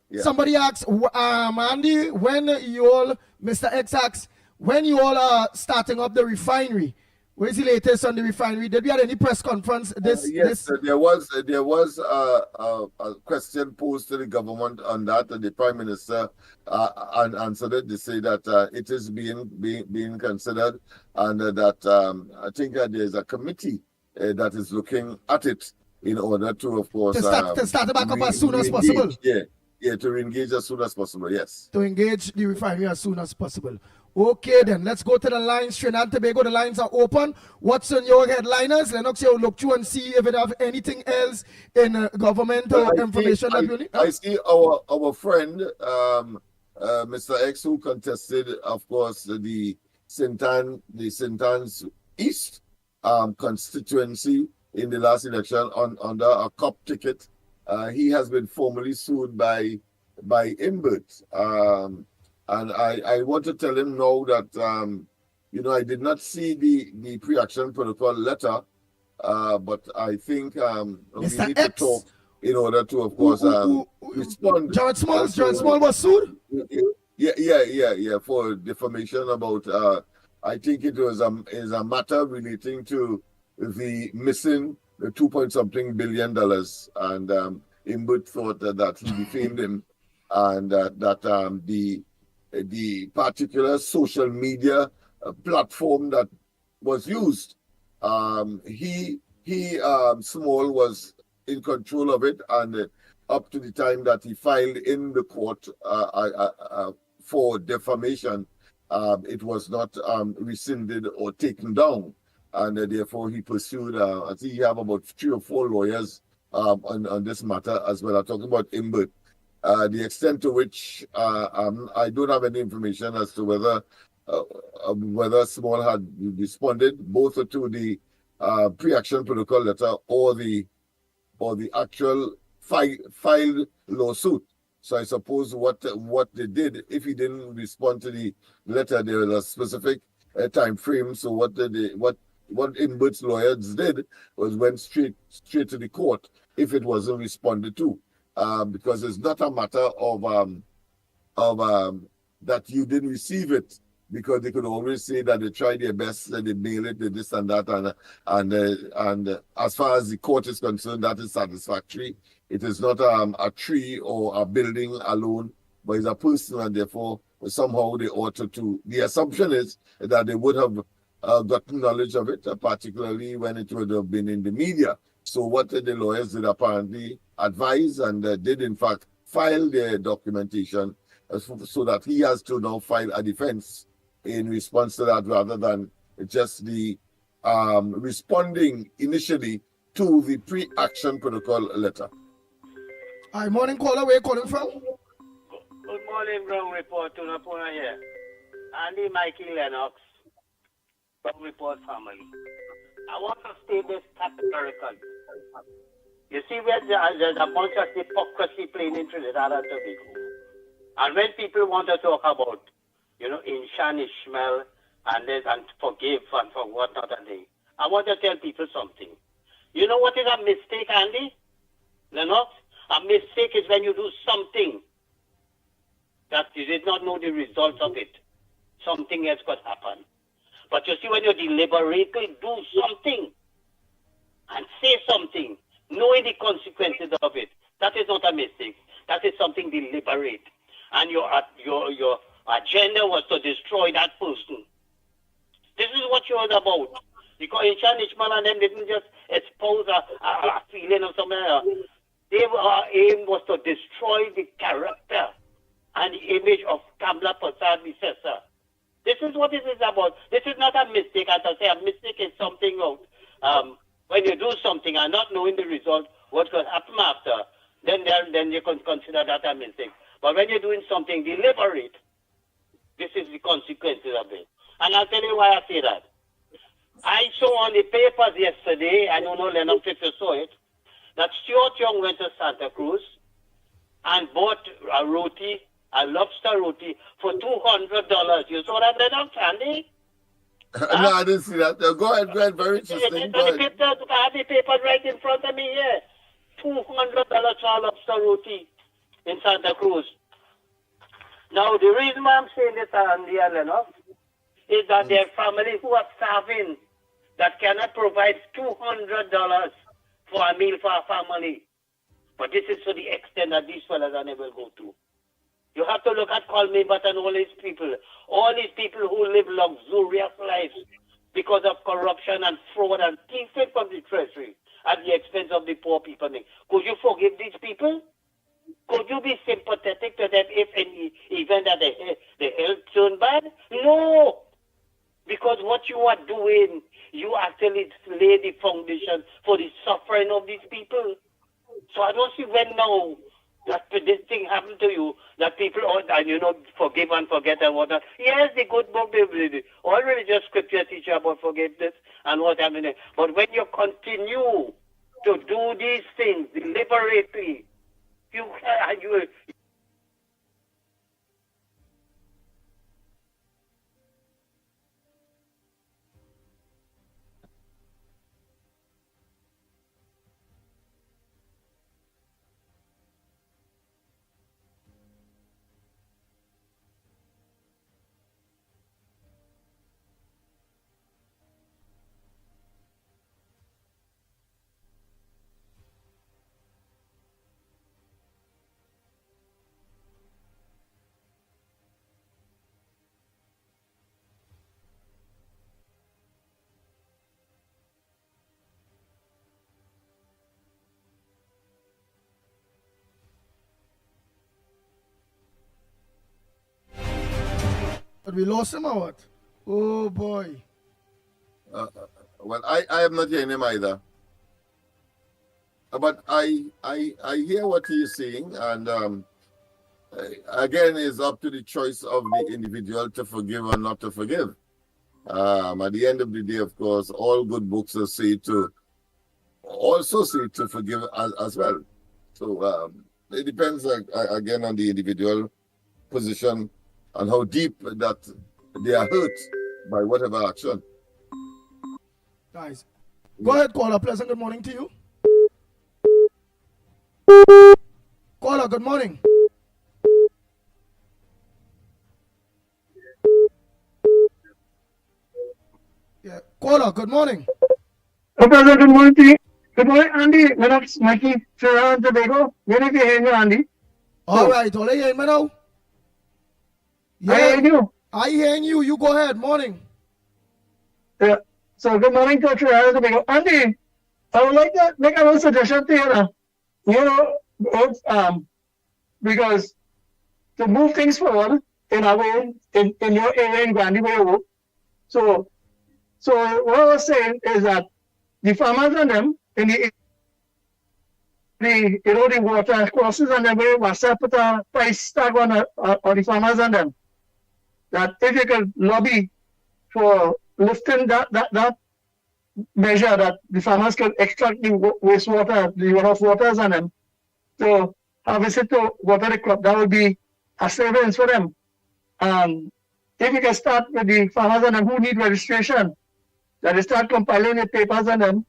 yeah. Somebody asks, Andy, when you all, Mr. X asks, when you all are starting up the refinery, where's the latest on the refinery? Did we have any press conference? Yes, there was a question posed to the government on that, and the Prime Minister answered it. They say that it is being considered, and that I think there's a committee that is looking at it in order to, of course, to start it back up as soon as possible. Yeah, to re-engage as soon as possible, yes. To engage the refinery as soon as possible. Okay, then let's go to the lines. Trinidad and Tobago, the lines are open. What's on your headliners? Lennox, you look through and see if it have anything else in governmental information that you need. I see our friend, Mr. X, who contested, of course, the St. Anne's East constituency in the last election under a COP ticket. He has been formally sued by Imbert. And I want to tell him now that, I did not see the pre-action protocol letter, but I think we need to talk in order to, of course, respond. John Small was sued? Yeah, for defamation about, I think it was is a matter relating to the missing the $2.something billion. And Imbert thought that he defamed him, and that the particular social media platform that was used, Small was in control of it, and up to the time that he filed in the court for defamation, it was not rescinded or taken down, and therefore he pursued. I think he have about 3 or 4 lawyers on this matter as well. I'm talking about Imbert. The extent to which I don't have any information as to whether Small had responded both to the pre-action protocol letter or the actual filed lawsuit. So I suppose what they did, if he didn't respond to the letter, there was a specific time frame. So what Imbert's lawyers did was went straight to the court if it wasn't responded to. Because it's not a matter of that you didn't receive it, because they could always say that they tried their best, that they mail it, they this and that, and as far as the court is concerned, that is satisfactory. It is not a tree or a building alone, but it's a person, and therefore somehow they ought to. The assumption is that they would have gotten knowledge of it, particularly when it would have been in the media. So what the lawyers did apparently advise and did in fact file their documentation so that he has to now file a defense in response to that, rather than just the responding initially to the pre-action protocol letter. Hi, morning caller, where you calling from? Good morning, ground report to Napuna here. Andy, Mickie, Lennox, ground report family. I want to state this categorically. You see, there's a bunch of hypocrisy playing in Trinidad and Tobago. And when people want to talk about, Inshan Ishmael and forgive and for whatnot, I want to tell people something. You know what is a mistake, Andy? Lennox? A mistake is when you do something that you did not know the result of it. Something else could happen. But you see, when you deliberately do something and say something, knowing the consequences of it, that is not a mistake. That is something deliberate. And your agenda was to destroy that person. This is what you was about. Because Inshan Ishmael and them didn't just expose a feeling or something else. Their aim was to destroy the character and the image of Kamla Prasad Visesa. This is what it is about. This is not a mistake. As I say, a mistake is something when you do something and not knowing the result, what could happen after, then you can consider that a mistake. But when you're doing something deliberate, this is the consequences of it. And I'll tell you why I say that. I saw on the papers yesterday, I don't know, Lennox, if you saw it, that Stuart Young went to Santa Cruz and bought a lobster roti for $200. You saw that, Lennox, Andy? No, I didn't see that. Go ahead. Very interesting. I have the paper right in front of me here. $200 for lobster roti in Santa Cruz. Now, the reason why I'm saying this, Andy and Lennox, is that there are families who are starving that cannot provide $200 for a meal for a family. But this is to the extent that these fellas are never go to. You have to look at Colmaybat and all these people who live luxurious lives because of corruption and fraud and thieving from the treasury at the expense of the poor people. Could you forgive these people? Could you be sympathetic to them if in the event that the health turn bad? No. Because what you are doing, you actually lay the foundation for the suffering of these people. So I don't see when now that this thing happened to you, that people, forgive and forget and whatnot. Yes, the good book, all religious scripture teach you about forgiveness and what happened. But when you continue to do these things deliberately, you But we lost him or what? Oh boy. Well, I am not hearing him either. But I hear what he's saying, and again, it's up to the choice of the individual to forgive or not to forgive. At the end of the day, of course, all good books say to forgive as well. So it depends again on the individual position and how deep that they are hurt by whatever action. Guys, go ahead, caller. Pleasant good morning to you. Caller, good morning. Yeah, caller, good morning. Professor, good morning to you. Good morning, Andy. Lennox, Mickie, Trinidad and Tobago. Where are you hearing me, Andy? All right, all hearing me now? Yeah, I hear you. I hearing you. You go ahead. Morning. Yeah. So good morning to Trinidad and Tobago. Andy, I would like to make a little suggestion to you. Because to move things forward in a way, in your area in Gandhi where you work. So what I was saying is that the farmers and them in the water crosses and then we must put a price tag on the farmers and them. That if you could lobby for lifting that measure that the farmers could extract the wastewater, the runoff waters and them to harvest it to water the crop, that would be a savings for them. And if you can start with the farmers and them who need registration, that they start compiling the papers on them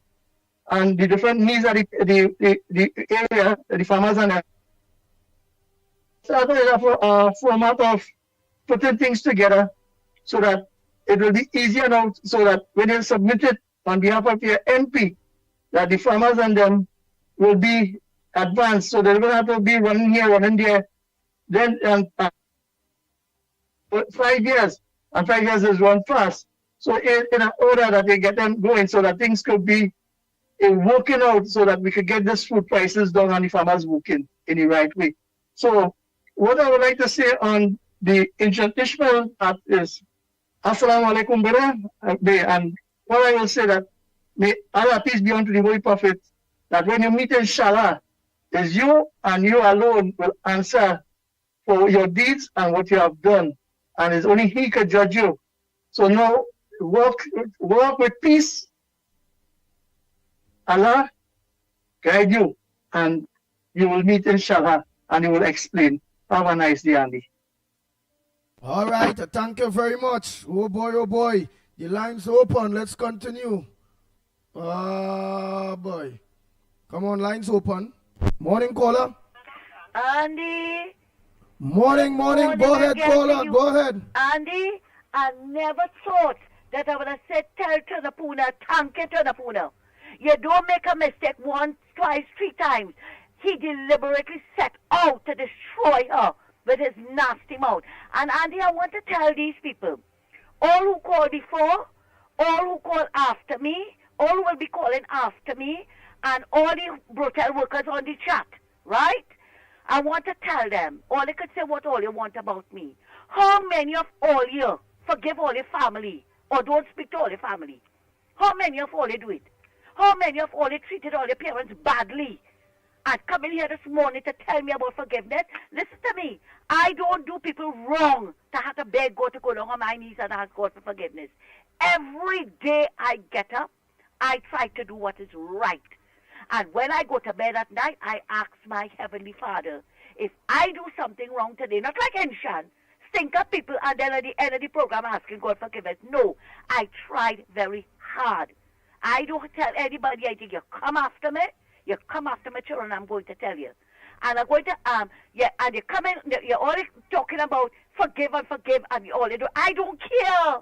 and the different needs of the area, the farmers and them. Start with a format of putting things together so that it will be easier now, so that when you submit it on behalf of your MP, that the farmers and them will be advanced. So they're going to have to be running here, running there. Then 5 years, and 5 years is run fast. So in an order that they get them going so that things could be working out so that we could get this food prices down and the farmers working in the right way. So what I would like to say on the ancient Ishmael part is, Assalamu alaikum, brother. And what I will say that, may Allah peace be unto the Holy Prophet, that when you meet inshallah, is you and you alone will answer for your deeds and what you have done. And it's only He can judge you. So now, walk with peace. Allah guide you, and you will meet inshallah, and He will explain. Have a nice day, Andy. All right, thank you very much. Oh boy. The line's open. Let's continue. Boy. Come on, line's open. Morning, caller. Andy. Morning. Go ahead, caller. Go ahead. Andy, I never thought that I would have said tell to the Puna, thank you to the Puna. You don't make a mistake once, twice, 3 times. He deliberately set out to destroy her with his nasty mouth. And Andy, I want to tell these people, all who called before, all who call after me, all who will be calling after me, and all the brothel workers on the chat, right? I want to tell them, all you could say what all you want about me. How many of all you forgive all your family or don't speak to all your family? How many of all you do it? How many of all you treated all your parents badly? And come in here this morning to tell me about forgiveness? Listen to me. I don't do people wrong to have to beg God to go down on my knees and ask God for forgiveness. Every day I get up, I try to do what is right. And when I go to bed at night, I ask my Heavenly Father, if I do something wrong today, not like Enshan, stink up people and then at the end of the program asking God forgiveness. No, I tried very hard. I don't tell anybody, I think you come after me, you come after my children, I'm going to tell you. And I'm going to, and you come in, you're always talking about forgive, and you all you do. I don't care.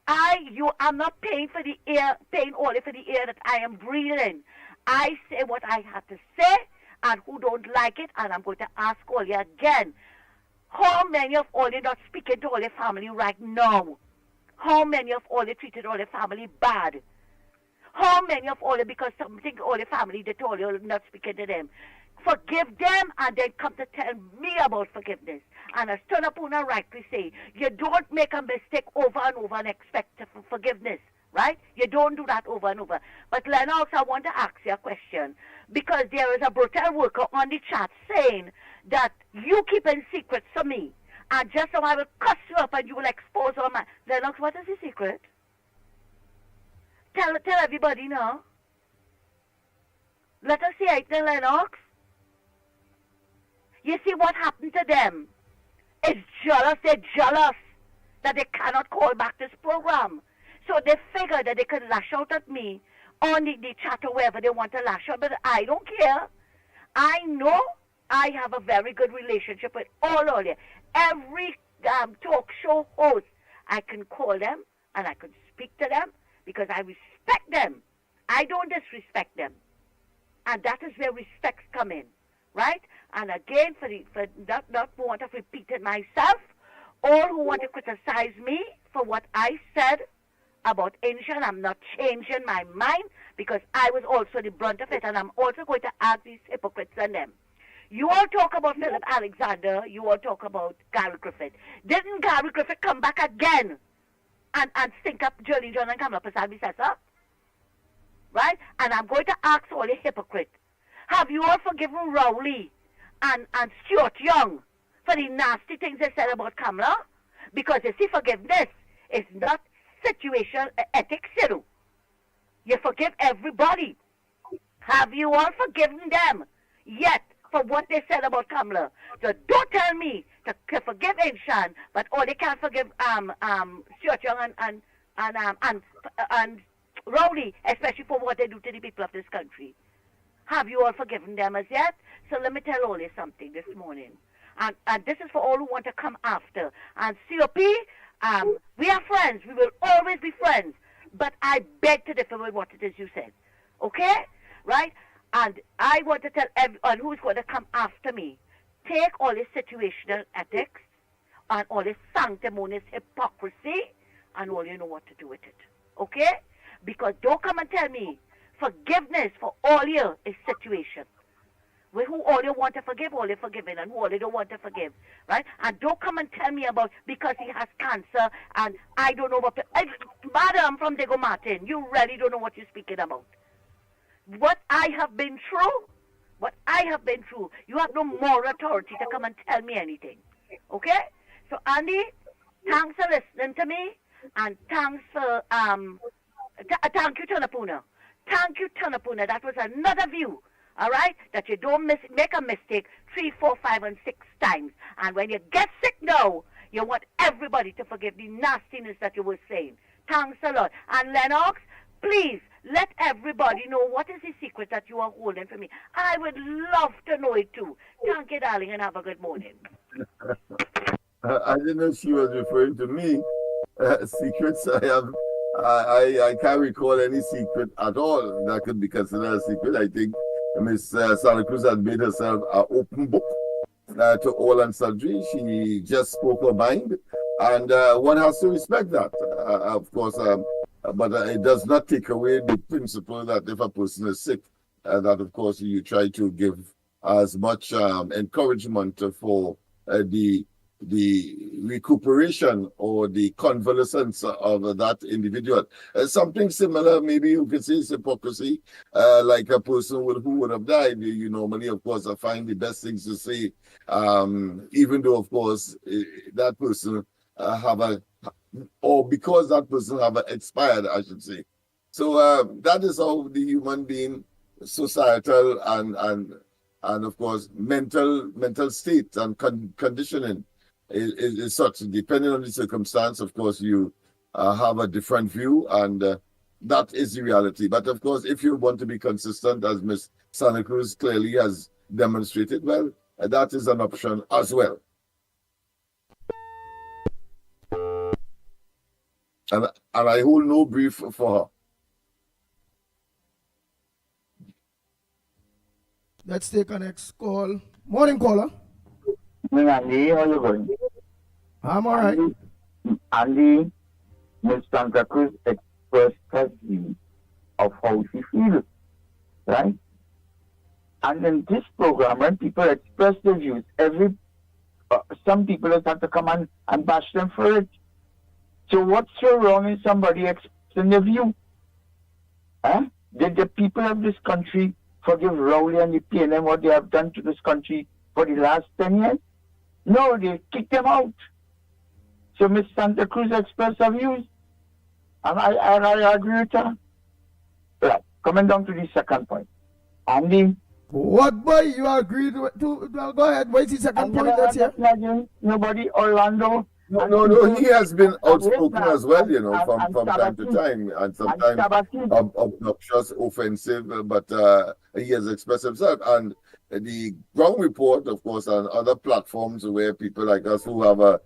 I'm not paying for the air, paying only for the air that I am breathing. I say what I have to say, and who don't like it, and I'm going to ask all you again. How many of all you not speaking to all your family right now? How many of all you treated all your family bad? How many of all you, because something all your family they told you not speaking to them? Forgive them and then come to tell me about forgiveness. And as Tonapuna rightly say, you don't make a mistake over and over and expect forgiveness, right? You don't do that over and over. But Lennox, I want to ask you a question, because there is a brutal worker on the chat saying that you keep in secrets from me, and just so I will cuss you up and you will expose all my... Lennox, what is the secret? Tell everybody now. Let us see it then, Lennox. You see what happened to them? It's jealous. They're jealous that they cannot call back this program. So they figure that they can lash out at me on the chat or wherever they want to lash out. But I don't care. I know I have a very good relationship with all of you. Every talk show host, I can call them and I can speak to them because I respect them. I don't disrespect them. And that is where respects come in, right? And again, for not want to repeat it myself, all who want to criticize me for what I said about Asian, I'm not changing my mind because I was also the brunt of it, and I'm also going to ask these hypocrites and them. You all talk about Philip Alexander, you all talk about Gary Griffith. Didn't Gary Griffith come back again and stink up Jolly John and Kamala Prasad Bisesa? Right? And I'm going to ask all the hypocrites, have you all forgiven Rowley and Stuart Young for the nasty things they said about Kamala? Because you see, forgiveness is not situational ethics, you know. You forgive everybody. Have you all forgiven them yet for what they said about Kamala? So don't tell me to forgive Inshan, but all they can't forgive Stuart Young and Rowley, especially for what they do to the people of this country. Have you all forgiven them as yet? So let me tell all you something this morning. And this is for all who want to come after. And COP, we are friends. We will always be friends. But I beg to differ with what it is you said. Okay? Right? And I want to tell everyone who's going to come after me, take all this situational ethics and all this sanctimonious hypocrisy and all you know what to do with it. Okay? Because don't come and tell me forgiveness for all you is situation. With who all you want to forgive, all you're forgiven, and who all you don't want to forgive, right? And don't come and tell me about because he has cancer and I don't know what to... Madam from Diego Martin, you really don't know what you're speaking about. What I have been through, you have no moral authority to come and tell me anything. Okay? So, Andy, thanks for listening to me, and thanks for... thank you, Tonapuna. Thank you, Tonapuna. That was another view. All right? That you don't make a mistake 3, 4, 5, and 6 times. And when you get sick now, you want everybody to forgive the nastiness that you were saying. Thanks a lot. And Lennox, please, let everybody know what is the secret that you are holding for me. I would love to know it too. Thank you, darling, and have a good morning. I didn't know she was referring to me. Secrets I have... I can't recall any secret at all that could be considered a secret. I think Miss Santa Cruz had made herself an open book to all and sundry. She just spoke her mind, and one has to respect that, of course. But it does not take away the principle that if a person is sick, that of course you try to give as much encouragement for the recuperation or the convalescence of that individual. Something similar, maybe you could say, is hypocrisy, like a person who would have died. You normally, of course, find the best things to say, even though, of course, that person because that person have expired, I should say. So that is how the human being, societal and of course mental state and conditioning is such. Depending on the circumstance, of course, you have a different view, and that is the reality. But of course, if you want to be consistent, as Ms. Santa Cruz clearly has demonstrated, well, that is an option as well. And I hold no brief for her. Let's take our next call. Morning, caller. Hey, Andy, how you going? I'm all right. Andy, Ms. Santa Cruz expressed her view of how she feels, right? And in this program, when people express their views, some people just have to come and bash them for it. So what's so wrong in somebody expressing their view? Huh? Did the people of this country forgive Rowley and the PNM what they have done to this country for the last 10 years? No, they kicked them out. So Ms. Santa Cruz expressed her views, and I agree with her. Right, coming down to the second point. Andy. What, boy? You agreed to go ahead. What's the second point? That's here. Nobody, Orlando. No, he has been outspoken as well, from time to time, and sometimes obnoxious, offensive, but he has expressed himself. And the ground report, of course, and other platforms where people like us who have a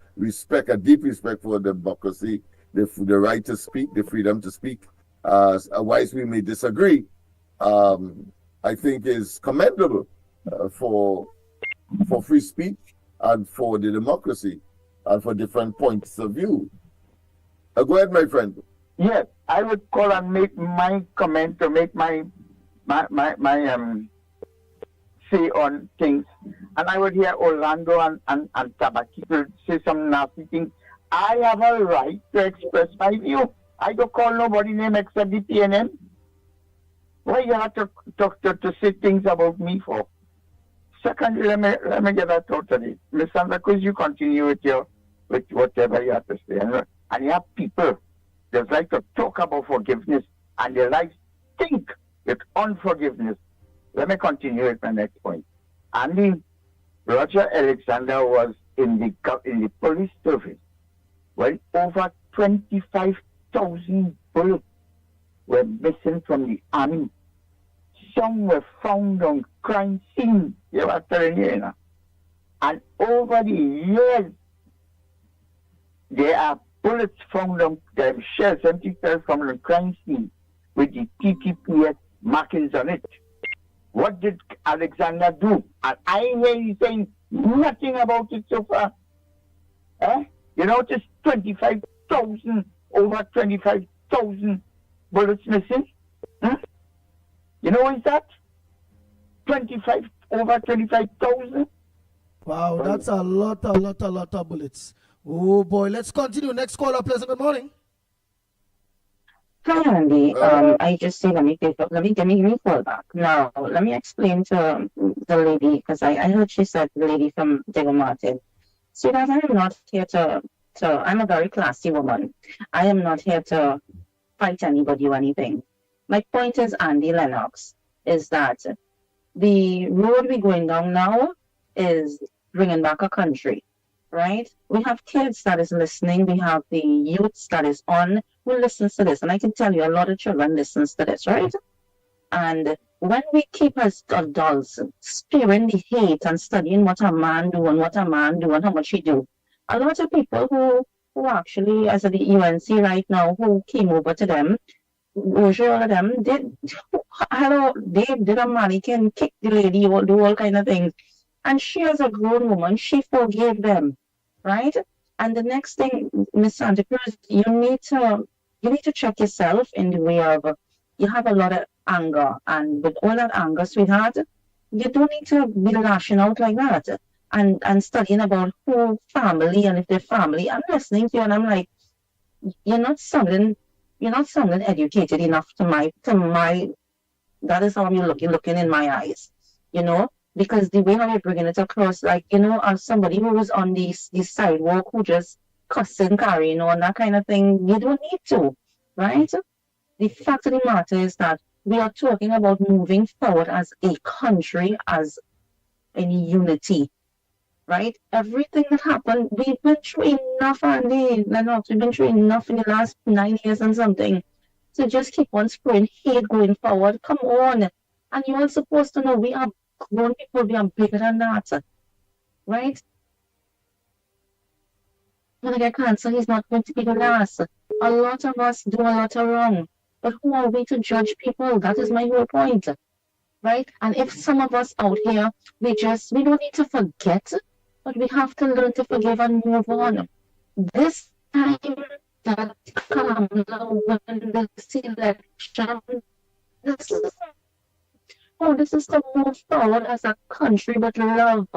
deep respect for democracy, the right to speak, the freedom to speak, otherwise we may disagree, I think is commendable for free speech and for the democracy and for different points of view. Go ahead, my friend. Yes, I would call and make my comment, to make my say on things, and I would hear Orlando and Tabaki say some nasty things. I have a right to express my view. I don't call nobody name except the PNM. Why you have to say things about me for? Secondly, let me get that totally. Ms. Santa Cruz, you continue with whatever you have to say. And you have people that like to talk about forgiveness, and they like think with unforgiveness. Let me continue with my next point. Andy, Roger Alexander was in the police service when over 25,000 bullets were missing from the army. Some were found on crime scene. They were telling you, And over the years, there are bullets found on them, shells, empty shells from the crime scene with the TTPS markings on it. What did Alexander do? And I hear you saying nothing about it so far. You notice 25,000, over 25,000 bullets missing? You know what is that? Over 25,000? Wow, that's a lot of bullets. Oh boy, let's continue. Next caller, pleasant good morning. Hi, Andy. I just say let me call back. Now, let me explain to the lady, because I heard she said, the lady from Diego Martin. See that I am not here to I'm a very classy woman. I am not here to fight anybody or anything. My point is, Andy Lennox, is that the road we're going down now is bringing back a country, right? We have kids that is listening. We have the youths that is on who listens to this. And I can tell you a lot of children listens to this, right? And when we keep as adults spewing the hate and studying what a man do and how much he do, a lot of people who actually, as at the UNC right now, who came over to them, usually all of them they did a mannequin, kick the lady, or do all kind of things. And she, as a grown woman, she forgave them, right? And the next thing, Miss Santa Cruz, you need to check yourself in the way of you have a lot of anger, and with all that anger, sweetheart, You don't need to be lashing out like that and studying about who family and if they're family. I'm listening to you and I'm like, you're not sounding educated enough to my that is how you're looking in my eyes, you know, because the way how you're bringing it across, like, you know, as somebody who was on the sidewalk who just cussing, carrying on, that kind of thing, you don't need to, right? The fact of the matter is that we are talking about moving forward as a country, as in unity, right? Everything that happened, we've been through enough, Andy, Lennox, we've been through enough in the last 9 years and something. So just keep on spraying hate going forward. Come on. And you're all supposed to know we are grown people, we are bigger than that, right? When I get cancer, he's not going to be the last. A lot of us do a lot of wrong. But who are we to judge people? That is my whole point, right? And if some of us out here, we don't need to forget, but we have to learn to forgive and move on. This time that comes when this election, this is to move forward as a country, but love.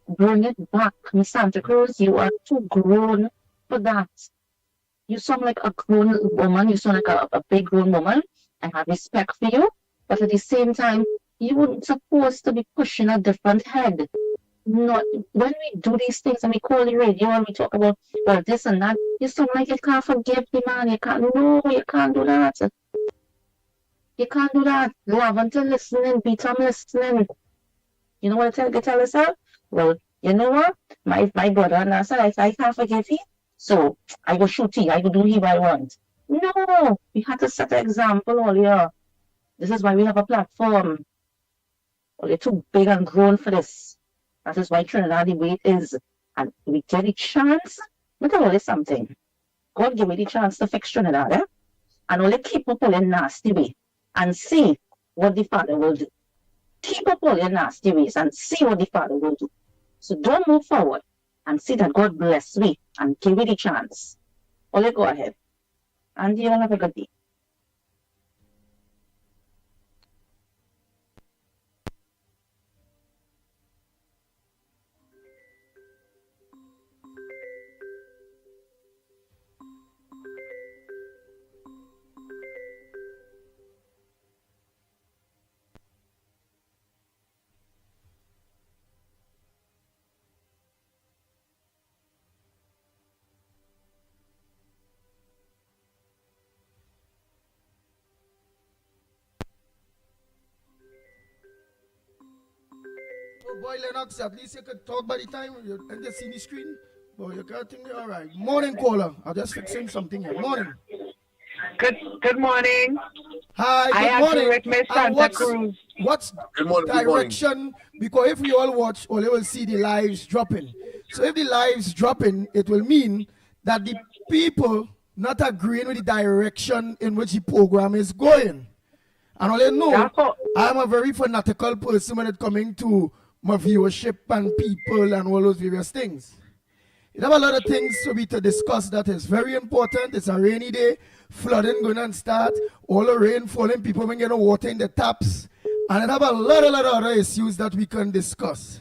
Bring it back. Miss Santa Cruz, you are too grown for that. You sound like a grown woman. You sound like a big grown woman. I have respect for you. But at the same time, you weren't supposed to be pushing a different head. Not when we do these things and we call the radio and we talk about this and that, you sound like you can't forgive the man. You can't do that. You can't do that. Love until listening, beat on listening. You know what I tell yourself? Well, you know what? My brother and I said, I can't forgive him, so I go shoot him. I go do him I want. No, we have to set an example all year. This is why we have a platform. Well, you're too big and grown for this. That is why Trinidad the way it is. And we get a chance. Look at all this something. God give me the chance to fix Trinidad, eh? And only keep up all in nasty way and see what the Father will do. Keep up all your nasty ways and see what the Father will do. So don't move forward and see that God bless me and give me the chance. Only go ahead. And you have a good day. Oh boy, Lennox, at least you could talk by the time you just see the screen. Boy, you can't think all right. Morning, caller. I'm just fixing something here. Morning. Good morning. Hi, good I morning. agree with Miss Santa Cruz. What's Good morning, direction? Because if we all watch, all you will see the lives dropping. So if the lives dropping, it will mean that the people not agreeing with the direction in which the program is going. And all you know, I'm a very fanatical person when it coming to my viewership and people and all those various things. You have a lot of things to discuss that is very important. It's a rainy day, flooding going to start, all the rain falling, people been getting water in the taps, and it have a lot of other issues that we can discuss.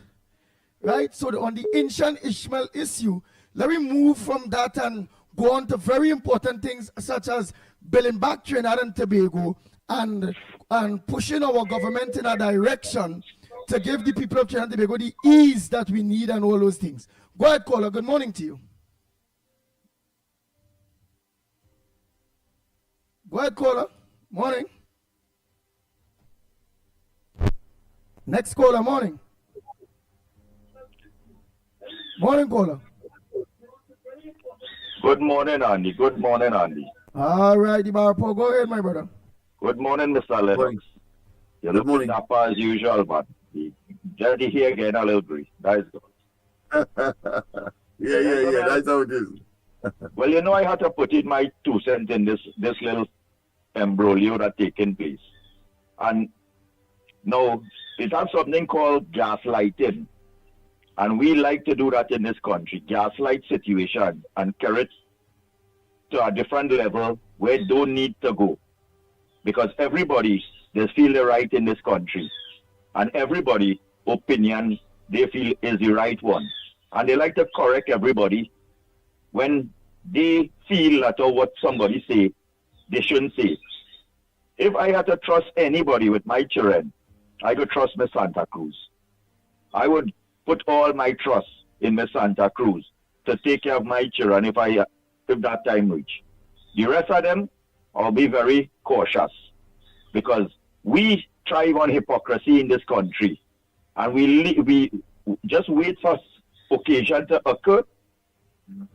Right? So on the ancient Ishmael issue, let me move from that and go on to very important things such as building back Trinidad and Tobago and pushing our government in a direction to give the people of Trinidad and Tobago the ease that we need and all those things. Go ahead, caller. Good morning to you. Go ahead, caller. Morning. Next caller, morning. Morning, caller. Good morning, Andy. Good morning, Andy. All right, Ibarpo. Go ahead, my brother. Good morning, Mr. Lennox. You're looking up as usual, but the dirty here getting a little grease. That is good. Yeah, that's how it is. Well, you know, I had to put in my 2 cents in this little embroglio that taking place. And now, it has something called gaslighting. And we like to do that in this country, gaslight situation, and carry it to a different level where it don't need to go. Because everybody, they feel the right in this country. and everybody opinion they feel is the right one. And they like to correct everybody when they feel that or what somebody say, they shouldn't say. If I had to trust anybody with my children, I could trust Miss Santa Cruz. I would put all my trust in Miss Santa Cruz to take care of my children if that time reach. The rest of them, I'll be very cautious because we thrive on hypocrisy in this country, and we just wait for occasion to occur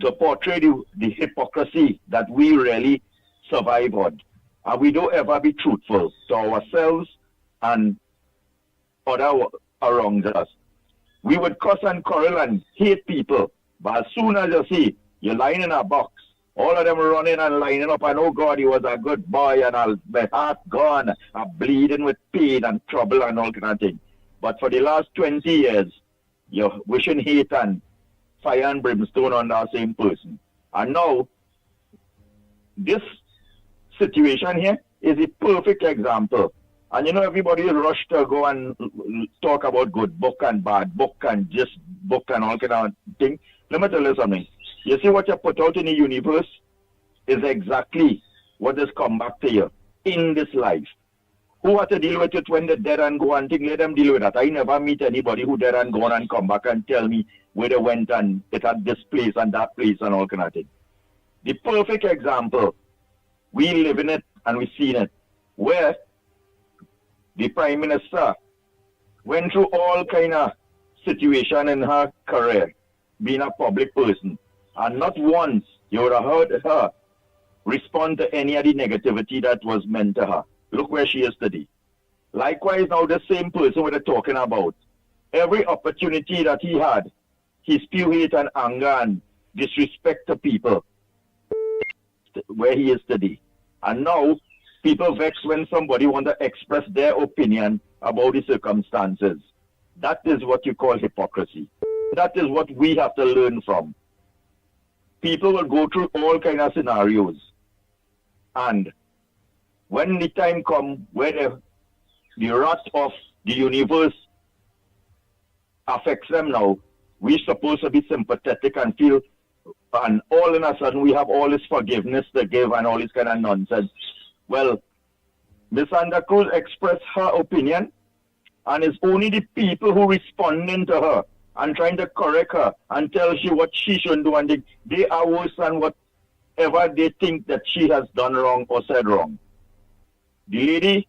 to portray the hypocrisy that we really survive on. And we don't ever be truthful to ourselves and other around us. We would cuss and quarrel and hate people, but as soon as you see you're lying in a box, all of them running and lining up, and oh God, he was a good boy, and my heart gone, I'm bleeding with pain and trouble and all kind of thing. But for the last 20 years, you're wishing hate and fire and brimstone on that same person. And now, this situation here is a perfect example. And you know, everybody rush to go and talk about good book and bad book and just book and all kind of thing. Let me tell you something. You see what you put out in the universe is exactly what has come back to you in this life. Who had to deal with it when they're dead and go and think, let them deal with that. I never meet anybody who dead and gone and come back and tell me where they went and it had this place and that place and all kind of thing. The perfect example, we live in it and we seen it, where the Prime Minister went through all kind of situation in her career, being a public person. And not once you would have heard her respond to any of the negativity that was meant to her. Look where she is today. Likewise, now the same person we're talking about, every opportunity that he had, he spew hate and anger and disrespect to people where he is today. And now, people vex when somebody want to express their opinion about the circumstances. That is what you call hypocrisy. That is what we have to learn from. People will go through all kind of scenarios. And when the time comes where the wrath of the universe affects them now, we're supposed to be sympathetic and feel, and all in a sudden we have all this forgiveness to give and all this kind of nonsense. Well, Miss Santa Cruz expressed her opinion, and it's only the people who responding to her and trying to correct her and tell she what she shouldn't do, and they are worse than whatever they think that she has done wrong or said wrong. The lady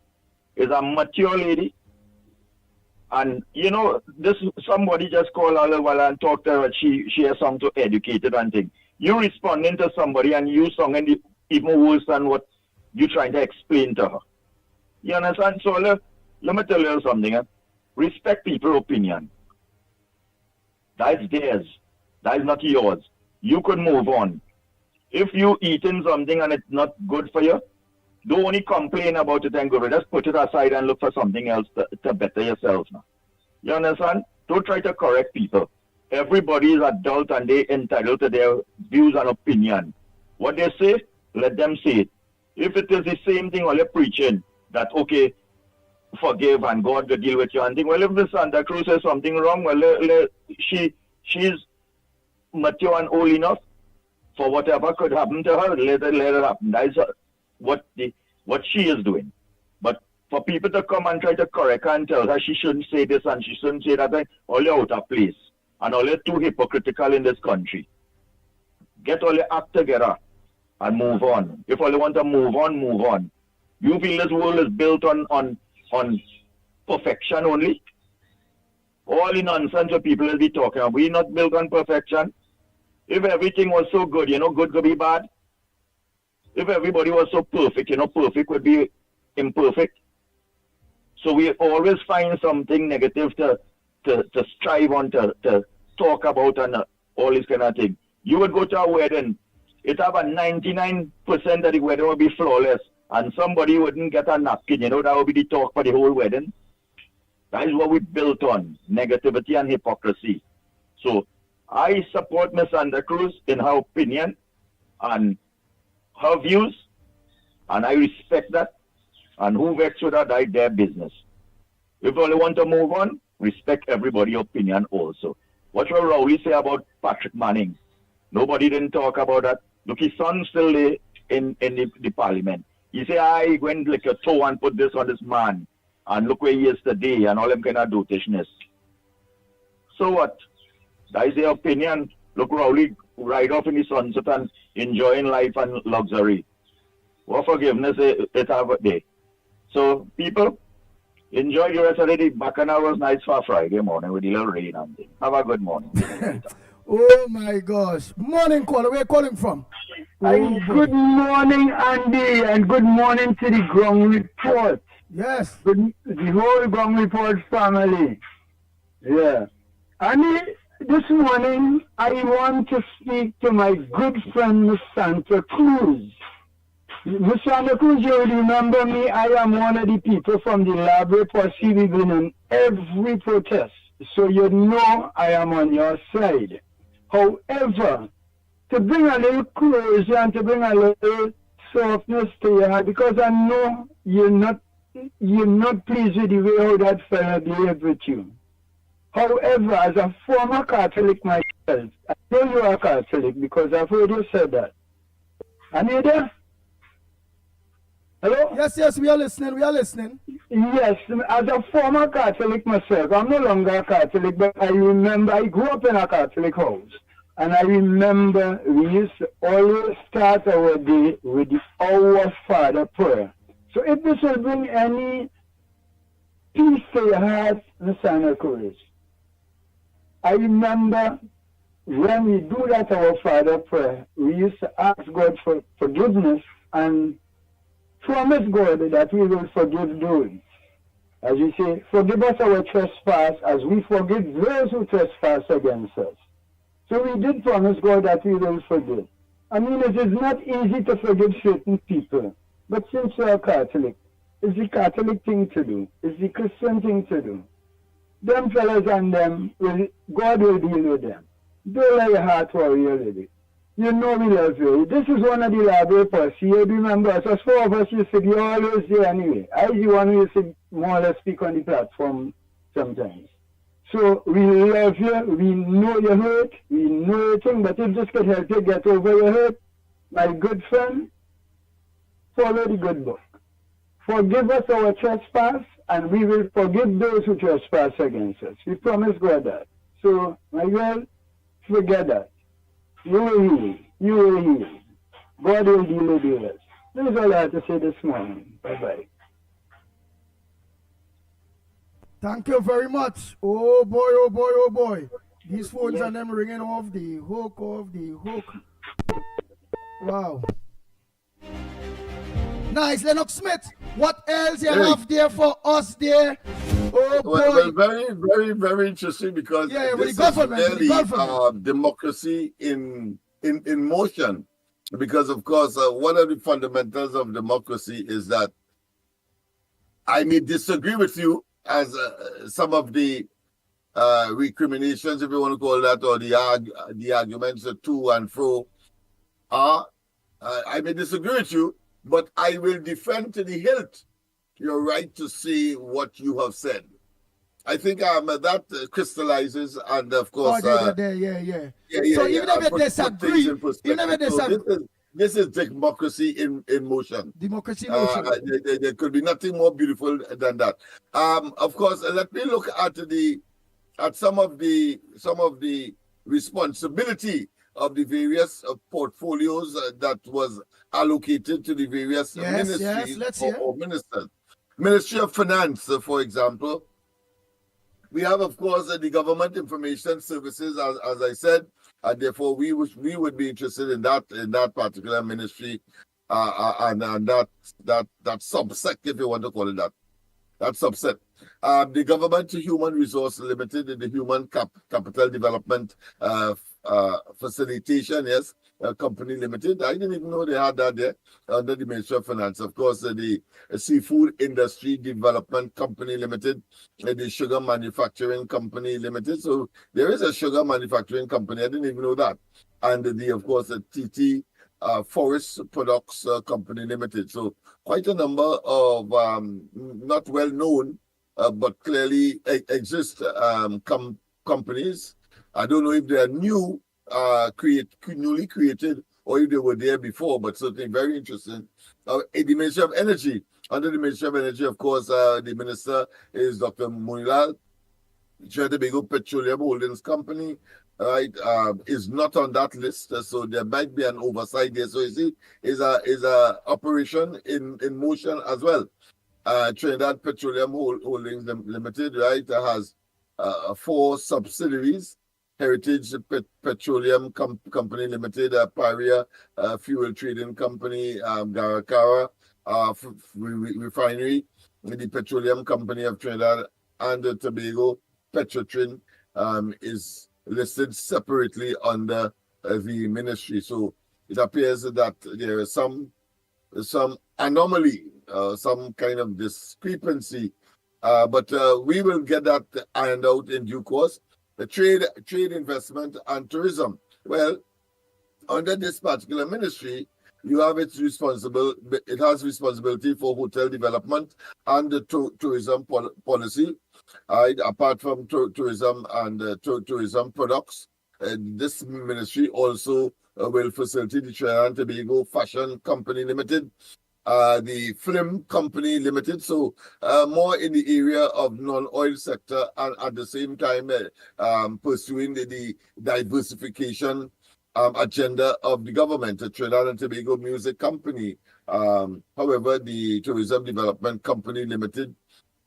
is a mature lady, and you know, somebody just called her a little while and talked to her, she has something to educate it and thing. You responding to somebody and you sounding even worse than what you trying to explain to her. You understand? So let me tell you something. Respect people's opinion. That's theirs. That is not yours. You could move on. If you eating something and it's not good for you, don't only complain about it and go, just put it aside and look for something else to better yourself now. You understand? Don't try to correct people. Everybody is adult and they're entitled to their views and opinion. What they say, let them say it. If it is the same thing while you're preaching, that okay, forgive and God will deal with you and think, well, if Miss Santa Cruz says something wrong, well, she's mature and old enough for whatever could happen to her, let it happen. That's what she is doing. But for people to come and try to correct her and tell her she shouldn't say this and she shouldn't say that, all you're out of place. And all you're too hypocritical in this country. Get all your act together and move on. If all you want to move on, move on. You feel this world is built on perfection only? All the nonsense that people will be talking about. We're not built on perfection. If everything was so good, good could be bad. If everybody was so perfect, perfect would be imperfect. So we always find something negative to strive on, to talk about and all this kind of thing. You would go to a wedding, it have a 99% that the wedding would be flawless, and somebody wouldn't get a napkin, that would be the talk for the whole wedding. That is what we built on, negativity and hypocrisy. So I support Miss Santa Cruz in her opinion and her views, and I respect that. And who vexed with her, that's their business. If you only want to move on, respect everybody's opinion also. What will Rowley say about Patrick Manning? Nobody didn't talk about that. Look, his son still there in the parliament. He say, I went like a toe and put this on this man. And look where he is today and all them kind of dotishness. So what? That is their opinion. Look, Rowley ride off in his sunset and enjoying life and luxury. What forgiveness it have there. So people, enjoy the rest of the day. Bacchanal was nice for Friday morning with a little rain and thing. Have a good morning. Oh my gosh. Morning caller, where are you calling from? Good morning, Andy, and good morning to the Ground Report. Yes. The whole Ground Report family. Yeah. Andy, this morning I want to speak to my good friend Miss Santa Cruz. Miss Santa Cruz, you remember me? I am one of the people from the lab report. See, we've been in every protest. So you know I am on your side. However, to bring a little closure and to bring a little softness to your heart, because I know you're not pleased with the way how that fella behaved with you. However, as a former Catholic myself, I know you are Catholic because I've heard you say that. Are you there? Hello? Yes, we are listening. Yes, as a former Catholic myself, I'm no longer a Catholic, but I remember I grew up in a Catholic house. And I remember we used to always start our day with the Our Father prayer. So if this will bring any peace to your heart, Miss Santa Cruz, I remember when we do that Our Father prayer, we used to ask God for forgiveness and promise God that we will forgive those. As you say, forgive us our trespass as we forgive those who trespass against us. So we did promise God that we will forgive. I mean, it is not easy to forgive certain people. But since you are Catholic, it's the Catholic thing to do. It's the Christian thing to do. Them fellas and them, God will deal with them. Don't let your heart worry a little. You know we love you. This is one of the library posts. You remember us. As four of us used to be always there anyway. I the one who used to more or less speak on the platform sometimes. So we love you. We know you're hurt. We know your thing. But if this could help you get over your hurt, my good friend, follow the good book. Forgive us our trespass, and we will forgive those who trespass against us. We promise God that. So, my girl, forget that. You will heal. You will heal. God will deal with you. This is all I have to say this morning. Bye-bye. Thank you very much. Oh boy, oh boy, oh boy. These phones and them ringing off the hook. Wow. Nice, Lennox Smith. What else you have there for us there? Oh boy. Well, very, very, very interesting because this is really democracy in motion. Because of course, one of the fundamentals of democracy is that I may disagree with you as some of the recriminations, if you want to call that, or the arguments to and fro are. I may disagree with you, but I will defend to the hilt your right to say what you have said. I think that crystallizes, and of course, yeah. So even if you disagree, this is democracy in motion. Democracy in motion. There could be nothing more beautiful than that. Of course, let me look at some of the responsibility of the various portfolios that was allocated to the various ministries or ministers. Ministry of Finance, for example. We have, of course, the Government Information Services, as I said, and therefore we would be interested in that particular ministry and that subsect, if you want to call it that. That subset. The Government Human Resource Limited and the Human Capital Development Facilitation, Company Limited. I didn't even know they had that there under the Ministry of Finance. Of course, the Seafood Industry Development Company Limited, the Sugar Manufacturing Company Limited. So there is a sugar manufacturing company. I didn't even know that. And of course, the TT Forest Products Company Limited. So quite a number of not well-known but clearly exist companies. I don't know if they are newly created, or if they were there before, but certainly very interesting. In the Ministry of Energy, under the Ministry of Energy, of course, the minister is Dr. Munilal. Trinidad and Tobago Petroleum Holdings Company, right, is not on that list, so there might be an oversight there. So you see, is a operation in motion as well. Trinidad Petroleum Holdings Limited, right, has 4 subsidiaries: Heritage Petroleum Company Limited, Paria Fuel Trading Company, Garakara Refinery, the Petroleum Company of Trinidad and Tobago, Petrotrin, is listed separately under the ministry. So it appears that there is some anomaly, some kind of discrepancy, but we will get that ironed out in due course. The trade, investment, and tourism. Well, under this particular ministry, you have it has responsibility for hotel development and the tourism policy. Apart from tourism and tourism products, this ministry also will facilitate the Trinidad and Tobago Fashion Company Limited, the Film Company Limited, so more in the area of non-oil sector, and at the same time pursuing the diversification agenda of the government. The Trinidad and Tobago Music Company, however, the Tourism Development Company Limited,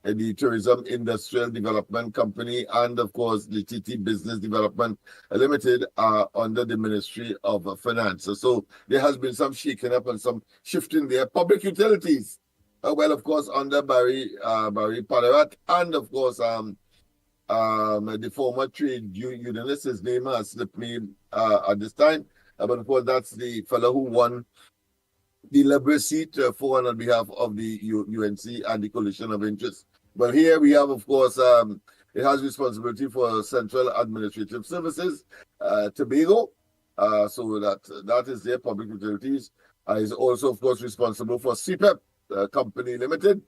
the Tourism Industrial Development Company, and of course the TT Business Development Limited are under the Ministry of Finance. So there has been some shaking up and some shifting there. Public utilities, well, of course, under Barry Padarat, and of course the former trade unionist, his name has slipped me at this time, but of course that's the fellow who won the Liberal seat for on behalf of the UNC and the Coalition of Interest. But here we have, of course, it has responsibility for Central Administrative Services, Tobago, so that is their public utilities. Is also, of course, responsible for CPEP Company Limited,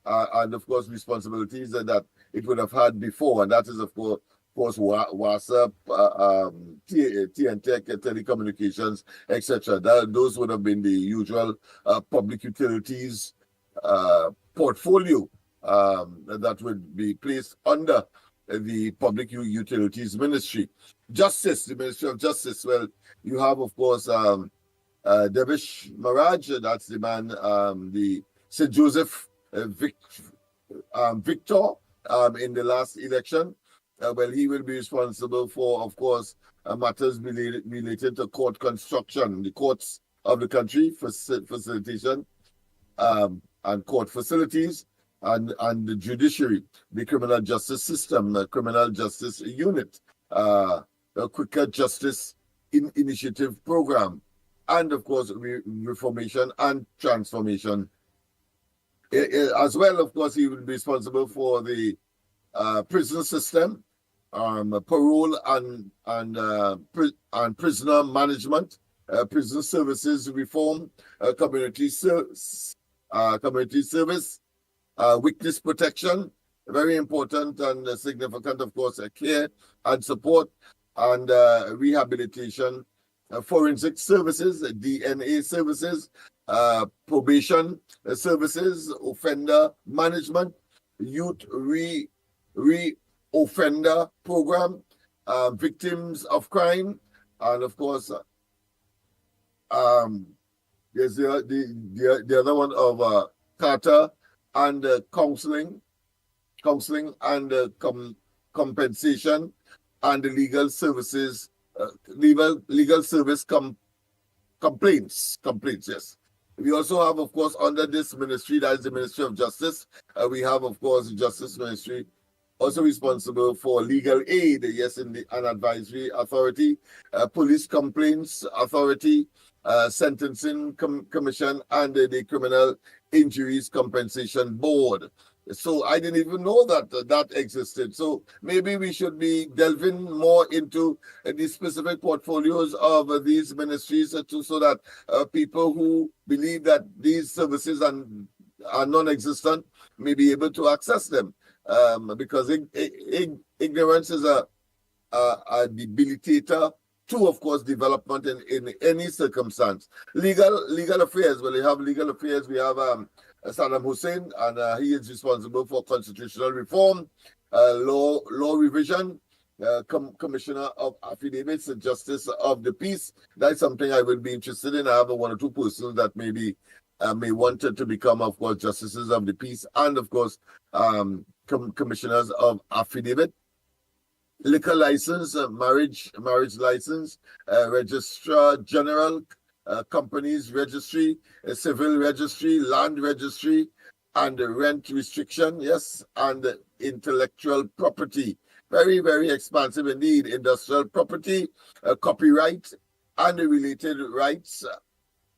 and of course responsibilities that it would have had before, and that is, of course, WhatsApp, TNTech, telecommunications, etc. Those would have been the usual public utilities portfolio that would be placed under the Public Utilities Ministry. Justice, the Ministry of Justice. Well, you have, of course, Devish Maraj, that's the man, the St. Joseph Victor in the last election. Well, he will be responsible for, of course, matters related to court construction, the courts of the country, facilitation, and court facilities, and the judiciary, the criminal justice system, the criminal justice unit, the quicker justice initiative program, and of course reformation and transformation. As well, of course, he will be responsible for the prison system, parole and prisoner management, prison services reform, community service, witness protection, very important and significant, of course, care and support, and rehabilitation, forensic services, DNA services, probation services, offender management, youth re-offender program, victims of crime, and of course, there's the other one of Carter and counseling and compensation, and the legal services, legal service complaints. Yes. We also have, of course, under this ministry, that is the Ministry of Justice, we have, of course, the Justice Ministry, also responsible for legal aid, yes, in the an advisory authority, police complaints authority, sentencing commission, and the criminal injuries compensation board. So I didn't even know that existed. So maybe we should be delving more into the specific portfolios of these ministries so that people who believe that these services are non-existent may be able to access them. because ignorance is a debilitator to, of course, development in any circumstance. Legal affairs. Well, you have legal affairs. We have Saddam Hussein, and he is responsible for constitutional reform, law revision, commissioner of affidavits, and justice of the peace. That's something I would be interested in. I have one or two persons that maybe may want to become, of course, justices of the peace, and of course, commissioners of affidavit. Liquor license, marriage license, registrar general, companies registry, civil registry, land registry, and rent restriction, yes, and intellectual property. Very, very expansive indeed. Industrial property, copyright, and the related rights,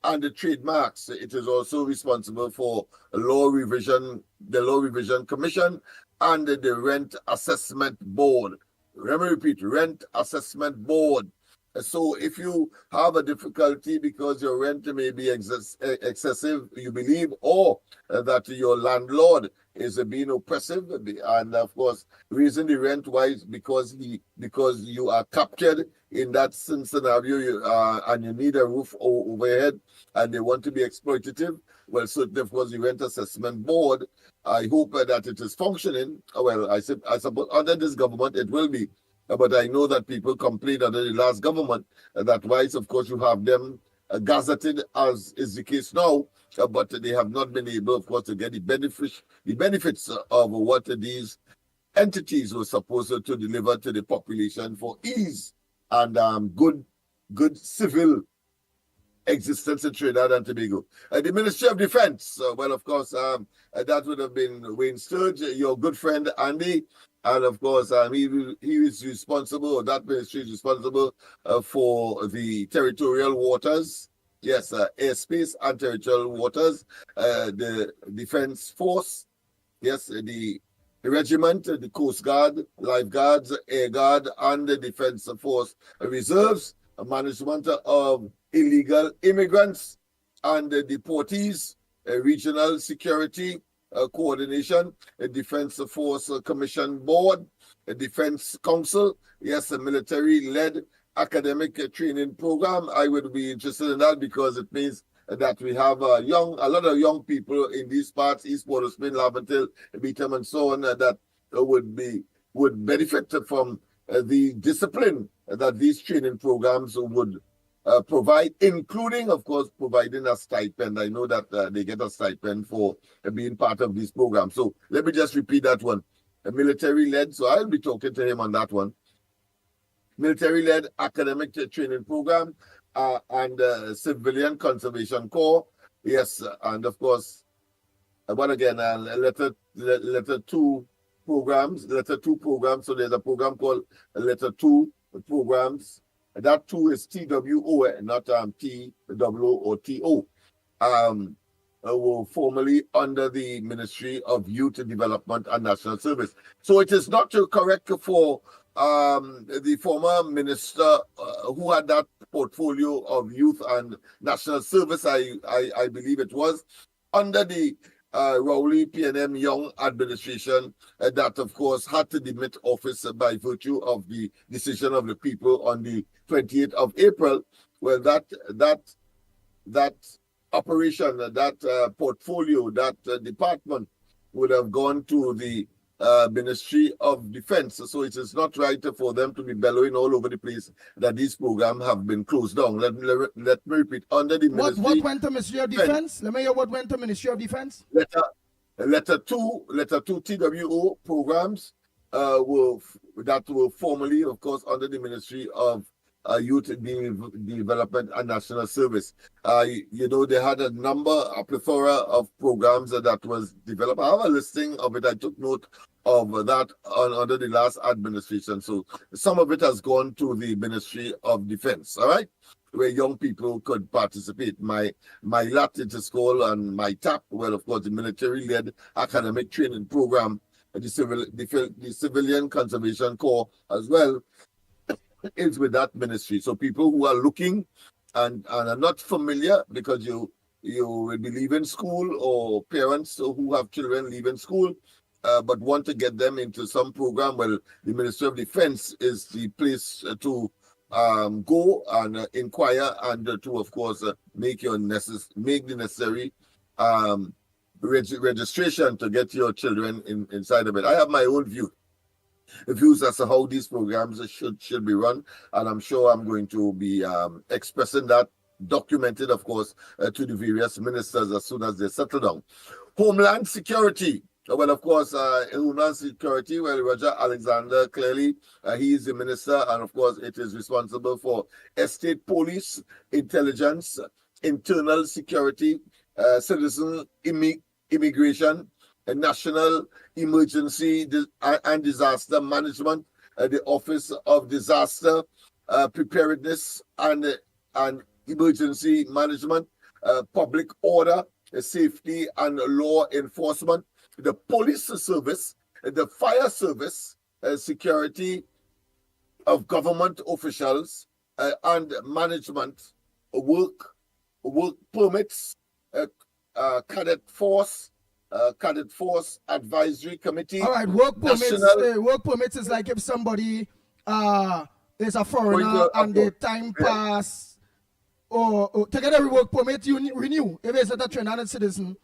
and the trademarks. It is also responsible for law revision, the Law Revision Commission, and the Rent Assessment Board. Let me repeat, Rent Assessment Board. So if you have a difficulty because your rent may be excessive, you believe, or that your landlord is being oppressive, and of course, reason the rent wise because you are captured in that scenario, and you need a roof overhead, and they want to be exploitative. Well, so of course, the Rent Assessment Board, I hope that it is functioning. Well, I suppose under this government it will be. But I know that people complained under the last government that wise, of course, you have them gazetted, as is the case now, but they have not been able, of course, to get the benefits of what these entities were supposed to deliver to the population for ease and good civil existence in Trinidad and Tobago. The Ministry of Defense, well, of course, that would have been Wayne Sturge, your good friend Andy, and of course, he is responsible, or that ministry is responsible for the territorial waters, yes, airspace and territorial waters, the Defense Force, yes, the regiment, the Coast Guard, Lifeguards, Air Guard, and the Defense Force Reserves, management of illegal immigrants and deportees, regional security, coordination, a Defense Force Commission Board, a Defense Council, yes, a military-led academic training program. I would be interested in that because it means that we have a lot of young people in these parts, East Port of Spain, Laventille, Beetham, and so on, that would benefit from the discipline that these training programs would provide, including, of course, providing a stipend. I know that they get a stipend for being part of these programs. So let me just repeat that one. A military-led, so I'll be talking to him on that one. Military-led academic training program and Civilian Conservation Corps. Yes, and of course, but again, letter two programs. So there's a program called letter two programs. That too is TWO, not TWO or TO. Were formerly under the Ministry of Youth Development and National Service. So it is not correct for the former minister who had that portfolio of youth and national service, I believe it was, under the Rowley PNM Young administration, that of course had to demit office by virtue of the decision of the people on the 28th of April. Well, that operation, that portfolio, that department would have gone to the Ministry of Defense. So it is not right for them to be bellowing all over the place that these programs have been closed down. Let me repeat. Under the Ministry... What went to Ministry of Defense? Let me hear what went to Ministry of Defense. Letter two TWO programs that were formerly, of course, under the Ministry of Youth Development and National Service. You know, they had a plethora of programs that was developed. I have a listing of it. I took note of that under the last administration. So some of it has gone to the Ministry of Defense, all right, where young people could participate. My LAT, it is called, and my TAP, well, of course, the military-led academic training program, the Civilian Conservation Corps as well, is with that ministry. So people who are looking and are not familiar, because you will be leaving school, or parents who have children leaving school, but want to get them into some program, well, the Ministry of Defense is the place to go and inquire and to, of course, make the necessary registration to get your children inside of it. I have my own views as to how these programs should be run, and I'm sure I'm going to be expressing that, documented, of course, to the various ministers as soon as they settle down. Homeland Security. Well, of course, Homeland Security, well, Roger Alexander, clearly, he is the minister, and of course, it is responsible for estate police, intelligence, internal security, citizen immigration, national emergency and disaster management, the Office of Disaster Preparedness and Emergency Management, public order, safety and law enforcement, the police service, the fire service, security of government officials, and management, work permits, cadet force advisory committee. All right, work permits is like if somebody is a foreigner and the time pass, or to get a work permit, you renew. If it's a Trinidad citizen,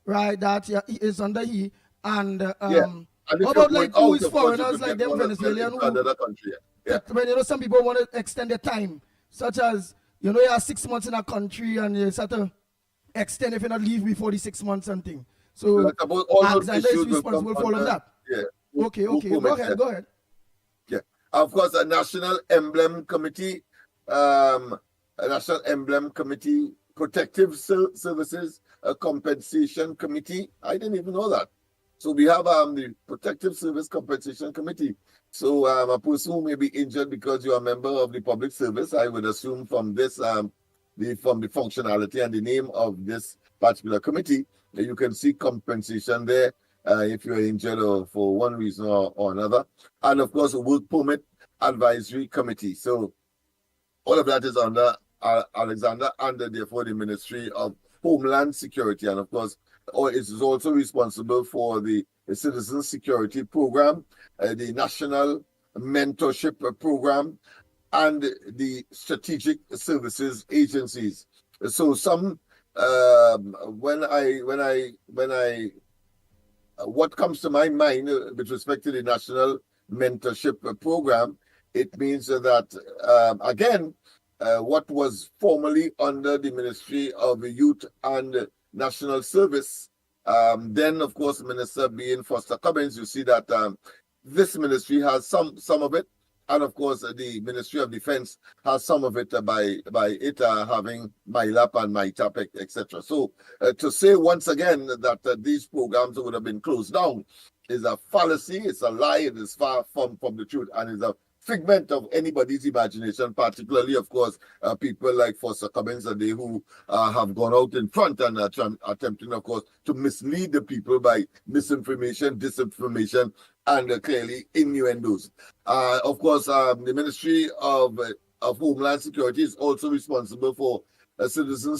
right, that is under he, and how about like who is foreigners like them Venezuelan who, when some people want to extend their time, such as you have 6 months in a country and you start to extend if you not leave before the 6 months something. So Alexander is responsible for all of that. Yeah. Okay. Go ahead. Yeah. Of course, a National Emblem Committee, Protective Services, a Compensation Committee. I didn't even know that. So we have the Protective Service Compensation Committee. So a person who may be injured because you're a member of the public service, I would assume from this, from the functionality and the name of this particular committee, you can see compensation there if you're injured or for one reason or another. And of course, a work permit advisory committee. So all of that is under Alexander, and therefore the Ministry of Homeland Security. And of course, it is also responsible for the Citizen Security Program, the National Mentorship Program, and the Strategic Services Agencies. So some what comes to my mind with respect to the National Mentorship Program, it means that again, what was formerly under the Ministry of Youth and National Service, then of course Minister being Foster Cummins, you see that this ministry has some of it, and of course the Ministry of Defense has some of it by it having MyLap and MyTAP, etc. So to say once again that these programs would have been closed down is a fallacy, it's a lie, it is far from the truth, and is a figment of anybody's imagination, particularly, of course, people like Foster Cummins and they who have gone out in front and attempting, of course, to mislead the people by misinformation, disinformation, and clearly innuendos. Of course, the Ministry of Homeland Security is also responsible for the Citizen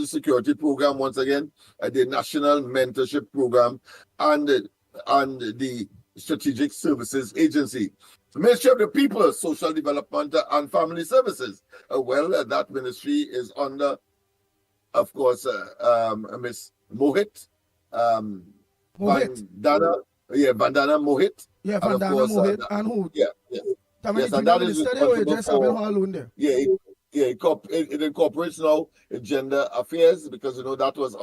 Security Program, once again, the National Mentorship Program, and the Strategic Services Agency. Ministry of the People, Social Development and Family Services. That ministry is under, of course, Miss Mohit. Vandana Mohit. Yeah, Vandana Mohit. And who? Yeah. Yes, and that is responsible it incorporates now gender affairs, because that was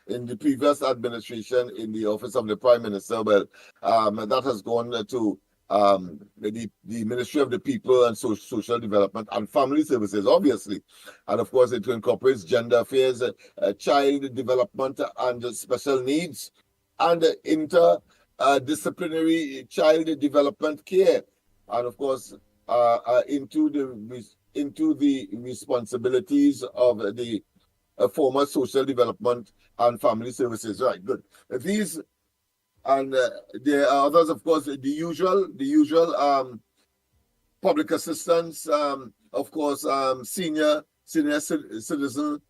in the previous administration in the office of the Prime Minister. Well, that has gone to the Ministry of the People and Social Development and Family Services, obviously. And of course, it incorporates gender affairs, child development and special needs, and interdisciplinary child development care. And of course, into the responsibilities of the former Social Development and Family Services. Right, good. These and there are others, of course, the usual public assistance, of course, senior citizen,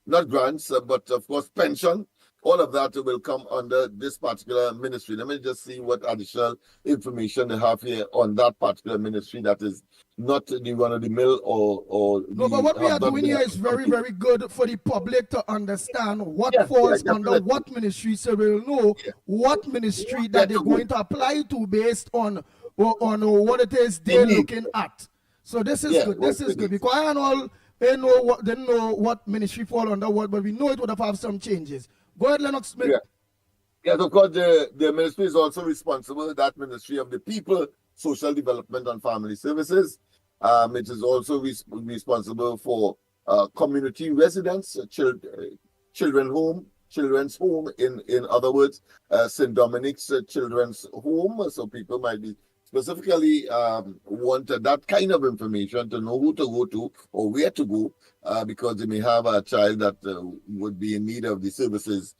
not grants, but of course pension, all of that will come under this particular ministry. Let me just see what additional information they have here on that particular ministry that is not the run of the mill or No, but what we are doing here is very, very good for the public to understand what falls under what ministry, so we'll know what ministry that they're going to apply to based on what it is they're looking at. So this is good. This is good because I and all they didn't know what ministry fall under what, but we know it would have some changes. Go ahead, Lennox Smith. Yeah. Yes, of course, the ministry is also responsible, that Ministry of the People, Social Development and Family Services. It is also responsible for community residence, children's home, in other words, St. Dominic's Children's Home. So people might be specifically want that kind of information to know who to go to or where to go because they may have a child that would be in need of the services.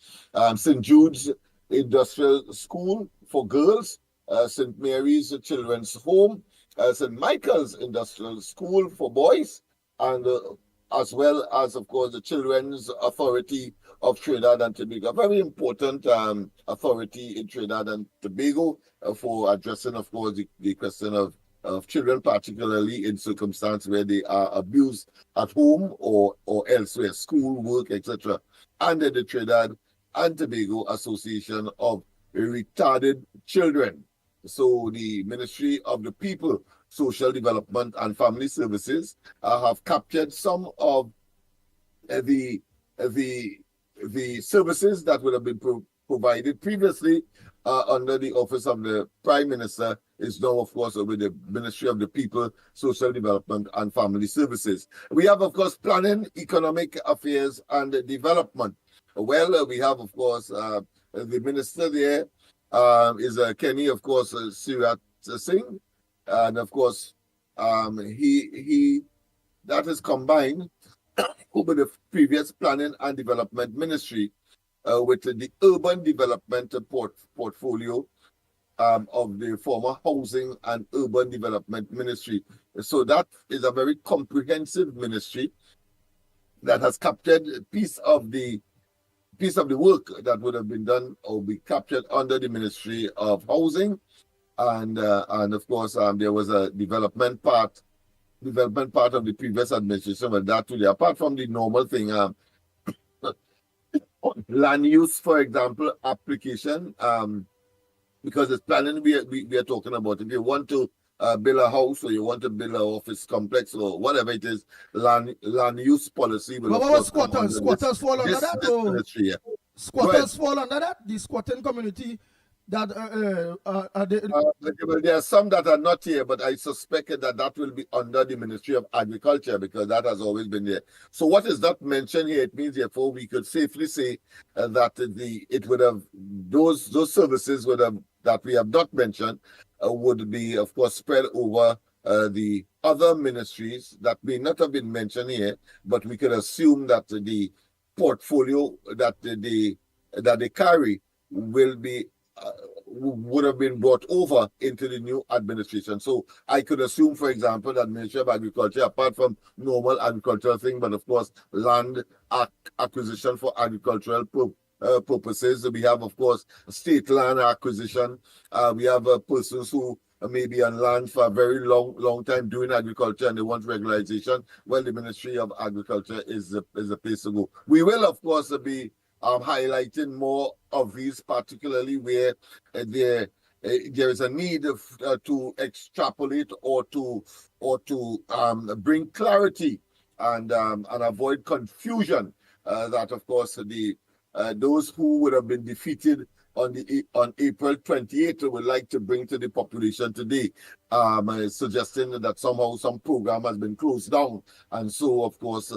St. Jude's Industrial School for Girls, St. Mary's Children's Home, St. Michael's Industrial School for Boys, and as well as, of course, the Children's Authority of Trinidad and Tobago, a very important authority in Trinidad and Tobago for addressing, of course, the question of children, particularly in circumstances where they are abused at home or elsewhere, school, work, etc. Under the Trinidad and Tobago Association of Retarded Children. So the Ministry of the People, Social Development and Family Services have captured some of the services that would have been provided previously under the office of the Prime Minister is now, of course, with the Ministry of the People, Social Development and Family Services. We have, of course, Planning, Economic Affairs and Development. Well, we have, of course, the minister there is Kenny, of course, Sirat Singh. And, of course, he that is combined with the previous Planning and Development Ministry with the Urban Development portfolio of the former Housing and Urban Development Ministry. So that is a very comprehensive ministry that has captured a piece of the work that would have been done or be captured under the Ministry of Housing, and of course there was a development part of the previous administration, but that today, apart from the normal thing, land use, for example, application, because it's planning we are talking about. If you want to build a house or you want to build an office complex or whatever it is, land use policy will, but of what course, squatters fall under that? Ministry, yeah. Squatters fall under that? The squatting community that well, there are some that are not here, but I suspect that will be under the Ministry of Agriculture because that has always been there. So what is not mentioned here? It means, therefore, we could safely say that it would have those services would have that we have not mentioned would be, of course, spread over the other ministries that may not have been mentioned here, but we could assume that the portfolio that they carry will be would have been brought over into the new administration. So I could assume, for example, that Ministry of Agriculture, apart from normal agricultural thing, but of course land acquisition for agricultural purposes. We have, of course, state land acquisition. We have persons who may be on land for a very long time doing agriculture and they want regularization. Well, the Ministry of Agriculture is the place to go. We will, of course, be highlighting more of these, particularly where there is a need to extrapolate or to bring clarity and avoid confusion. That, of course, those who would have been defeated on April 28th would like to bring to the population today, suggesting that somehow some program has been closed down. And so, of course,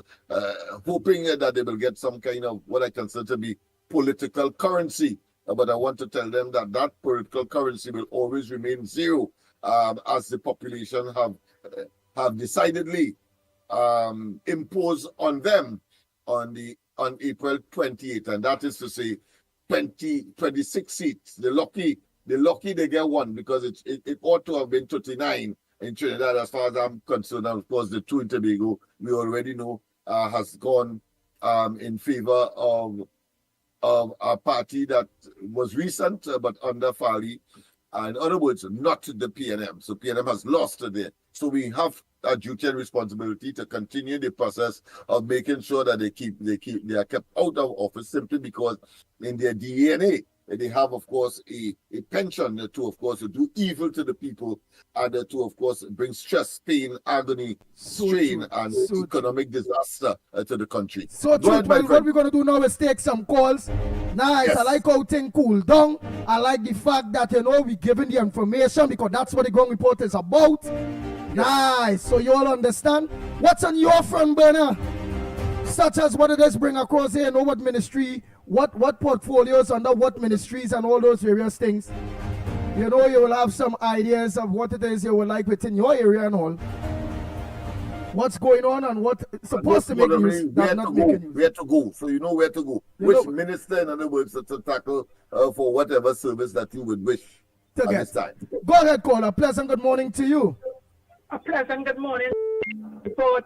hoping that they will get some kind of what I consider to be political currency. But I want to tell them that political currency will always remain zero, as the population have decidedly imposed on them on April 28th. And that is to say, 26 seats. The lucky they get one because it ought to have been 39 in Trinidad as far as I'm concerned. And of course, the two in Tobago, we already know, has gone in favor of a party that was recent, but under Fali. In other words, not the PNM. So PNM has lost there. So we have a duty and responsibility to continue the process of making sure that they are kept out of office, simply because in their DNA they have, of course, a penchant to, of course, to do evil to the people, and to, of course, bring stress, pain, agony, strain, and economic disaster to the country. So true. Well, what we're going to do now is take some calls. Nice. Yes. I like how things cool down. I like the fact that, we're giving the information, because that's what the ground report is about. Yes. Nice. So you all understand? What's on your front burner? Such as what it is bring across here, what ministry, what portfolios under what ministries, and all those various things. You will have some ideas of what it is you would like within your area and all. What's going on and what's supposed to make news, that's not making news. Where to go, so you know where to go. Which minister, in other words, to tackle for whatever service that you would wish at this time. Go ahead, caller. Pleasant good morning to you. A pleasant good morning. Report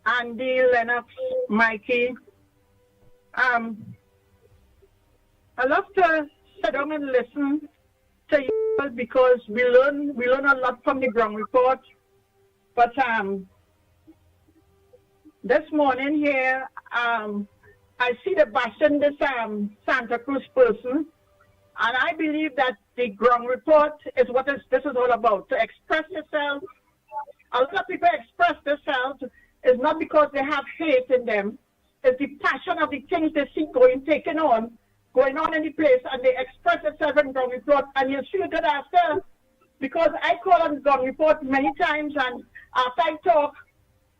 Andy, Lennox, Mikey. I love to sit down and listen to you because we learn a lot from the ground report. But this morning here, I see the bashing this Santa Cruz person, and I believe that the ground report is what this is all about. To express yourself. A lot of people express themselves is not because they have hate in them. It's the passion of the things they see going on in the place, and they express themselves in ground report, and you feel good after. Because I call on ground report many times, and after I talk,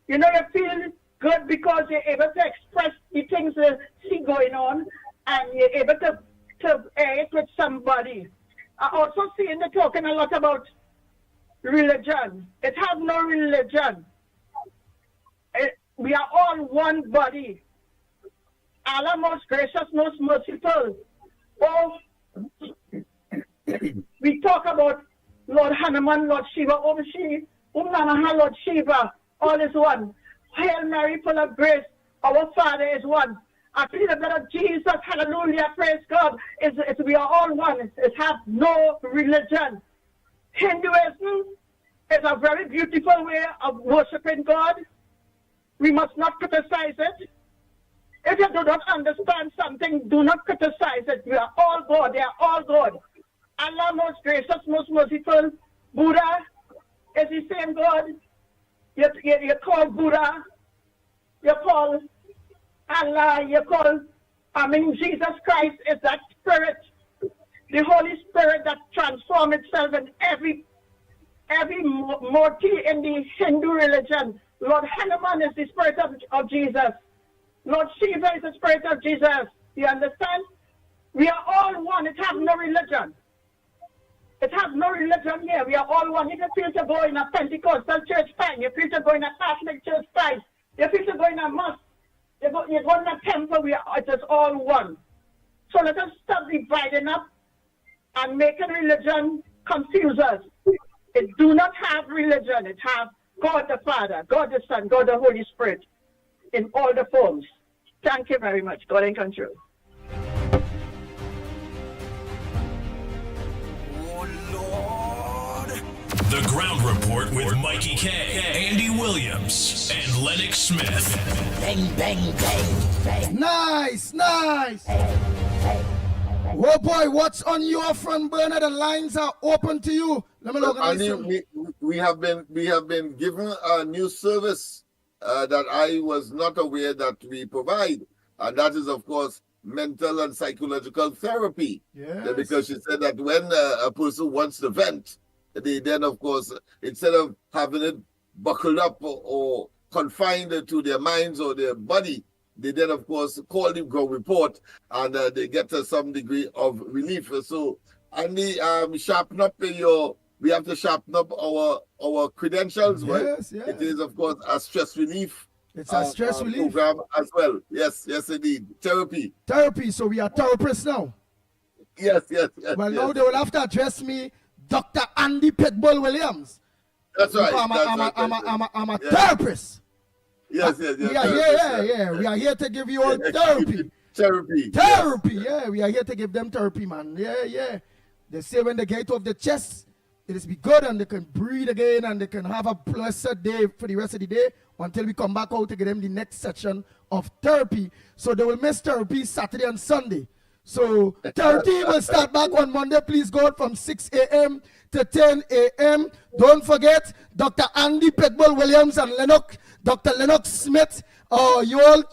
you feel good because you're able to express the things you see going on, and you're able to air it with somebody. I also see they're talking a lot about religion. It has no religion. We are all one body. Allah most gracious, most merciful. Oh, we talk about Lord Hanuman, Lord Shiva, Namaha, Lord Shiva, all is one. Hail Mary, full of grace, our Father is one. I plead the blood of Jesus, hallelujah, praise God. We are all one. It has no religion. Hinduism is a very beautiful way of worshiping God. We must not criticize it. If you do not understand something, do not criticize it. We are all God. They are all God. Allah, most gracious, most merciful. Buddha is the same God. You call Buddha. You call Allah. You call, Jesus Christ is that spirit. The Holy Spirit that transforms itself in every mortal in the Hindu religion. Lord Hanuman is the spirit of Jesus. Lord Shiva is the spirit of Jesus. You understand? We are all one. It has no religion. It has no religion here. We are all one. If you feel to go in a Pentecostal church, fine. You feel to go in a Catholic church, fine. You feel to go in a mosque, you go in a temple, it is all one. So let us stop dividing up and making religion confuse us. It do not have religion. It has God the Father, God the Son, God the Holy Spirit in all the forms. Thank you very much. God in control. The Ground Report with Mikey K, Andy Williams, and Lennox Smith. Bang, bang, bang, bang. Nice. Oh boy, what's on your front burner? The lines are open to you. Let me look at this. We have been given a new service that I was not aware that we provide, and that is, of course, mental and psychological therapy. Yes. Because she said that when a person wants to vent, they then, of course, instead of having it buckled up or confined to their minds or their body, they then, of course, call the ground report, and they get some degree of relief. So, Andy, sharpen up we have to sharpen up our credentials. Yes, right? It is, of course, a stress relief. It's a stress relief program as well. Yes, indeed. Therapy. So we are therapists now. Yes. Well, now they will have to address me Dr. Andy Pitbull Williams. That's right. I'm a therapist. Yes. We are here to give you all therapy. Therapy. Therapy, yeah. We are here to give them therapy, man. Yeah. They say when they get off the chest, it is be good and they can breathe again and they can have a blessed day for the rest of the day until we come back out to give them the next session of therapy. So they will miss therapy Saturday and Sunday. So therapy will start back on Monday, please God, from 6 a.m. to 10 a.m. Don't forget, Dr. Andy Pitbull Williams and Dr. Lennox Smith, you all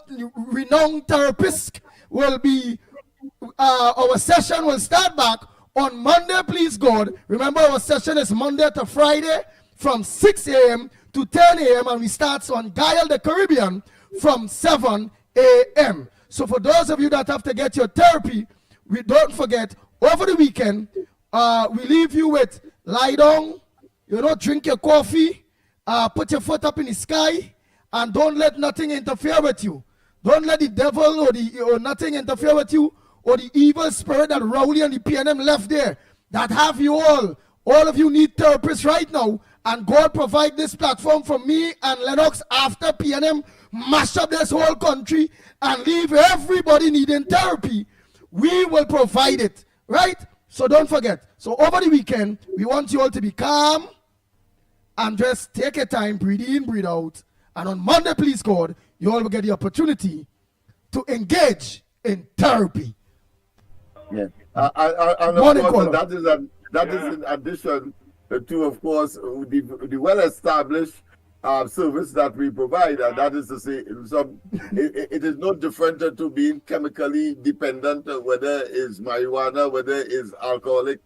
renowned therapists, will be, our session will start back on Monday, please God. Remember, our session is Monday to Friday from 6 a.m. to 10 a.m. and we start on Guile the Caribbean from 7 a.m. So for those of you that have to get your therapy, we don't forget, over the weekend, we leave you with lie down, drink your coffee, put your foot up in the sky, and don't let nothing interfere with you. Don't let the devil or nothing interfere with you, or the evil spirit that Rowley and the PNM left there that have you all. All of you need therapists right now, and God provide this platform for me and Lennox after PNM mash up this whole country and leave everybody needing therapy. We will provide it, right? So don't forget. So over the weekend, we want you all to be calm and just take your time, breathe in, breathe out. And on Monday, please God, you all will get the opportunity to engage in therapy. Yeah. And of course, that is in addition to, of course, the well-established service that we provide, and that is to say, it is no different to being chemically dependent, whether it's marijuana, whether it's alcoholic.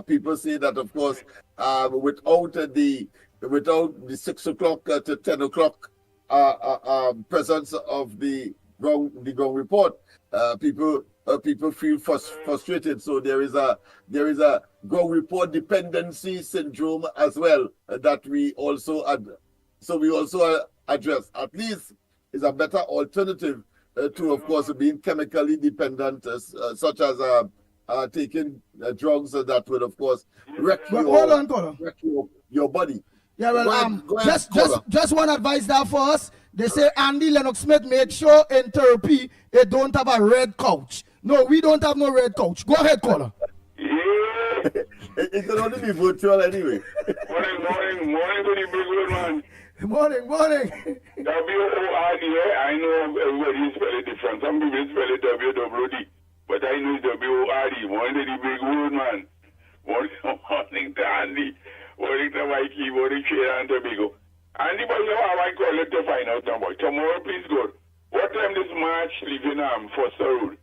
People say that, of course, without the 6 o'clock to 10 o'clock presence of the ground report, people feel frustrated. So there is a ground report dependency syndrome as well that we also address. At least is a better alternative to, of course, being chemically dependent, such as taking drugs that would, of course, wreck your body. Yeah, well, just one advice there for us. They say Andy Lennox Smith, make sure in therapy they don't have a red couch. No, we don't have no red couch. Go ahead, caller. It can only be virtual anyway. Morning to the big old man. Morning. W-O-R-D, I know everybody spell it different. Some people spell it W-W-D, but I know W-O-R-D. Morning to the big old man. Morning to Andy. Morning to Mikey. Morning to and Tobago. Andy, but you have I call it to find out tomorrow. Tomorrow, please go. What time this March leaving Foster Road?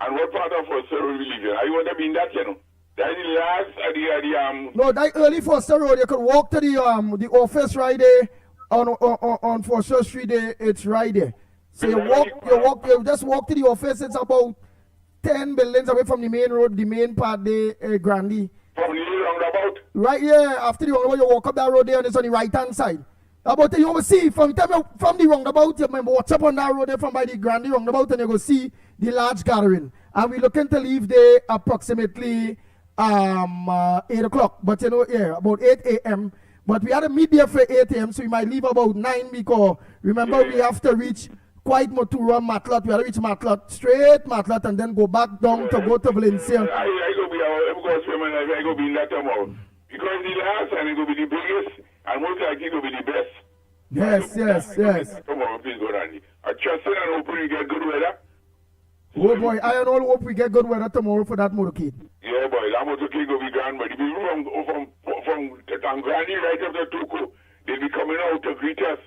And what part of Foster Road we leaving? I want to be in that, That is the last No, that early Foster Road. You could walk to the office right there on Foster Street. There, it's right there. So you just walk to the office. It's about 10 buildings away from the main road, the main part there, Grandy. From the roundabout? Right, yeah. After the roundabout, you walk up that road there and it's on the right-hand side. About you will see from the roundabout, you remember what's up on that road there from by the Grandy roundabout, and you go see the large gathering. And we're looking to leave there approximately 8 o'clock. But about 8 a.m. But we had to meet there for 8 a.m. So we might leave about 9 because remember we have to reach quite Motura, Matlat. We have to reach Matlat, straight Matlat, and then go back down to go to Valencia. I go be in that tomorrow. Because the last and it will be the biggest and most likely it will be the best. Yes. Tomorrow, please go, Randy. I trust it and hope we get good weather. Oh boy, I and all hope we get good weather tomorrow for that motorcade. Yeah, boy, that motorcade will be grand, but the people from Granny right up to Tuku, they'll be coming out to greet us.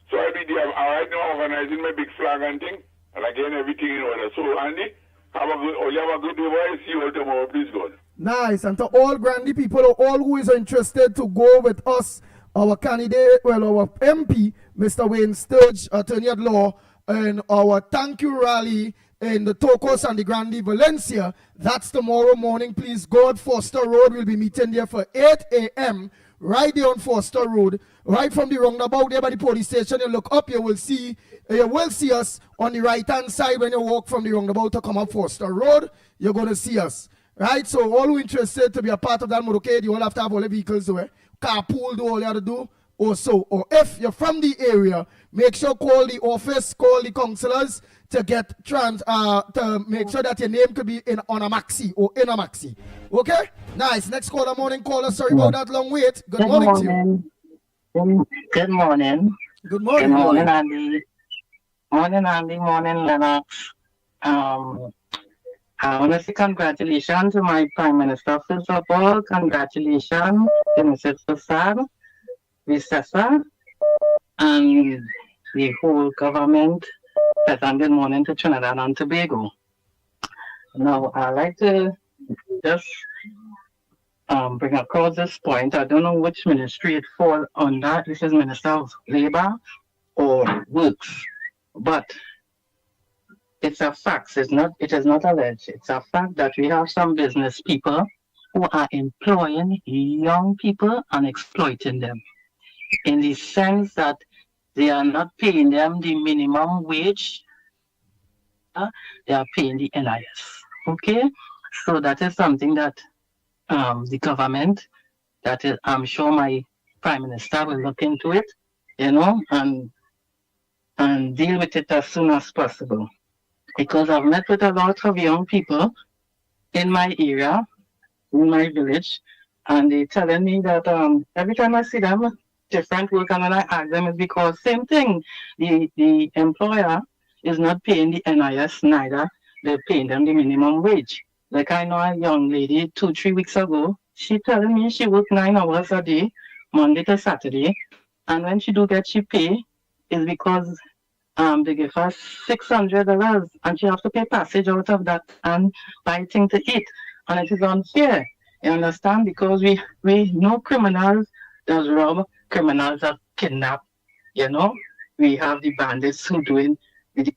So I'll be there right now organizing my big flag and thing, and again everything in order. So Andy, you have a good day, boy. See you all tomorrow, please God. Nice, and to all Grandy people, all who is interested to go with us, our candidate, our MP, Mr. Wayne Sturge, attorney at law, and our thank you rally in the Tocos and the Grandy Valencia. That's tomorrow morning. Please, God, Foster Road. We'll be meeting there for 8 a.m. right there on Foster Road, right from the roundabout there by the police station. You look up, you will see us on the right-hand side when you walk from the roundabout to come up Foster Road. You're going to see us. Right, so all who interested to be a part of that motorcade, you all have to have all the vehicles there. Carpool, do all you have to do. or so. Or if you're from the area, make sure call the office, call the councillors to get to make sure that your name could be on a maxi or in a maxi. Okay? Nice. Next caller, morning caller. Sorry about that long wait. Good morning to you. Good morning. Good morning. Good morning, Andy. Morning, Andy. Morning, Lennox. I want to say congratulations to my Prime Minister. First of all, congratulations to Mrs. Fasad, Visesa, and the whole government. Pleasant good morning to Trinidad and Tobago. Now, I'd like to just bring across this point. I don't know which ministry it falls under. This is Minister of Labor or Works, but it's a fact. It is not alleged. It's a fact that we have some business people who are employing young people and exploiting them, in the sense that they are not paying them the minimum wage. They are paying the NIS. Okay, so that is something that the government, that is, I'm sure my Prime Minister will look into it, and deal with it as soon as possible. Because I've met with a lot of young people in my area, in my village, and they're telling me that every time I see them, different work, and when I ask them, it's because same thing. The employer is not paying the NIS, neither they're paying them the minimum wage. Like I know a young lady 2-3 weeks ago, she telling me she worked 9 hours a day, Monday to Saturday, and when she do get she pay, is because they give her $600 and she have to pay passage out of that and buy things to eat. And it is unfair. You understand? Because we know criminals that rob, criminals that kidnap, We have the bandits who doing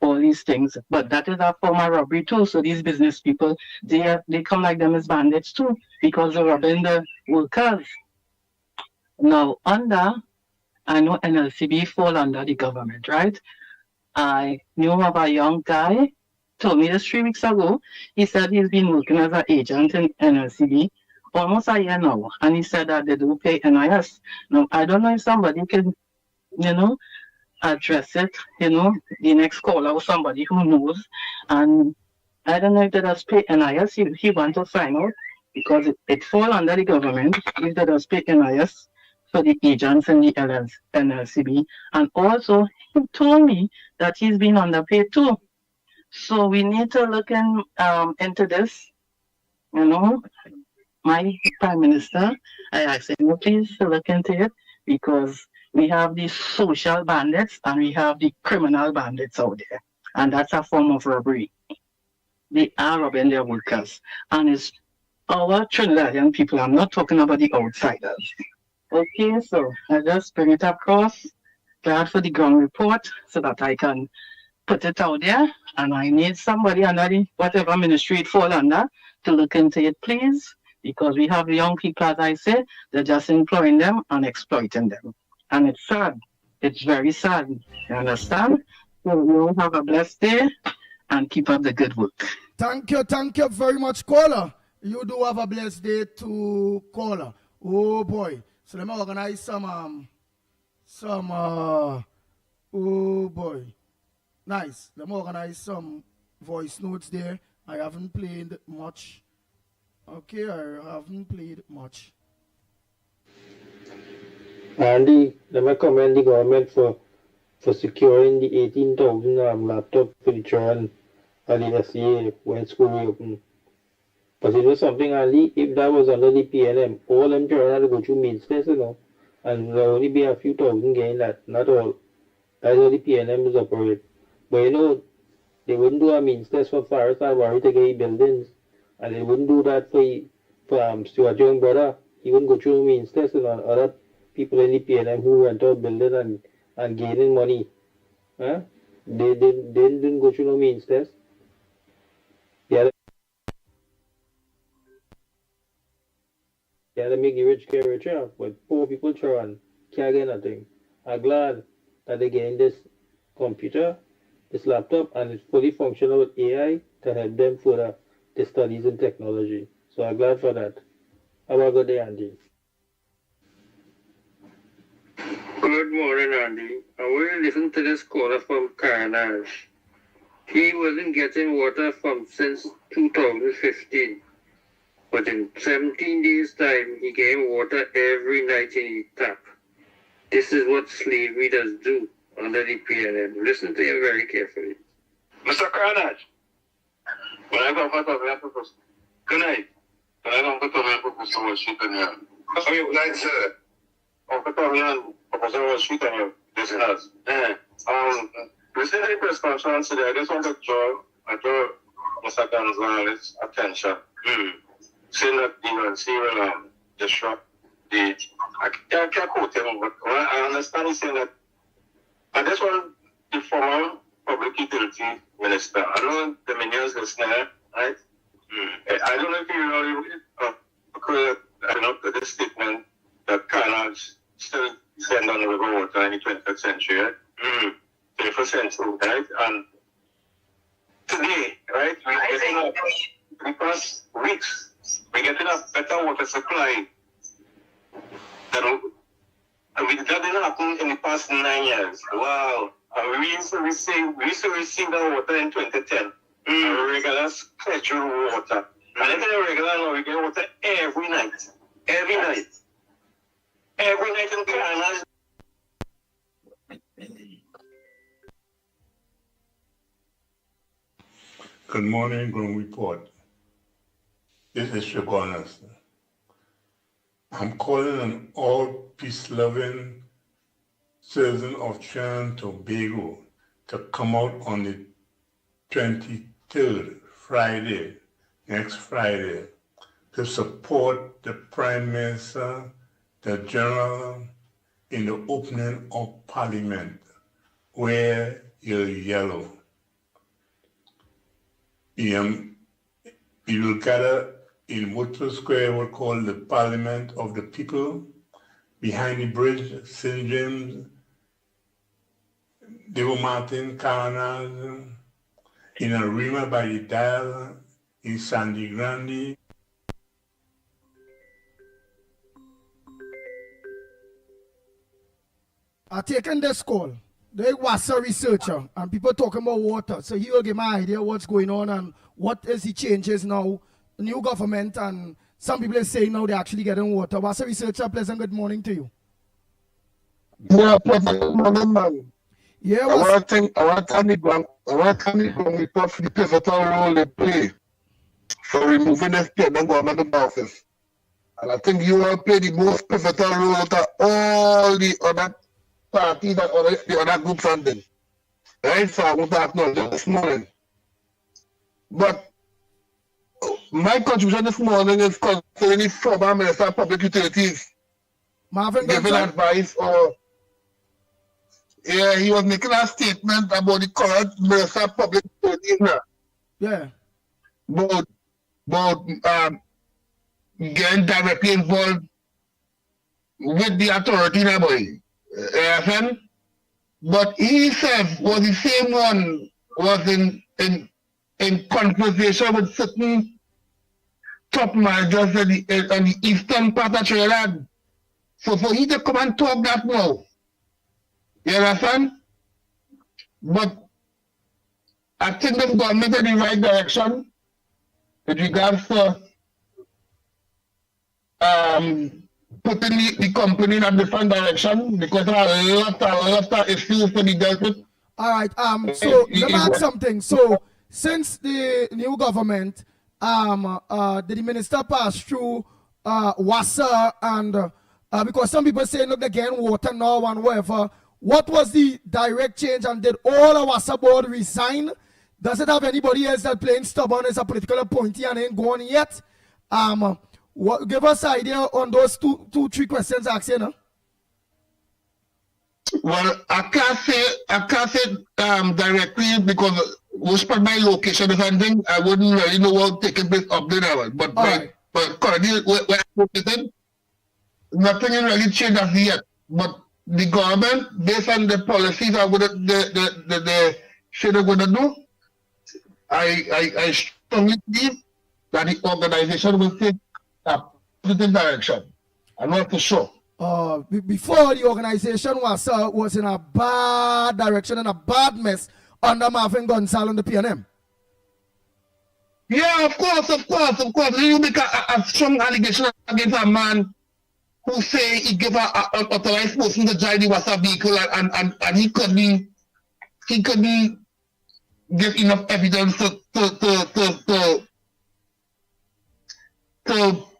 all these things. But that is a form of robbery too. So these business people, they come like them as bandits too, because they're robbing the workers. Now I know NLCB fall under the government, right? I knew of a young guy, told me this 3 weeks ago. He said he's been working as an agent in NLCB almost a year now. And he said that they do pay NIS. Now, I don't know if somebody can, address it, the next caller or somebody who knows. And I don't know if they does pay NIS. He want to find out because it fall under the government if they does pay NIS for the agents in the NLCB. And also, he told me that he's been underpaid too. So we need to look into this. My Prime Minister, I asked him, please to look into it, because we have the social bandits and we have the criminal bandits out there. And that's a form of robbery. They are robbing their workers. And it's our Trinidadian people. I'm not talking about the outsiders. Okay, so I just bring it across. Glad for the ground report so that I can put it out there. And I need somebody under the whatever ministry it fall under to look into it, please. Because we have young people, as I said, they're just employing them and exploiting them. And it's sad. It's very sad. You understand? So you have a blessed day and keep up the good work. Thank you very much, caller. You do have a blessed day to caller. Oh boy. So let me organize oh boy. Nice. Let me organize some voice notes there. I haven't played much. Okay, I haven't played much. Andy, let me commend the government for securing the 18,000 laptop for the children at the SCA when school reopened. But you know something, Andy, if that was under the PNM, all them children had to go through means test, and there will only be a few thousand getting that, not all. That's how the PNM is operate. But they wouldn't do a means test for Forest and Worry to get buildings. And they wouldn't do that for Stuart Young brother. He wouldn't go through means test on other people in the PNM who went out building and gaining money. Huh? They didn't go through no means test. They make the rich get richer, but poor people try and can't get nothing. I'm glad that they're getting this computer, this laptop, and it's fully functional with AI to help them further the studies in technology. So I'm glad for that. Have a good day, Andy. Good morning, Andy. I want to listen to this caller from Carnage. He wasn't getting water from since 2015. But in 17 days' time, he getting water every night in his tap. This is what slavery does do under the PLM. Listen to him very carefully. Mr. Carnage, when I go for the purpose, good night. When I go for the purpose, I was shooting you. How you like, sir? I'm going to purpose, I was shooting you. This is listen to the press conference today. I just want to draw Mr. Gonzalez's attention. Saying that the UNC will disrupt the. I can't quote him, but I understand he's saying that. I just want the former public utility minister. I know the minions listening, right? I don't know if you know, because I know the statement that Carnage still send on the river water in the 20th century, right? 21st century, right? And today, right, we're getting up the past weeks, we're getting a better water supply than that didn't happen in the past 9 years. Wow. And we used to receive that water in 2010. A regular scheduled water. And even a regular now, we get water every night. Every night. Every night in Carnage. Good morning, Ground Report. This is Shogun. I'm calling on all peace-loving citizens of Trinidad and Tobago to come out on the 23rd, Friday, next Friday, to support the Prime Minister, the General, in the opening of Parliament. Wear your yellow. You will gather in Woodford Square, what called the Parliament of the People, behind the bridge, St. James, Devo Martin, Carnage, in Arima by the Dial, in Sandy Grande. I taken this call. They was a researcher and people talking about water. So he will give my idea what's going on and what is the changes now. New government and some people are saying now they're actually getting water. Was a researcher, pleasant good morning to you. Yeah, pleasant good morning, man. Yeah, I want to thank the Ground Report for the pivotal role they play for removing FPN and government of office. And I think you all play the most pivotal role out of all the other parties that the other groups and them. Right? So I want to acknowledge that this morning. But my contribution this morning is concerning the former Minister of Public Utilities giving advice or he was making a statement about the current Minister of Public Utilities now. Yeah. About getting directly involved with the authority now, boy. But he said was the same one was in conversation with certain top managers on the eastern part of Trinidad. So for he to come and talk that now. You understand? But I think the government in the right direction with regards to putting the company in a different direction because there are a lot of issues to be dealt with. All right. So let me ask something. So since the new government, did the minister pass through WASA and because some people say look again water now and whatever. What was the direct change and did all the WASA board resign? Does it have anybody else that playing stubborn as a political appointee and ain't gone yet? Give us an idea on those three questions I asked you, no? Well, I can't say directly because respect my location or something, I wouldn't really know what taking place up there. But currently where I put it in, nothing really changed as yet. But the government, based on the policies that they should have going to do, I strongly believe that the organization will take a positive direction. I'm not for sure. before the organization was in a bad direction and a bad mess under Marvin Gonzalez and the PNM. Yeah, of course. You make a strong allegation against a man who say he gave an authorized person to drive the WhatsApp vehicle and he couldn't get enough evidence to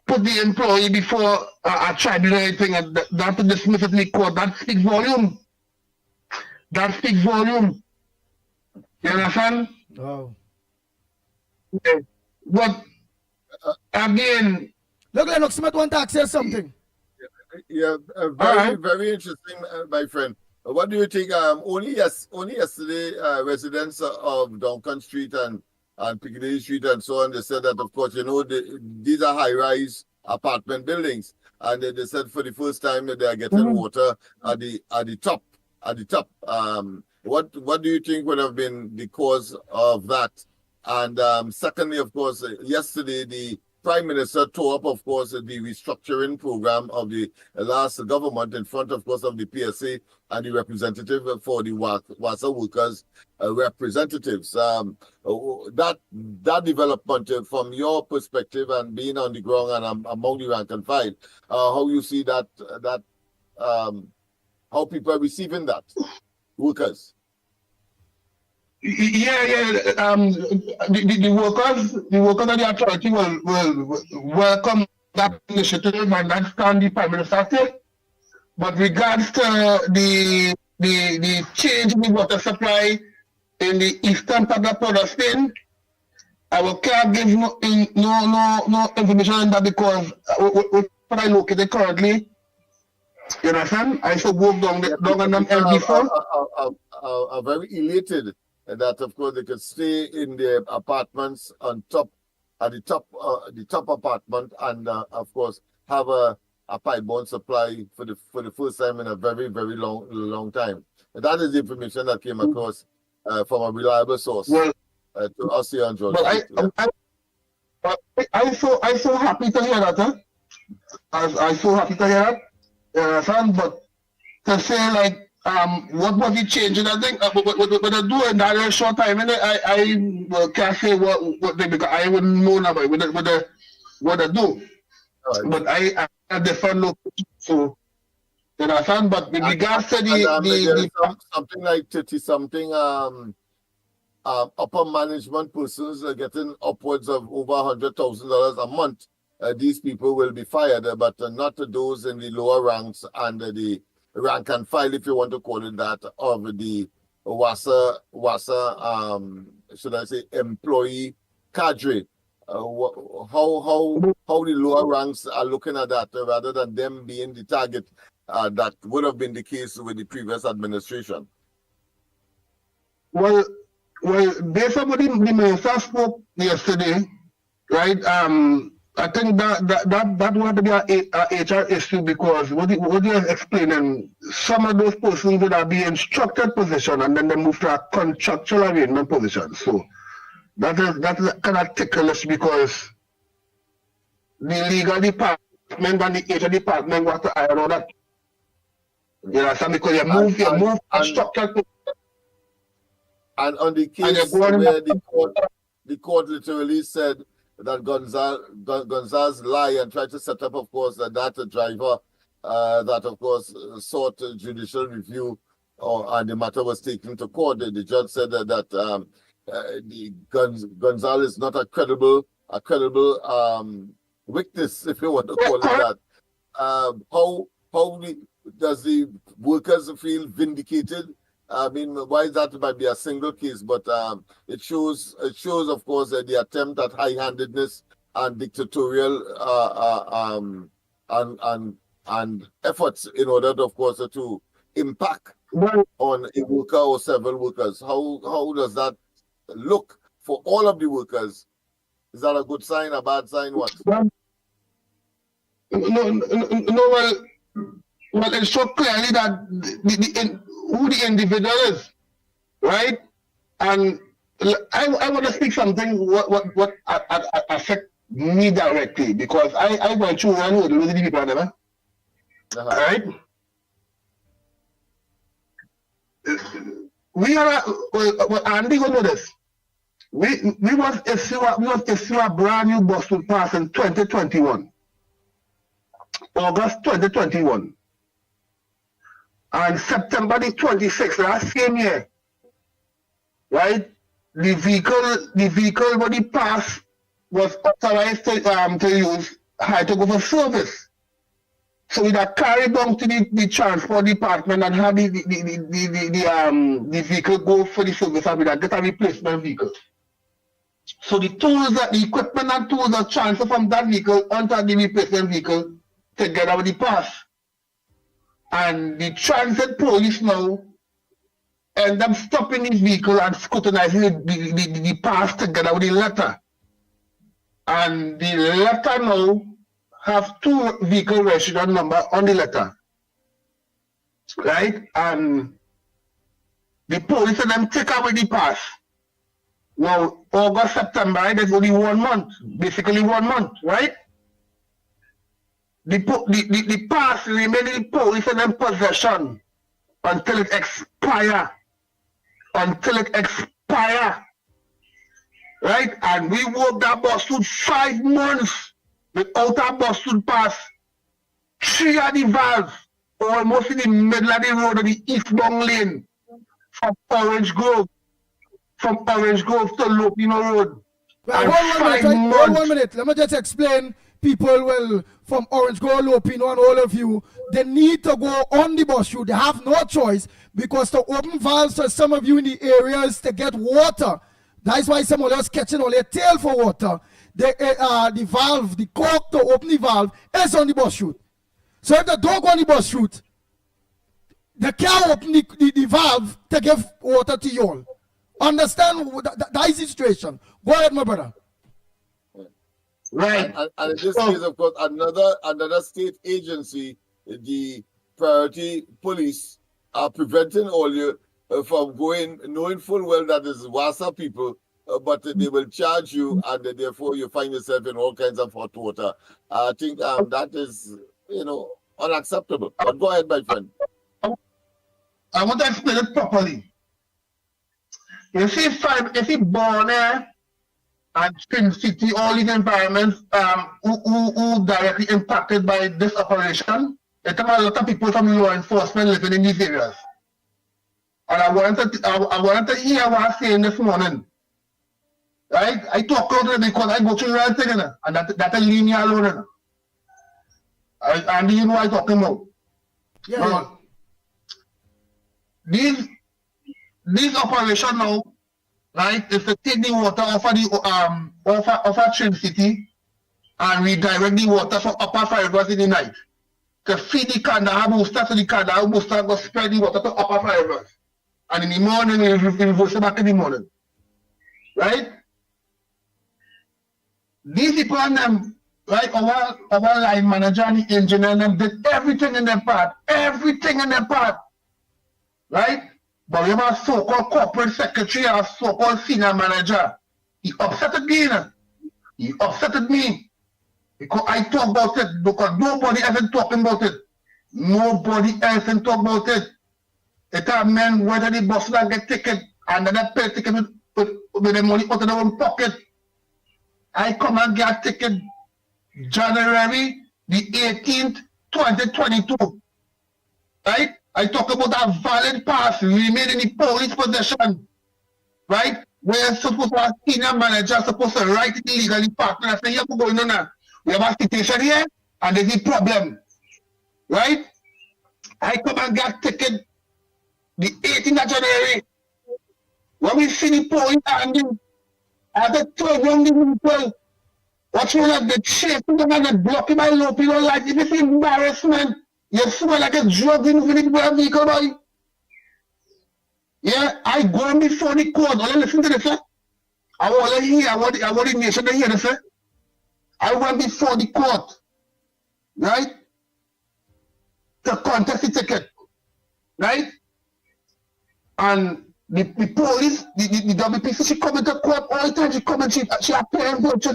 put the employee before a tribunal or anything, and that to dismiss it in the court. That speaks volume. You understand? Oh. Yeah. But again, look, Lennox Smith want to say something. Yeah, very interesting, my friend. What do you think? Only yesterday, residents of Duncan Street and Piccadilly Street and so on, they said that, of course, these are high-rise apartment buildings, and they said for the first time that they are getting water at the top. What do you think would have been the cause of that? And secondly, of course, yesterday the Prime Minister tore up, of course, the restructuring program of the last government in front, of course, of the PSA and the representative for the WASA workers representatives. That development, from your perspective and being on the ground and among the rank and file, how you see that how people are receiving that, workers? Yeah. The workers and the authority will welcome that initiative and that's on the Prime Minister said. But regards to the change in the water supply in the eastern part of Port of Spain, I can't give no information on that because what I located currently, you understand? I should work down on them LB4. Are very elated that, of course, they could stay in their apartments at the top apartment, and of course have a pipe-borne supply for the first time in a very, very long time. And that is the information that came across from a reliable source to us here on George. I'm so happy to hear that. I'm so happy to hear that. But to say like what was the change? And I think what I do in that short time, and I can't say what they, because I wouldn't know about what I do. Right. But I have different location, so you understand. But with regards to something like 30-something upper management persons are getting upwards of over $100,000 a month. These people will be fired, but not those in the lower ranks and the rank and file, if you want to call it that, of the WASA should I say, employee cadre. How the lower ranks are looking at that rather than them being the target that would have been the case with the previous administration? Well, based on what the minister spoke yesterday, right? I think that would be a HR issue because what you're explaining, some of those persons would have been in structured position and then they move to a contractual arrangement position. So that is kind of ticklish because the legal department and the HR department want to iron all that. You understand? Because you move to structured position. And on the case where the court literally said that Gonzalez lied and tried to set up, of course, that driver that, of course, sought judicial review and the matter was taken to court. The judge said that Gonzalez is not a credible witness, if you want to call it that. How does the workers feel vindicated? I mean, why that might be a single case, but it shows, of course, the attempt at high-handedness and dictatorial and efforts in order, of course, to impact on a worker or several workers. How does that look for all of the workers? Is that a good sign, a bad sign? What? Well, it's so clearly that who the individual is, right? And I want to speak something what affect me directly because I went through one with the people, All right? We are, well, Andy will know this. We must issue a brand new Boston pass in 2021. August 2021. And September the 26th, last same year, right? The vehicle body pass was authorized to use had to go for service. So we that carry down to the transport department and have the vehicle go for the service and we that get a replacement vehicle. So the equipment and tools are transferred from that vehicle onto the replacement vehicle together with the pass. And the transit police now end up stopping the vehicle and scrutinizing the pass together with the letter. And the letter now have 2 vehicle registration number on the letter. Right? And the police and them take away the pass. Now, August, September, right? There's only 1 month, basically 1 month, right? The pass remain in police and them possession until it expire. Until it expire. Right? And we worked that Boston 5 months without a Boston pass. 3 of the valves, almost in the middle of the road of the eastbound lane from Orange Grove to Lopino Road. Right, hold 1 minute. Let me just explain. People will from Orange Grove, Lopino, and all of you, they need to go on the bus route. They have no choice because to open valves for some of you in the areas to get water. That's why some of us catching all their tail for water. The valve, the cork to open the valve is on the bus route. So if they don't go on the bus route, they can't open the valve to give water to you all. Understand? That is the situation. Go ahead, my brother. Right. And in this case, of course, another state agency, the priority police, are preventing all you from going, knowing full well that is Wassa people, but they will charge you, and therefore you find yourself in all kinds of hot water. I think that is, unacceptable. But go ahead, my friend. I want to explain it properly. You see, if you born there and Spring City, all these environments who directly impacted by this operation, there are a lot of people from law enforcement living in these areas. And I wanted to hear what I'm saying this morning. Right? I talk about it because I go through the right thing, and that leave me alone. And you know what I'm talking about. Yeah. These operation now, right, is to take the water off of Trim City and redirect the water from Upper Fibers in the night to feed the Kandahar booster, so the Kandahar booster will spread the water to Upper Fibers. And in the morning, we reverse it back in the morning. Right? These people and them, right, our line manager and the engineer and them did everything in their part. Right? But we have a so-called corporate secretary or so-called senior manager. He upset again. He upset me. Because I talk about it. Because nobody else is talking about it. Nobody else is talking about it. It are men whether the bus that get ticket and then they pay ticket with the money out of their own pocket. I come and get ticket January the 18th, 2022. Right? I talk about a valid pass remain in the police possession, right? Where supposed to have senior manager supposed to write it illegally partner and say, yeah, we're going on now. We have a situation here and there's a problem. Right? I come and get ticket the 18th of January. When we see the police handling, I have to turn around the people. What's wrong with the chasing them and blocking my low people like this is embarrassment. You smell like a drug in the vehicle, boy. Yeah, I go before the court. I listen to this, sir. I want to hear, I want the nation to hear this, sir. I went before the court, right? To contest the ticket, right? And the police, the WPC, she come into court all the time. She come and she appear in virtue,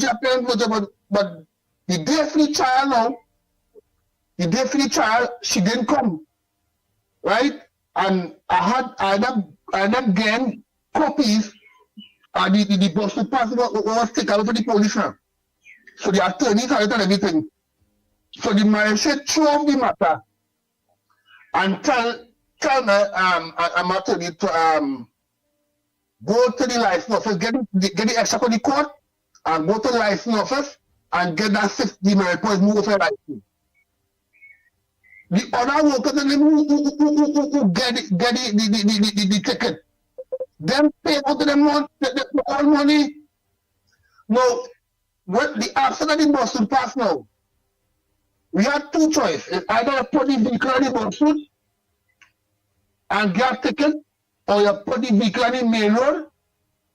but the day free trial now, the day for the trial, she didn't come, right? And I had again copies and the bus to pass was taken over to the police now. So the attorney had it and everything. So the marriage said throw off the matter and tell me I'm attorney to go to the license office, get the extra for the court and go to the license office and get that 60 marriage points move for license. The other workers who get the ticket, them pay out to them the all money. Now, after the bus will pass now, we had two choices. Either put the vehicle on the bus route and get a ticket, or you put the vehicle on the main road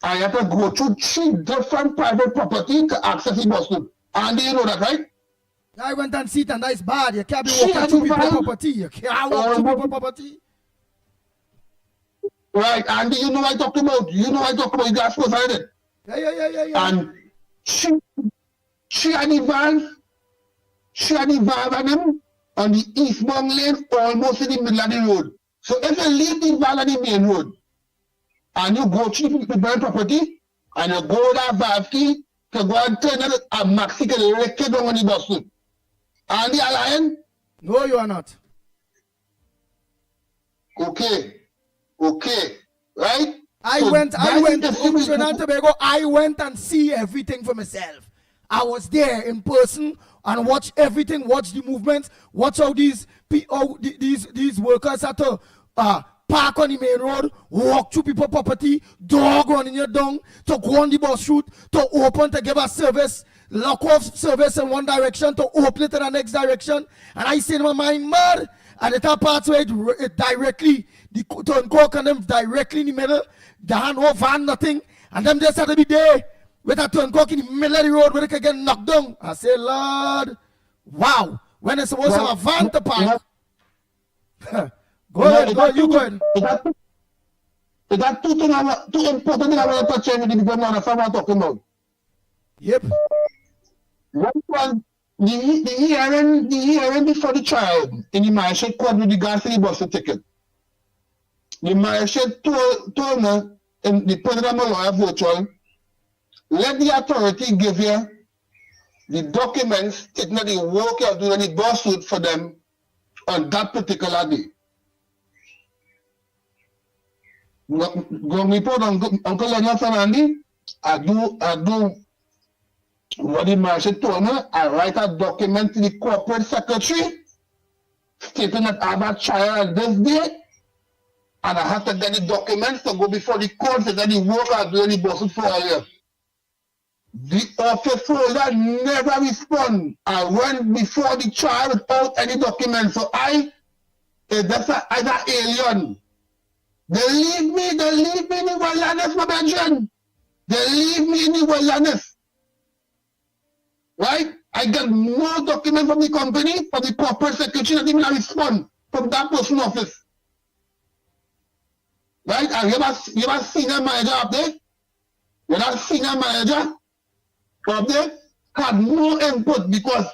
and you have to go through 3 different private property to access the bus route. And you know that, right? I went and see it and that is bad. You can't be walking through people's property. You can't walk through people's property. Right, and you know what I talk about. You know what I talk about. You guys supposed to it. Yeah. And she had the van. She had the van on him on the eastbound lane, almost in the middle of the road. So if you leave the van on the main road and you go through the property and you go that valve key to go and turn it a maxi can wreck it down on the bus route. And the lion? No, you are not. Okay, right? I went in Trinidad and Tobago. I went and see everything for myself. I was there in person and watch everything, watch the movements, watch how these workers had to park on the main road, walk through people's property, dog running your down, to go on the bus route, to open, to give a service, lock off service in one direction, to open it in the next direction. And I say in my mind, mad. And the top parts where it directly, the turncock and them directly in the middle, there no van, nothing. And them just had to be there with a turncock in the middle of the road where they can get knocked down. I say, Lord, wow. When it's supposed to have a van to park. Go ahead, you go ahead. Is that two important things I want to touch on with the people now that's what I'm talking about? Yep. One was the hearing before the trial in the Marshall court with regards to the bus ticket. The Marshall told me, in the president of lawyer virtual, let the authority give you the documents stating that the work you are doing the bus route for them on that particular day. Go report on Uncle Lennox and Andy. I do what the Marshal told me. I write a document to the corporate secretary stating that I have a trial this day, and I have to get the documents to go before the court so that the work I do the bus for a year. The office holder never respond. I went before the trial without any documents. So that's an alien. They leave me in the wilderness, my brethren. They leave me in the wilderness. Right? I get no document from the company, from the corporate secretary, that even respond from that person's office. Right? And you have a senior manager up there? You have a senior manager up there? Had no input because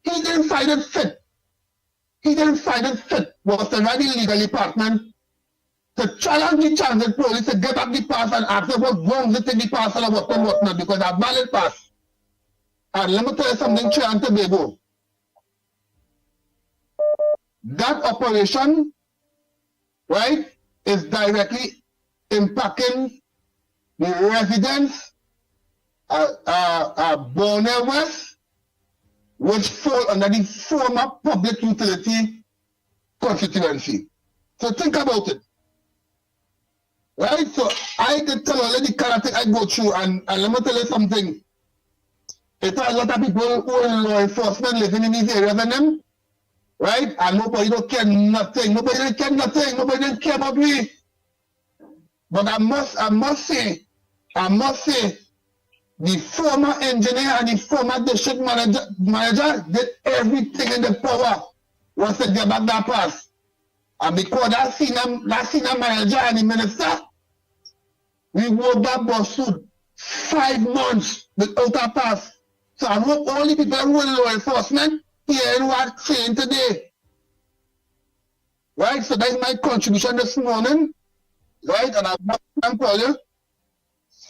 he didn't find it fit. Was to write the legal department to challenge the transit police to get back the pass and ask them what's wrong with the pass and whatnot because a valid pass. And let me tell you something, Trinidad and Tobago. That operation, right, is directly impacting the residents Borneo West, which fall under the former public utility constituency. So think about it. Right? So I can tell you the kind of thing I go through, and let me tell you something. It's a lot of people who are in law enforcement living in these areas and them, right? And nobody don't care nothing. Nobody don't care nothing. Nobody don't care about me. But I must say, the former engineer and the former district manager did everything in the power was to get back that pass. And because that senior manager and the minister, we worked that bus route 5 months without a pass. So I hope all the people who are in law enforcement hearing what saying today. Right? So that's my contribution this morning. Right? And I must thank all you.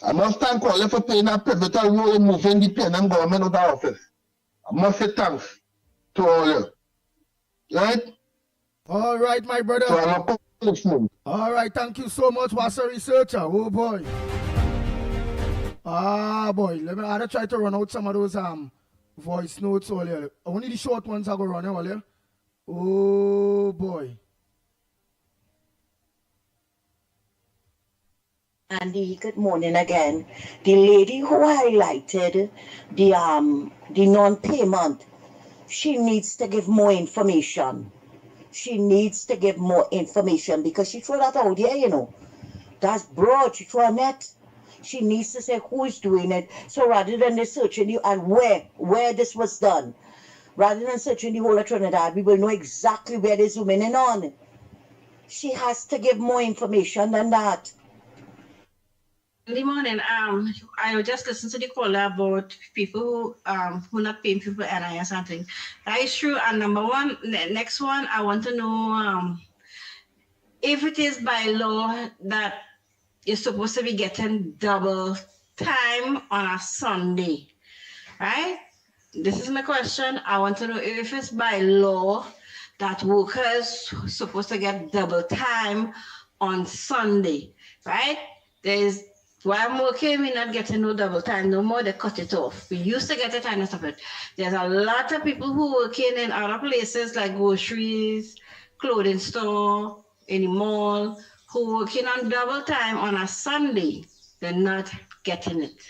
I must thank all you for playing a pivotal role in moving the PNM government out of office. I must say thanks to all you. Right? All right, my brother. So I'm listening. All right, thank you so much, what's a researcher? Oh boy. Ah boy, let me try to run out some of those voice notes earlier. Only the short ones I go run earlier. Oh boy. Andy, good morning again. The lady who highlighted the non-payment, she needs to give more information. She needs to give more information because she threw that out there, you know. That's broad, she threw a net. She needs to say who is doing it. So rather than searching you and where this was done, rather than searching the whole of Trinidad, we will know exactly where they're zooming in on. She has to give more information than that. Good morning. I just listened to the caller about people who not paying people NIS and things. That is true. And number one, next one, I want to know if it is by law that you're supposed to be getting double time on a Sunday, right? This is my question. I want to know if it's by law that workers are supposed to get double time on Sunday, right? While I'm working, we're not getting no double time no more. They cut it off. We used to get it and stop it. There's a lot of people who working in other places like groceries, clothing store, in the mall, who working on double time on a Sunday. They're not getting it,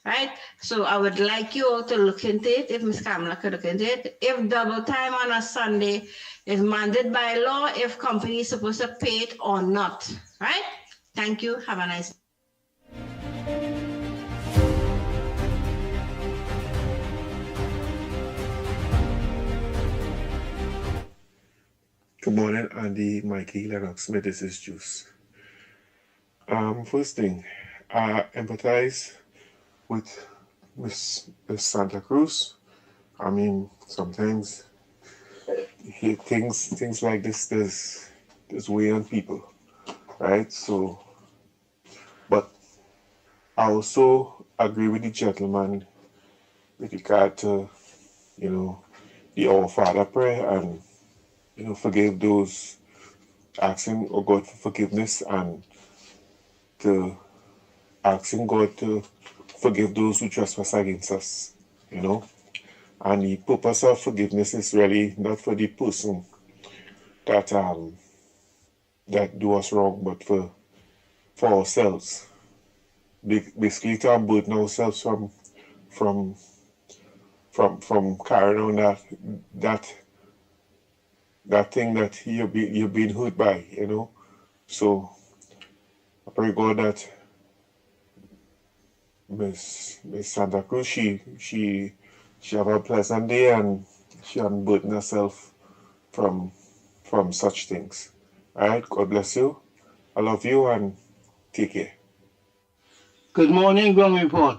right? So I would like you all to look into it, if Ms. Kamala could look into it. If double time on a Sunday is mandated by law, if company is supposed to pay it or not, right? Thank you. Have a nice day. Good morning, Andy, Mickie, Lennox, Smith. This is Juice. First thing, I empathize with Miss Santa Cruz. I mean, sometimes things like this, there's weigh on people, right? So, but I also agree with the gentleman with regard to, the Our Father prayer and, forgive those, asking God for forgiveness and to asking God to forgive those who trespass against us, And the purpose of forgiveness is really not for the person that that do us wrong, but for ourselves. Basically to unburden ourselves from carrying on that thing that you're being hurt by, So I pray God that Miss Santa Cruz she have a pleasant day and she unburden herself from such things. All right, God bless you. I love you and take care. Good morning, Ground Report.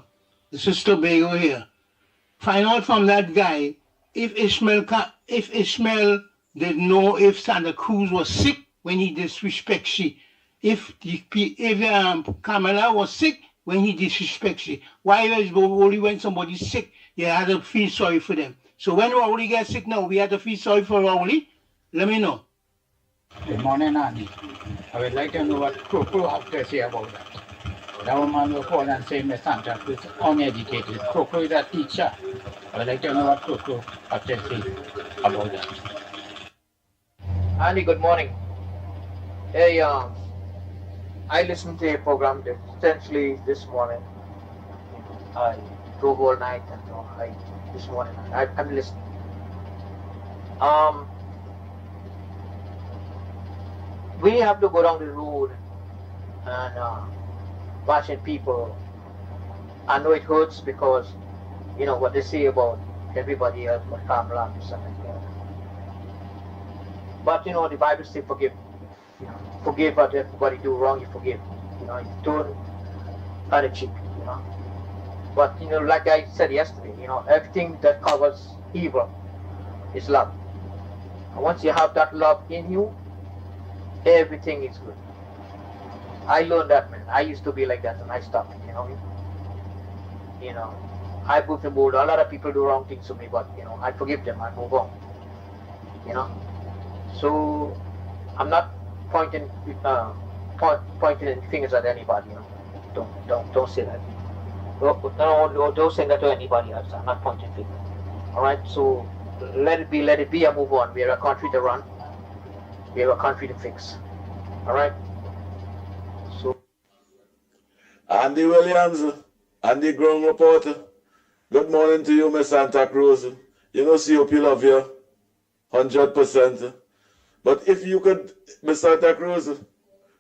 This is Tobago here. Find out from that guy if Ishmael didn't know if Santa Cruz was sick when he disrespects she. If Kamala was sick when he disrespects she. Why is only when somebody's sick you have to feel sorry for them? So when Rowley gets sick now, we have to feel sorry for Rowley? Let me know. Good morning, Andy. I would like to know what Croco have to say about that. That woman will call and say Miss Santa Cruz is uneducated. Croco is a teacher. I would like to know what Croco have to say about that. Andy, good morning. Hey, I listened to your program essentially this morning. I drove all night and this morning I'm listening. We have to go down the road and watching people. I know it hurts because what they say about everybody else, but Kamala and stuff like that. But the Bible says forgive. Forgive what everybody do wrong, you forgive. You don't cut a cheek, But like I said yesterday, everything that covers evil is love. And once you have that love in you, everything is good. I learned that, man. I used to be like that and I stopped, you know. You know, I put the board. A lot of people do wrong things to me, but you know, I forgive them. I move on. You know, so I'm not pointing pointing fingers at anybody. You know, don't say that. Don't say that to anybody else. I'm not pointing fingers. All right. So let it be. Let it be. And move on. We are a country to run. We have a country to fix. All right. So. Andy Williams, Andy Ground Reporter. Good morning to you, Miss Santa Cruz. You know, COP love you 100%. But if you could, Miss Santa Cruz,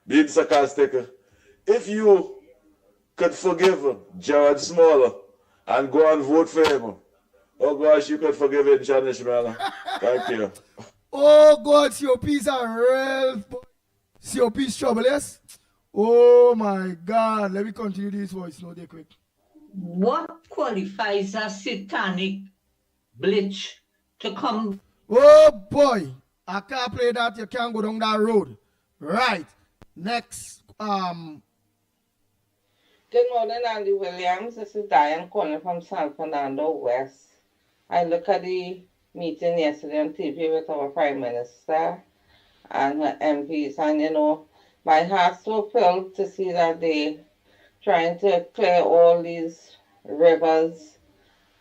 being sarcastic, if you could forgive Jared Smaller and go and vote for him, oh gosh, you could forgive him, John Ishmael. Thank you. Oh God, COP's a real COP's trouble, yes? Oh my God, let me continue this voice note there quick. What qualifies a satanic bleach to come? Oh boy, I can't play that. You can't go down that road. Right. Next. Good morning, Andy Williams. This is Diane calling from San Fernando West. I look at the meeting yesterday on TV with our Prime Minister and her MPs, and you know, my heart's so filled to see that they trying to clear all these rivers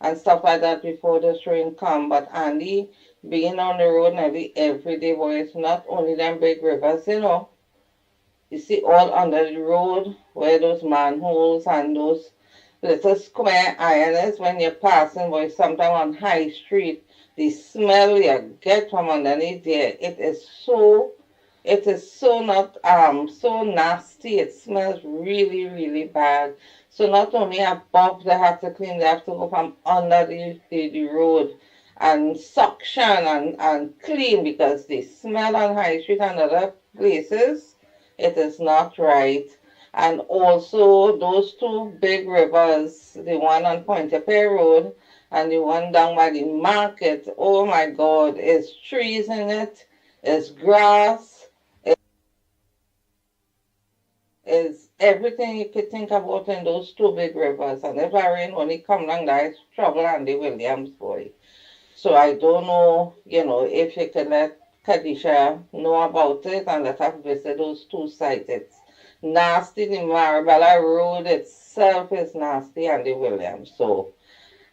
and stuff like that before the rain come. But Andy, being on the road nearly every day, boy, it's not only them big rivers, you know. You see all under the road where those manholes and those little square iron is when you're passing, boy, sometimes on High Street, the smell you get from underneath there, it is so not so nasty. It smells really, really bad. So not only above they have to clean, they have to go from under the road and suction and clean, because the smell on High Street and other places, it is not right. And also those two big rivers, the one on Pointe-a-Pierre Road and the one down by the market, oh my God, it's trees in it, it's grass, is everything you could think about in those two big rivers. And if I rain only come down, that's trouble Andy Williams, boy. So I don't know, you know, if you could let Kadisha know about it and let her visit those two sites. It's nasty. The Marabella Road itself is nasty, Andy Williams. So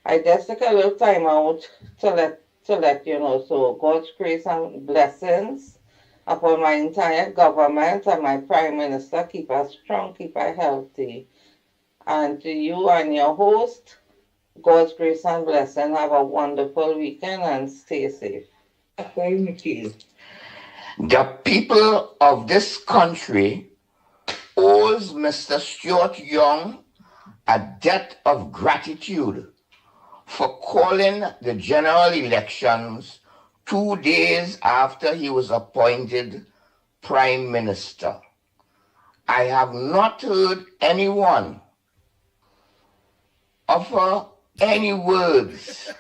I just took a little time out to let you know. So God's grace and blessings upon my entire government and my Prime Minister. Keep her strong, keep her healthy. And to you and your host, God's grace and blessing. Have a wonderful weekend and stay safe. The people of this country owes Mr. Stuart Young a debt of gratitude for calling the general elections 2 days after he was appointed Prime Minister. I have not heard anyone offer any words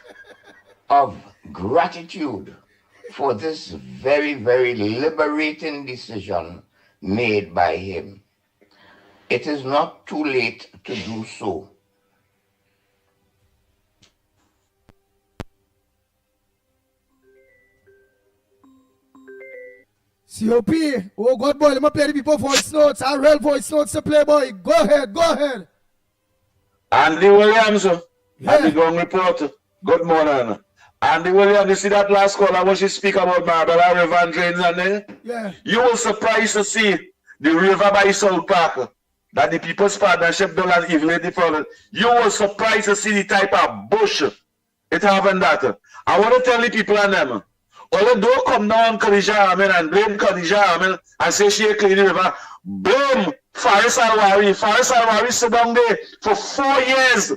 of gratitude for this very, very liberating decision made by him. It is not too late to do so. COP, oh God, boy, let me play the people voice notes. Our real voice notes to play, boy. Go ahead, go ahead. Andy Williams, Andy Ground Reporter. Good morning. Andy Williams, you see that last call when she speak about Marbella River and drains and there? Yeah. You will surprised to see the river by South Park that the People's Partnership done and evaluate the problem. You will surprised to see the type of bush it having that. I want to tell the people and them, although don't come down Khadija Amin and blame Khadija Amin and say she clean the river, blame Faris Alwari. Faris Alwari sit down there for 4 years.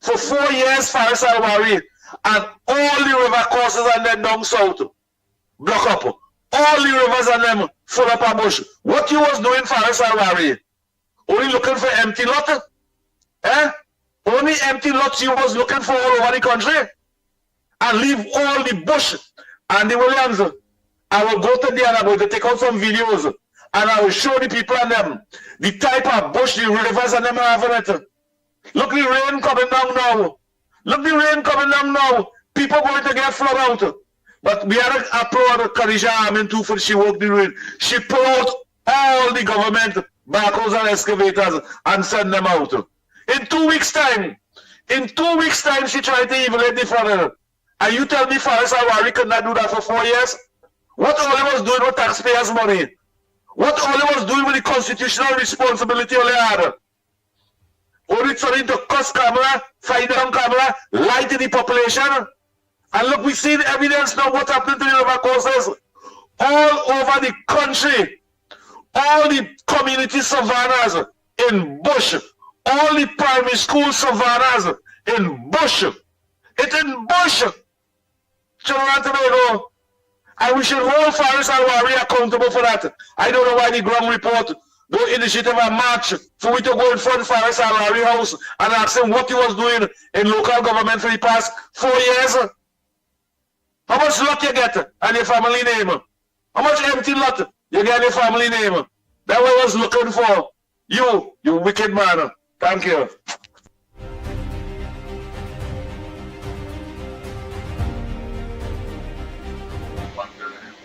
For 4 years, Faris Alwari. And all the river courses and then down south block up. All the rivers and them full up a bush. What you was doing, Faris Alwari? Only looking for empty lot? Eh? Only empty lots you was looking for all over the country? and leave all the bush. Andy Williams, I will go to the other to take out some videos and I will show the people and them the type of bush the rivers and them are having it. Look the rain coming down now. Look the rain coming down now. People going to get flood out. But we had to applaud Khadija Amin too for she worked the rain. She pulled out all the government backhoes and excavators and send them out. In 2 weeks' time, she tried to evaluate the flood. And you tell me Faris Awari could not do that for 4 years? What all he was doing with taxpayers' money? What all he was doing with the constitutional responsibility all he had? Only trying to cuss Kamala, fight down Kamala, lie to the population. And look, we see the evidence now what happened to the river courses all over the country. All the community savannas in bush. All the primary school savannas in bush. It's in bush. Trinidad and Tobago. And we should hold Faris Alwari accountable for that. I don't know why the ground report don't initiate a march for we to go in front of Faris Alwari house and ask him what he was doing in local government for the past 4 years. How much lot you get and your family name? How much empty lot you get and your family name? That's what I was looking for. You wicked man. Thank you.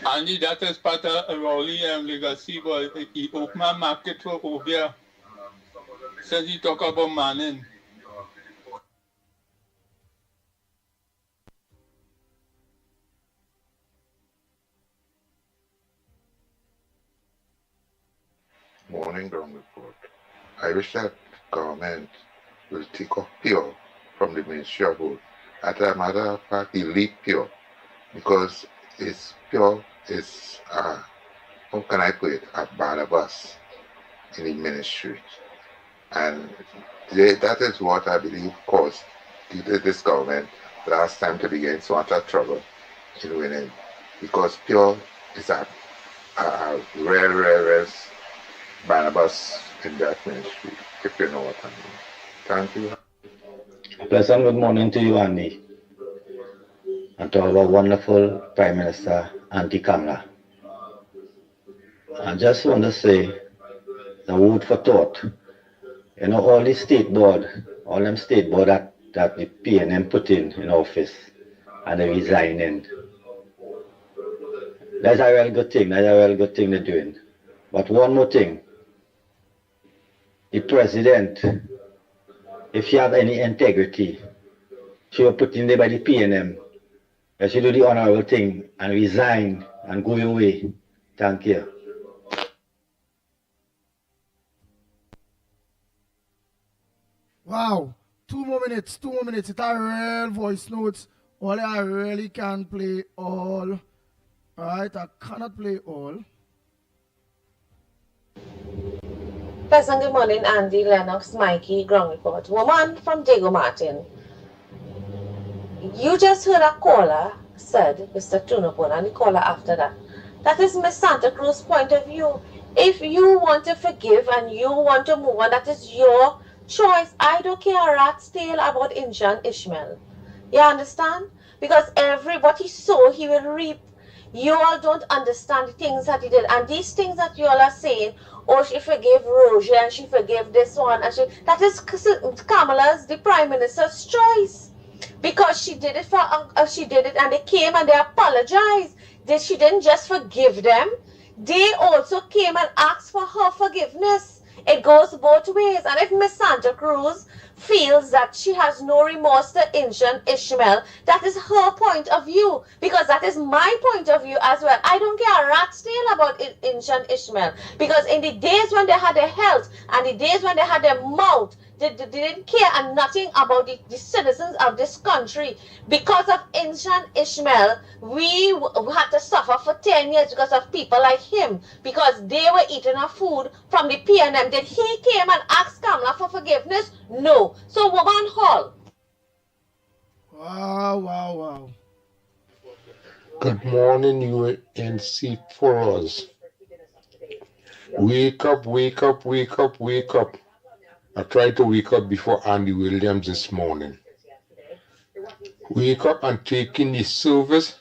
Andy, that is part of Rowley legacy, but he opened a market for Obia. Since he talk about Manning. Morning ground report. I wish that government will take off pure from the Ministry of Road. As a matter of fact, delete pure because it's pure. It's how can I put it, a Barnabas in the ministry, and that is what I believe caused this government last time to begin so much trouble in winning, because pure is a rare Barnabas in that ministry, if you know what I mean. Thank you. Pleasant good morning to you, Andy, and to our wonderful Prime Minister, Auntie Kamala. I just want to say the word for thought. You know, all the state board that the PNM put in office and they resigning. That's a real good thing. That's a real good thing they're doing. But one more thing. The president, if she have any integrity, she will put in there by the PNM. You should do the honorable thing and resign and go your way. Thank you. Wow. 2 more minutes. It's a real voice notes. All I really can't play all. Alright, I cannot play all. Pleasant good morning, Andy, Lennox, Mickie, ground report. Woman from Diego Martin. You just heard a caller said, Mr. Tunapon, and the caller after that. That is Miss Santa Cruz's point of view. If you want to forgive and you want to move on, that is your choice. I don't care a rat's tail about Injan Ishmael. You understand? Because what he sow, he will reap. You all don't understand the things that he did. And these things that you all are saying, oh, she forgave Roger and she forgave this one. And that is Kamala's, the Prime Minister's choice. Because she did it she did it and they came and they apologized. She didn't just forgive them. They also came and asked for her forgiveness. It goes both ways. And if Miss Santa Cruz feels that she has no remorse to Injan Ishmael, that is her point of view. Because that is my point of view as well. I don't care a rat's tail about Injan Ishmael. Because in the days when they had their health and the days when they had their mouth, they didn't care and nothing about the citizens of this country. Because of Injan Ishmael, we had to suffer for 10 years because of people like him. Because they were eating our food from the PNM. Did he came and ask Kamala for forgiveness? No. So woman Hall. Wow. Good morning, UNC for us. Wake up. I tried to wake up before Andy Williams this morning. wake up and take in the service.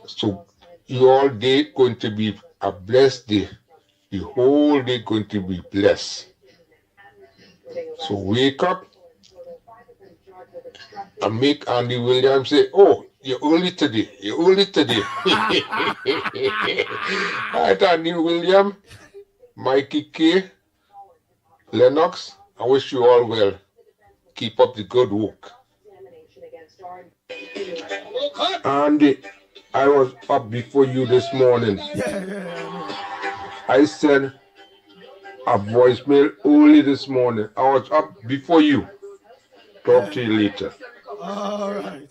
So your day going to be a blessed day. The whole day going to be blessed. So wake up and make Andy Williams say, "Oh, you're early today. You're early today." Alright, Andy Williams, Mickie K, Lennox, I wish you all well. Keep up the good work. Andy, I was up before you this morning. I sent a voicemail early this morning. I was up before you. Talk to you later. All right.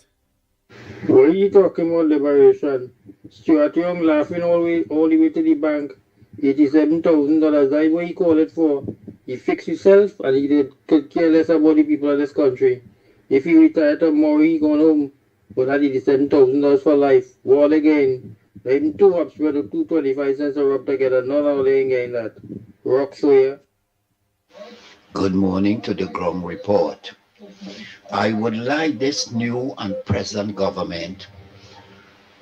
What are you talking about liberation? Stuart Young laughing all the way to the bank. $87,000. That's what he call it for. He fixed himself and he could care less about the people of this country. If he retired tomorrow, he going home. But that $87,000 for life. Wall again. Them two ups where the 225 cents are up together. No, no, they ain't getting that. Rock sawyer. Good morning to the ground report. I would like this new and present government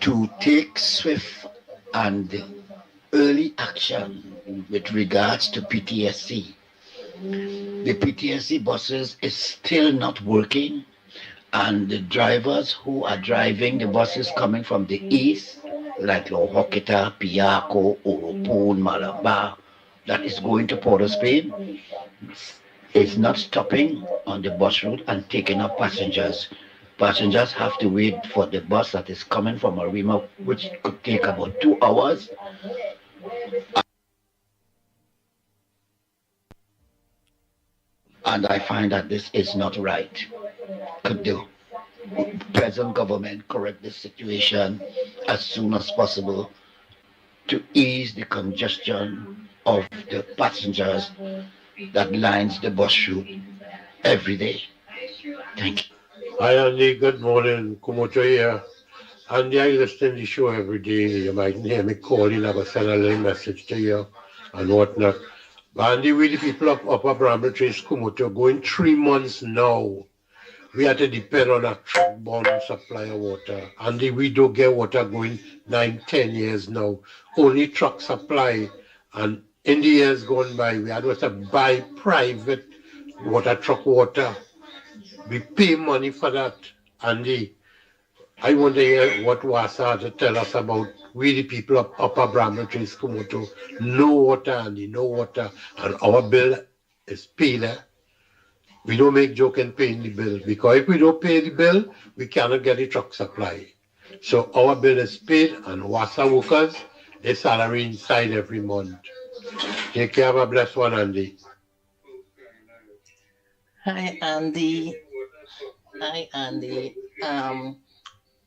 to take swift and early action with regards to PTSD. The PTSD buses is still not working, and the drivers who are driving the buses coming from the east, like Lohokita, Piako, Oropon, Malabar, that is going to Port of Spain, is not stopping on the bus route and taking up passengers. Passengers have to wait for the bus that is coming from Arima, which could take about 2 hours. And I find that this is not right. Could the present government correct this situation as soon as possible to ease the congestion of the passengers that lines the bus route every day? Thank you. Hi Andy, good morning. Kumoto here. Andy, I listen to the show every day. You might hear me calling, I will send a little message to you and whatnot. But Andy, we the people of Upper Bramble Trace, Kumoto, going 3 months now. We have to depend on a truck-bound supply of water. Andy, we don't get water going 9, 10 years now. Only truck supply. And in the years gone by, we had to buy private water, truck water. We pay money for that, Andy. I wonder what Wasa had to tell us about we the people of Upper Bramble Trace, Kumoto. No water, Andy, no water. And our bill is paid. We don't make joke in paying the bill, because if we don't pay the bill, we cannot get the truck supply. So our bill is paid, and Wasa workers, their salary inside every month. Take care, have a blessed one, Andy. Hi, Andy. Hi, Andy.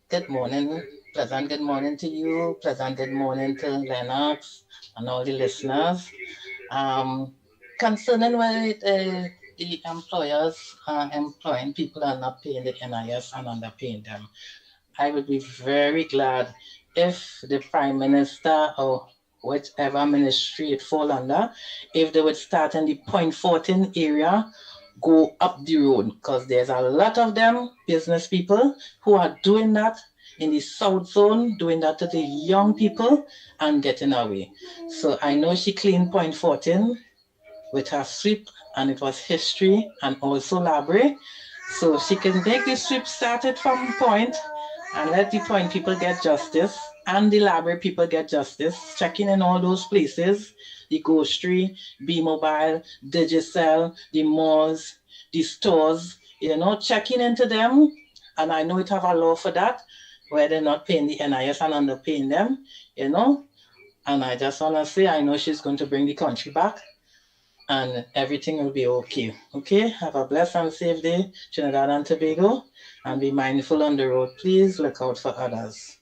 Good morning. Pleasant good morning to you. Pleasant good morning to Lennox and all the listeners. Concerning whether the employers are employing people and not paying the NIS and underpaying them, I would be very glad if the Prime Minister or whichever ministry it fall under, if they would start in the Point 14 area, go up the road, because there's a lot of them business people who are doing that in the South Zone, doing that to the young people and getting away. So I know she cleaned Point 14 with her sweep, and it was history and also library. So she can make the sweep started from Point and let the Point people get justice and the library people get justice, checking in all those places, the grocery, B-Mobile, Digicel, the malls, the stores, checking into them. And I know it have a law for that, where they're not paying the NIS and underpaying them, And I just want to say, I know she's going to bring the country back and everything will be okay. Okay, have a blessed and safe day, Trinidad and Tobago, and be mindful on the road. Please look out for others.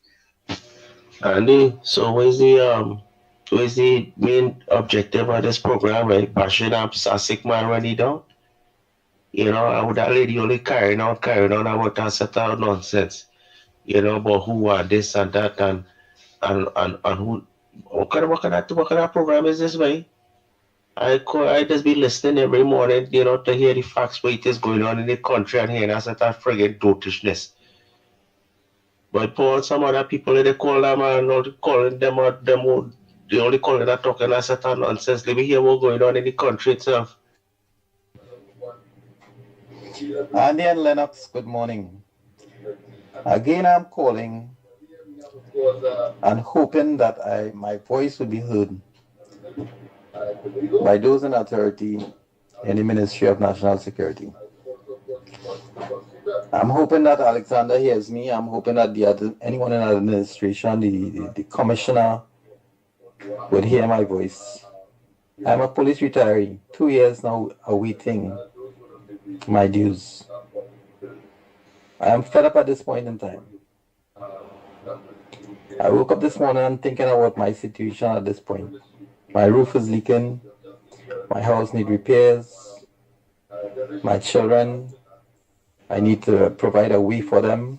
Andy, so where's the main objective of this program, right? Bashing up a sick man when he don't? I would that lady only carrying on about that set of nonsense, about who are this and that and who what kind of program is this, way? I just be listening every morning, you know, to hear the facts what is going on in the country and hearing us that friggin' dotishness. But for some other people, they call them and not calling them out, they only call it a talking as a nonsense. Let me hear what's going on in the country itself. Andy and Lennox, good morning. Again, I'm calling and hoping that my voice will be heard by those in authority in the Ministry of National Security. I'm hoping that Alexander hears me. I'm hoping that anyone in the administration, the commissioner, would hear my voice. I'm a police retiree, 2 years now awaiting my dues. I am fed up at this point in time. I woke up this morning and thinking about my situation at this point. My roof is leaking, my house needs repairs, my children, I need to provide a way for them,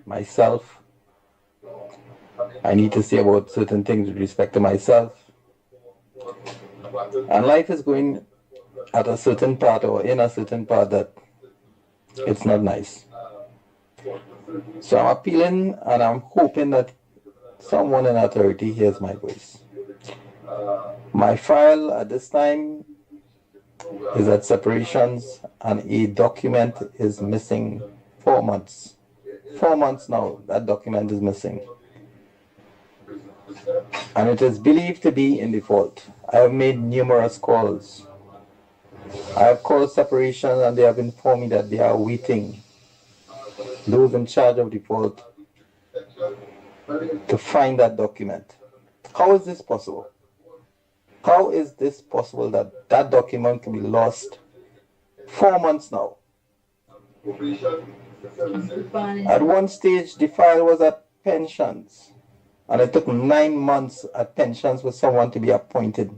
myself. I need to see about certain things with respect to myself. And life is going at a certain part or in a certain part that it's not nice. So I'm appealing and I'm hoping that someone in authority hears my voice. My file at this time is at separations and a document is missing 4 months. 4 months now, that document is missing. And it is believed to be in default. I have made numerous calls. I have called separations and they have informed me that they are waiting, those in charge of default, to find that document. How is this possible? How is this possible that that document can be lost 4 months now? At one stage, the file was at pensions, and it took 9 months at pensions for someone to be appointed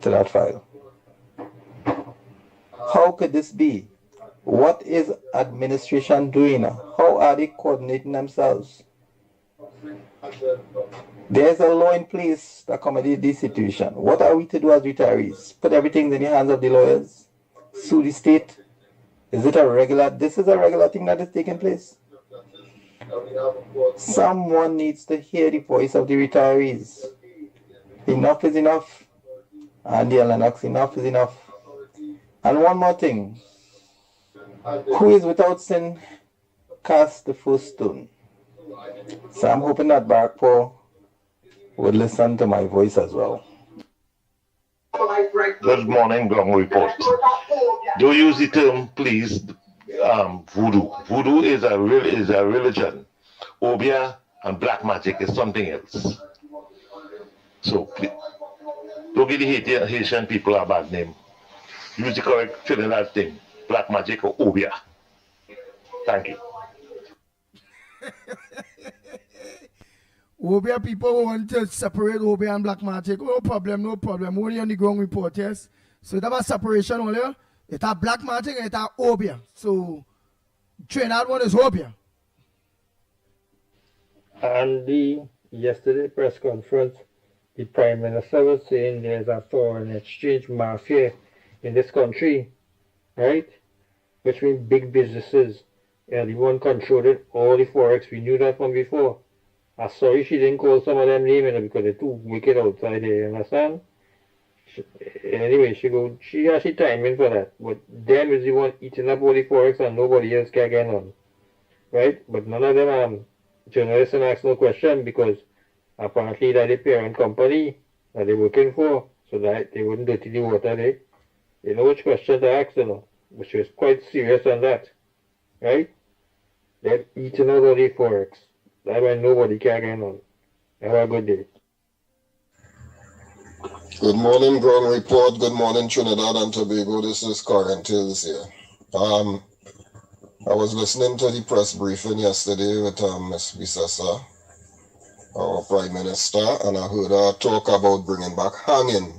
to that file. How could this be? What is administration doing? How are they coordinating themselves? There's a law in place to accommodate this situation. What are we to do as retirees? Put everything in the hands of the lawyers? Sue the state? Is it this is a regular thing that is taking place? Someone needs to hear the voice of the retirees. Enough is enough. Andy and Lennox, enough is enough. And one more thing. Who is without sin cast the first stone? So I'm hoping that Barkpo would listen to my voice as well. Good morning, Gong Report. Do use the term, please, voodoo. Voodoo is a religion. Obia and black magic is something else. So please, don't give the Haitian people a bad name. Use the correct Trinidad thing, black magic or Obia. Thank you. Obia people want to separate Obia and black magic. No problem, no problem. Only on the ground report, yes. So that was separation only. It's a black magic and it's a Obia. So Trinidad one is Obia. And yesterday press conference, the Prime Minister was saying there's a foreign exchange mafia in this country, right? Which means big businesses are the one controlling all the forex. We knew that from before. I'm sorry she didn't call some of them names because they're too wicked outside there, you understand? Anyway, she has the timing for that. But them is the one eating up all the forex and nobody else can get on. Right? But none of them journalists ask no question because apparently that the parent company that they're working for, so that they wouldn't dirty the water there. You know which question to ask, you know, which was quite serious on that. Right? They're eating out all the forex. That way nobody can get on. Have a good day. Good morning, Ground Report. Good morning, Trinidad and Tobago. This is Corin Tills here. I was listening to the press briefing yesterday with Ms. Visasa, our Prime Minister, and I heard her talk about bringing back hanging.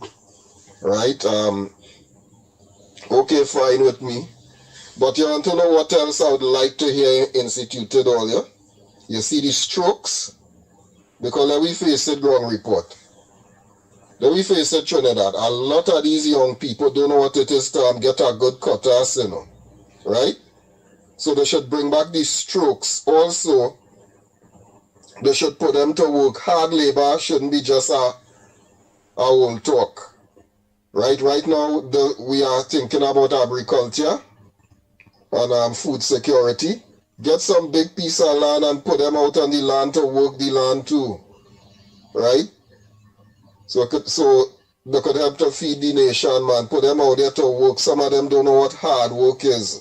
Right? Okay, fine with me. But you want to know what else I would like to hear instituted all year? You see the strokes? Because let me face it, Ground Report. Then we face it, Trinidad. A lot of these young people don't know what it is to get a good cutlass, you know, right? So they should bring back these strokes. Also, they should put them to work. Hard labor shouldn't be just a old talk, right? Right now, we are thinking about agriculture and food security. Get some big piece of land and put them out on the land to work the land too, right? So they could help to feed the nation, man. Put them out there to work. Some of them don't know what hard work is.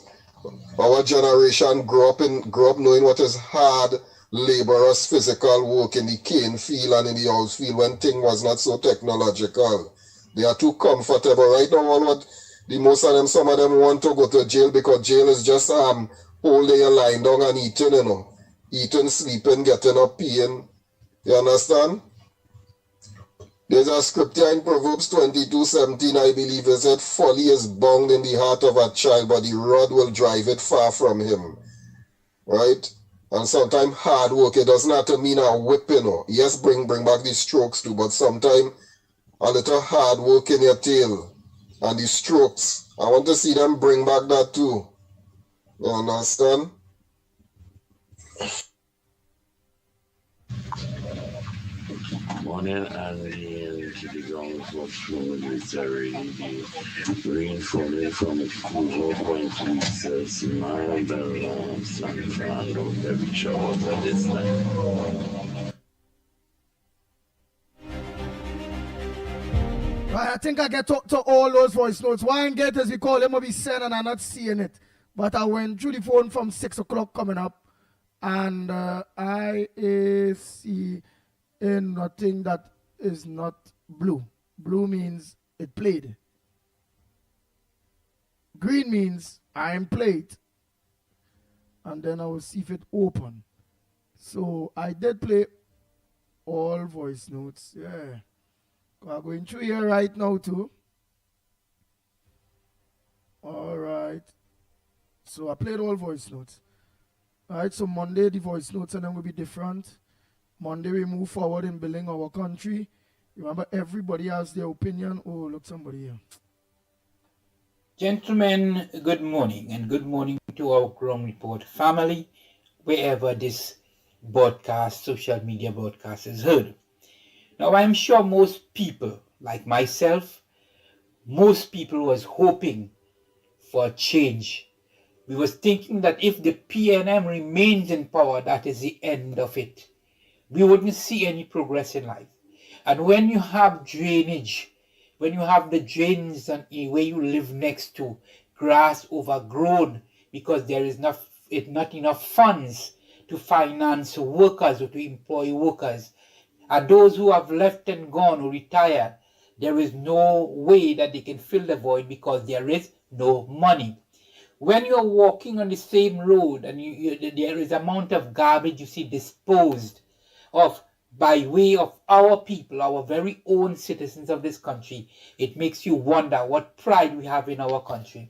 Our generation grew up knowing what is hard, laborious, physical work in the cane field and in the house field when thing was not so technological. They are too comfortable. Right now, some of them want to go to jail because jail is just whole day lying down and eating, you know. Eating, sleeping, getting up, peeing. You understand? There's a scripture in Proverbs 22:17, I believe, is it, folly is bound in the heart of a child, but the rod will drive it far from him. Right? And sometimes hard work, it doesn't have to mean a whip, you know. Yes, bring back the strokes too, but sometimes a little hard work in your tail and the strokes. I want to see them bring back that too. You understand? Morning and to the ground from military, the rainfalling from Cuba Point to Smile, San Fernando, every showers at this time. Right, I think I get to all those voice notes. One get as we call them will be sent and I'm not seeing it. But I went through the phone from 6 o'clock coming up and I see in nothing that is not blue. Blue means it played. Green means I am played. And then I will see if it open. So I did play all voice notes. Yeah. I'm going through here right now too. All right. So I played all voice notes. All right, so Monday the voice notes and then will be different. Monday we move forward in building our country. Remember, everybody has their opinion. Oh, look, somebody here. Gentlemen, good morning, and good morning to our Ground Report family, wherever this broadcast, social media broadcast is heard. Now, I'm sure most people, like myself, most people was hoping for a change. We was thinking that if the PNM remains in power, that is the end of it. We wouldn't see any progress in life. And when you have drainage, when you have the drains and where you live next to grass overgrown because there is not enough funds to finance workers or to employ workers, and those who have left and gone or retired, there is no way that they can fill the void because there is no money. When you're walking on the same road and there is amount of garbage you see disposed of by way of our people, our very own citizens of this country, it makes you wonder what pride we have in our country.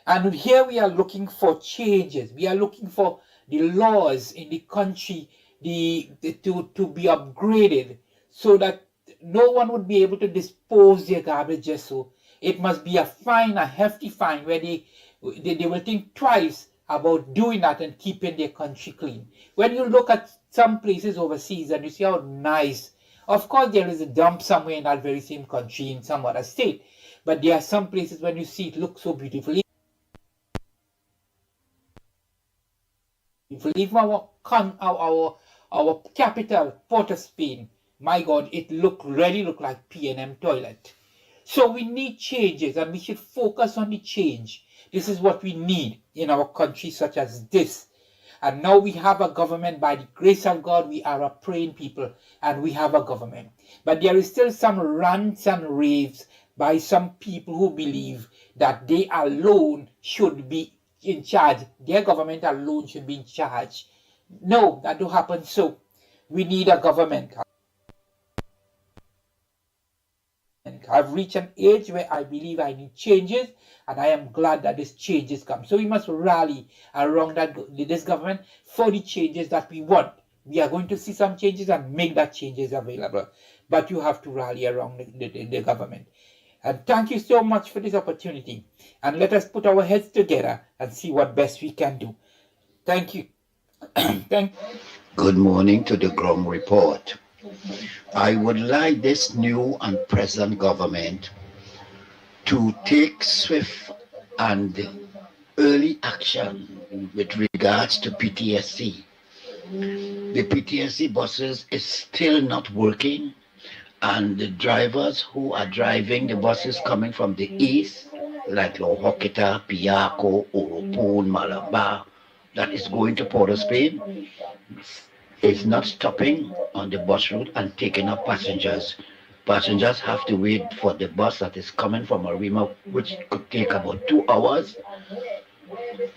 And here we are looking for changes. We are looking for the laws in the country to be upgraded so that no one would be able to dispose their garbage just so. It must be a fine, a hefty fine, where they will think twice about doing that and keeping their country clean. When you look at some places overseas and you see how nice, of course there is a dump somewhere in that very same country in some other state, but there are some places when you see it look so beautiful. Even our capital, Port of Spain, my God, it really look like PNM toilet. So we need changes and we should focus on the change. This is what we need in our country such as this. And now we have a government. By the grace of God, we are a praying people and we have a government. But there is still some rants and raves by some people who believe that they alone should be in charge. Their government alone should be in charge. No, that don't happen. So we need a government. I've reached an age where I believe I need changes, and I am glad that these changes come. So we must rally around this government for the changes that we want. We are going to see some changes and make that changes available. but you have to rally around the government. And thank you so much for this opportunity. And let us put our heads together and see what best we can do. Thank you. Good morning to the Ground Report. I would like this new and present government to take swift and early action with regards to PTSC. The PTSC buses is still not working, and the drivers who are driving the buses coming from the east, like Lohokita, Piako, Oropon, Malabar, that is going to Port of Spain, is not stopping on the bus route and taking up passengers. Passengers have to wait for the bus that is coming from Arima, which could take about 2 hours.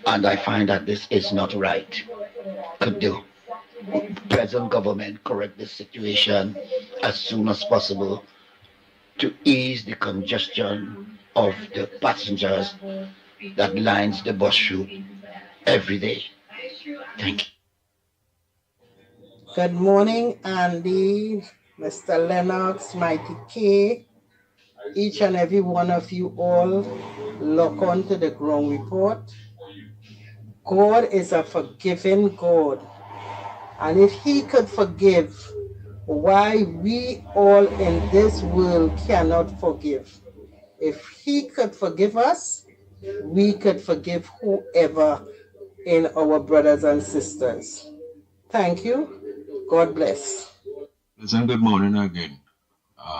And I find that this is not right. Could the present government correct this situation as soon as possible to ease the congestion of the passengers that lines the bus route every day? Thank you. Good morning, Andy, Mr. Lennox, Mickie, each and every one of you all. Look on to the Ground Report. God is a forgiving God. And if he could forgive, why we all in this world cannot forgive? If he could forgive us, we could forgive whoever in our brothers and sisters. Thank you. God bless. Listen, good morning again.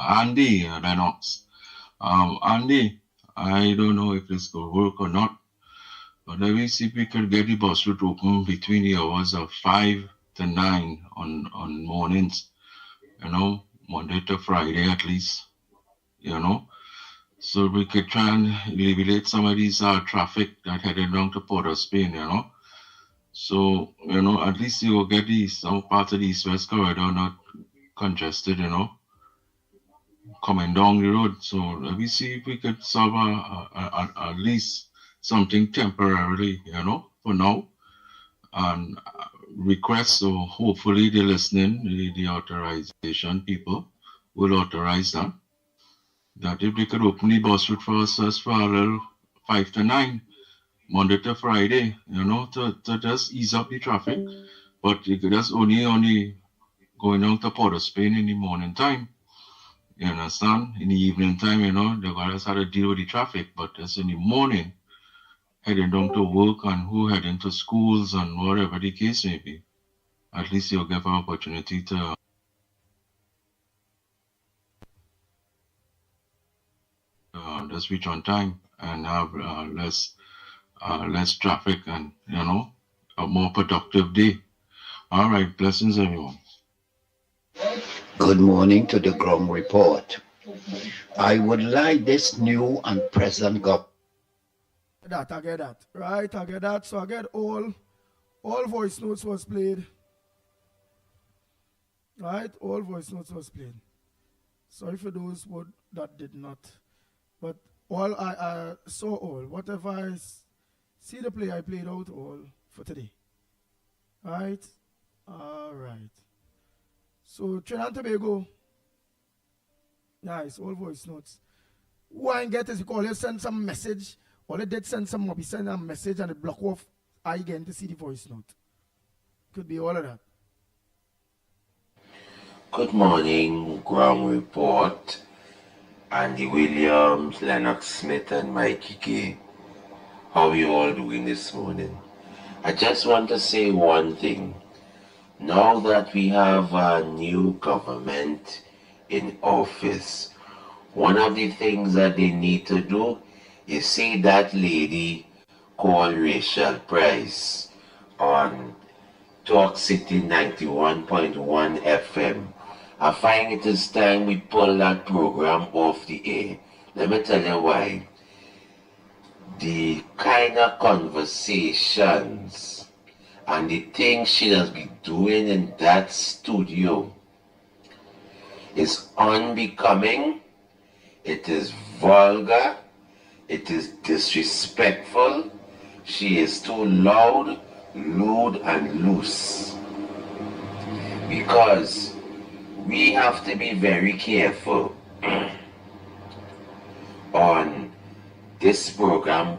Andy Lennox. Andy, I don't know if this will work or not, but let me see if we can get the bus route open between the hours of 5 to 9 on mornings, Monday to Friday at least, so we could try and alleviate some of these traffic that headed down to Port of Spain, So, at least you will get some part of the East-West corridor not congested, coming down the road. So let me see if we could solve at least something temporarily, for now. And request, so hopefully they're listening, the authorization people will authorize that. That if they could open the bus route for us for a little 5 to 9, Monday to Friday, to just ease up the traffic. But you could just only going down to Port of Spain in the morning time. You understand? In the evening time, the guys had to deal with the traffic. But just in the morning, heading down to work and who heading to schools and whatever the case may be, at least you'll give an opportunity to just reach on time and have less traffic and, a more productive day. All right, blessings everyone. Good morning to the Ground Report. I would like this new and present government. I get that. Right, I get that. So I get all voice notes was played. Right, all voice notes was played. Sorry for those that did not. But all I saw all. Whatever I see the play, I played out all for today. Right? All right. So Trinidad and Tobago. Nice, all voice notes. Who I get is you call you send some message. Or they did send some mob, send a message and it block off I again to see the voice note. Could be all of that. Good morning, Ground Report. Andy Williams, Lennox Smith, and Mickie. How are you all doing this morning? I just want to say one thing. Now that we have a new government in office, one of the things that they need to do is see that lady called Rachel Price on Talk City 91.1 FM. I find it is time we pull that program off the air. Let me tell you why. The kind of conversations and the things she has been doing in that studio is unbecoming, it is vulgar, it is disrespectful, she is too loud, lewd, and loose. Because we have to be very careful on this program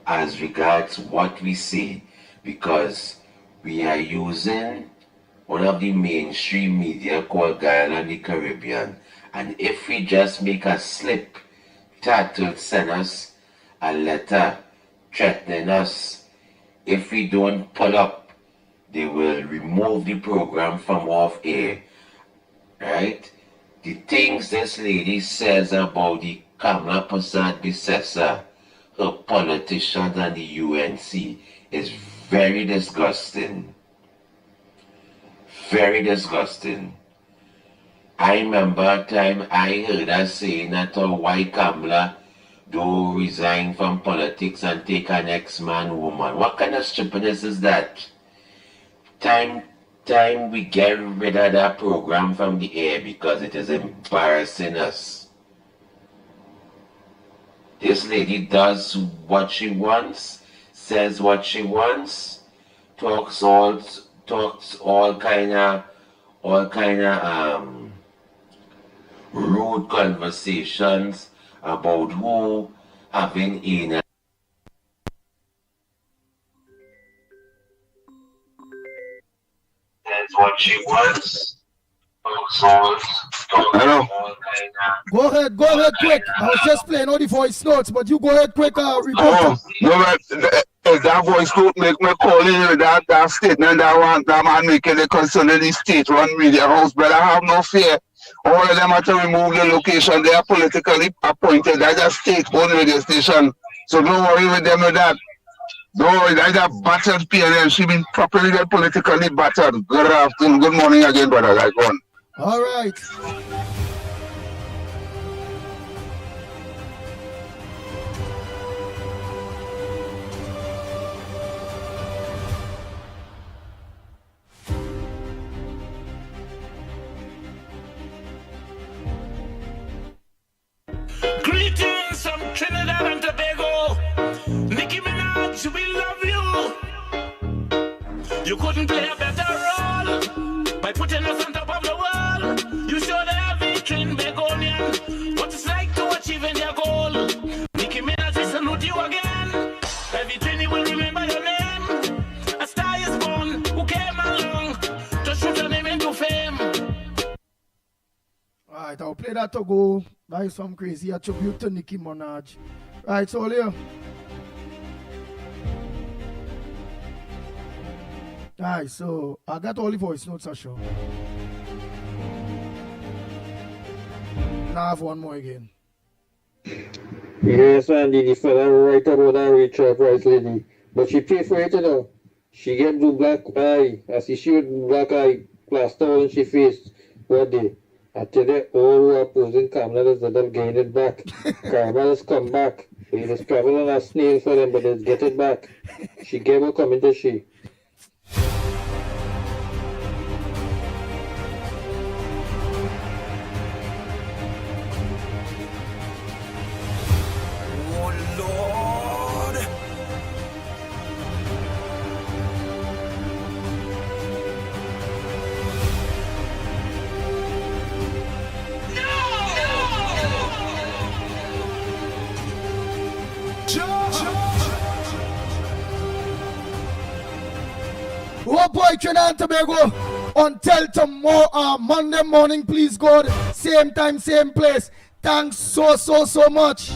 as regards what we say, because we are using one of the mainstream media called Guyana and the Caribbean, and if we just make a slip, that will send us a letter threatening us. If we don't pull up, they will remove the program from off air, right? The things this lady says about the Kamala Prasad Bissessa, her politicians and the UNC is very disgusting. Very disgusting. I remember a time I heard her saying that why Kamala do resign from politics and take an ex-man woman. What kind of stupidness is that? Time we get rid of that program from the air because it is embarrassing us. This lady does what she wants, says what she wants, talks all kind of rude conversations about who having anal. That's what she wants. Hello. Go ahead quick. I was just playing all the voice notes, but you go ahead quick, reporter. That voice note make me call in that statement that man making it concerning the state-run media house, but I have no fear. All of them have to remove the location. They are politically appointed. That's a state-owned radio station. So don't worry with them with that. Don't worry, that's a battered PNL. She been properly politically battered. Good afternoon, good morning again, brother. Like one. All right. Greetings from Trinidad and Tobago. Nicki Minaj, we love you. You couldn't play a better role by putting us on top of the world. You showed every Trin Begonian what it's like to achieving their goal. Nicki Minaj, we salute you again. Every Trini will remember your name. A star is born who came along to shoot your name into fame. Alright, I'll play that to go. That is some crazy attribute to Nicki Minaj. Right, so here. Alright, so I got all the voice notes are sure. Now I have one more again. Yes, Andy, the fella right about that Rachel Price lady. But she paid for it, you know. She get blue black eye. I see she with black eye plaster on she face. What day? I tell you, all who are opposing Kamala is that they'll gain it back. Kamala has come back. It is traveling a snail for them, but they'll get it back. She gave her coming to she. Oh boy, Trinidad and Tobago. Until tomorrow, Monday morning, please God. Same time, same place. Thanks so much.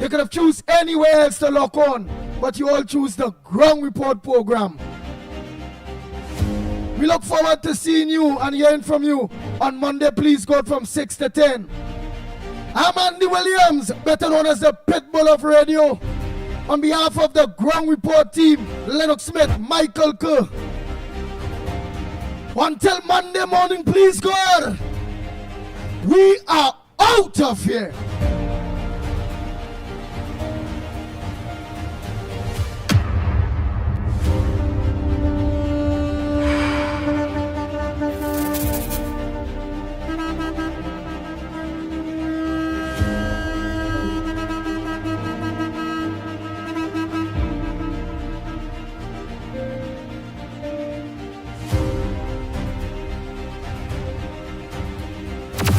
You could have choose anywhere else to lock on, but you all choose the Ground Report program. We look forward to seeing you and hearing from you on Monday, please God, from 6 to 10. I'm Andy Williams, better known as the Pitbull of Radio. On behalf of the Ground Report team, Lennox Smith, Michael Kerr. Until Monday morning, please God, we are out of here.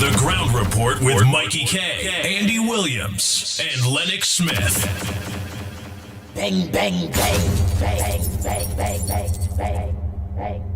The Ground Report with Mikey K, Andy Williams, and Lennox Smith. Bang, bang, bang, bang, bang, bang, bang, bang, bang.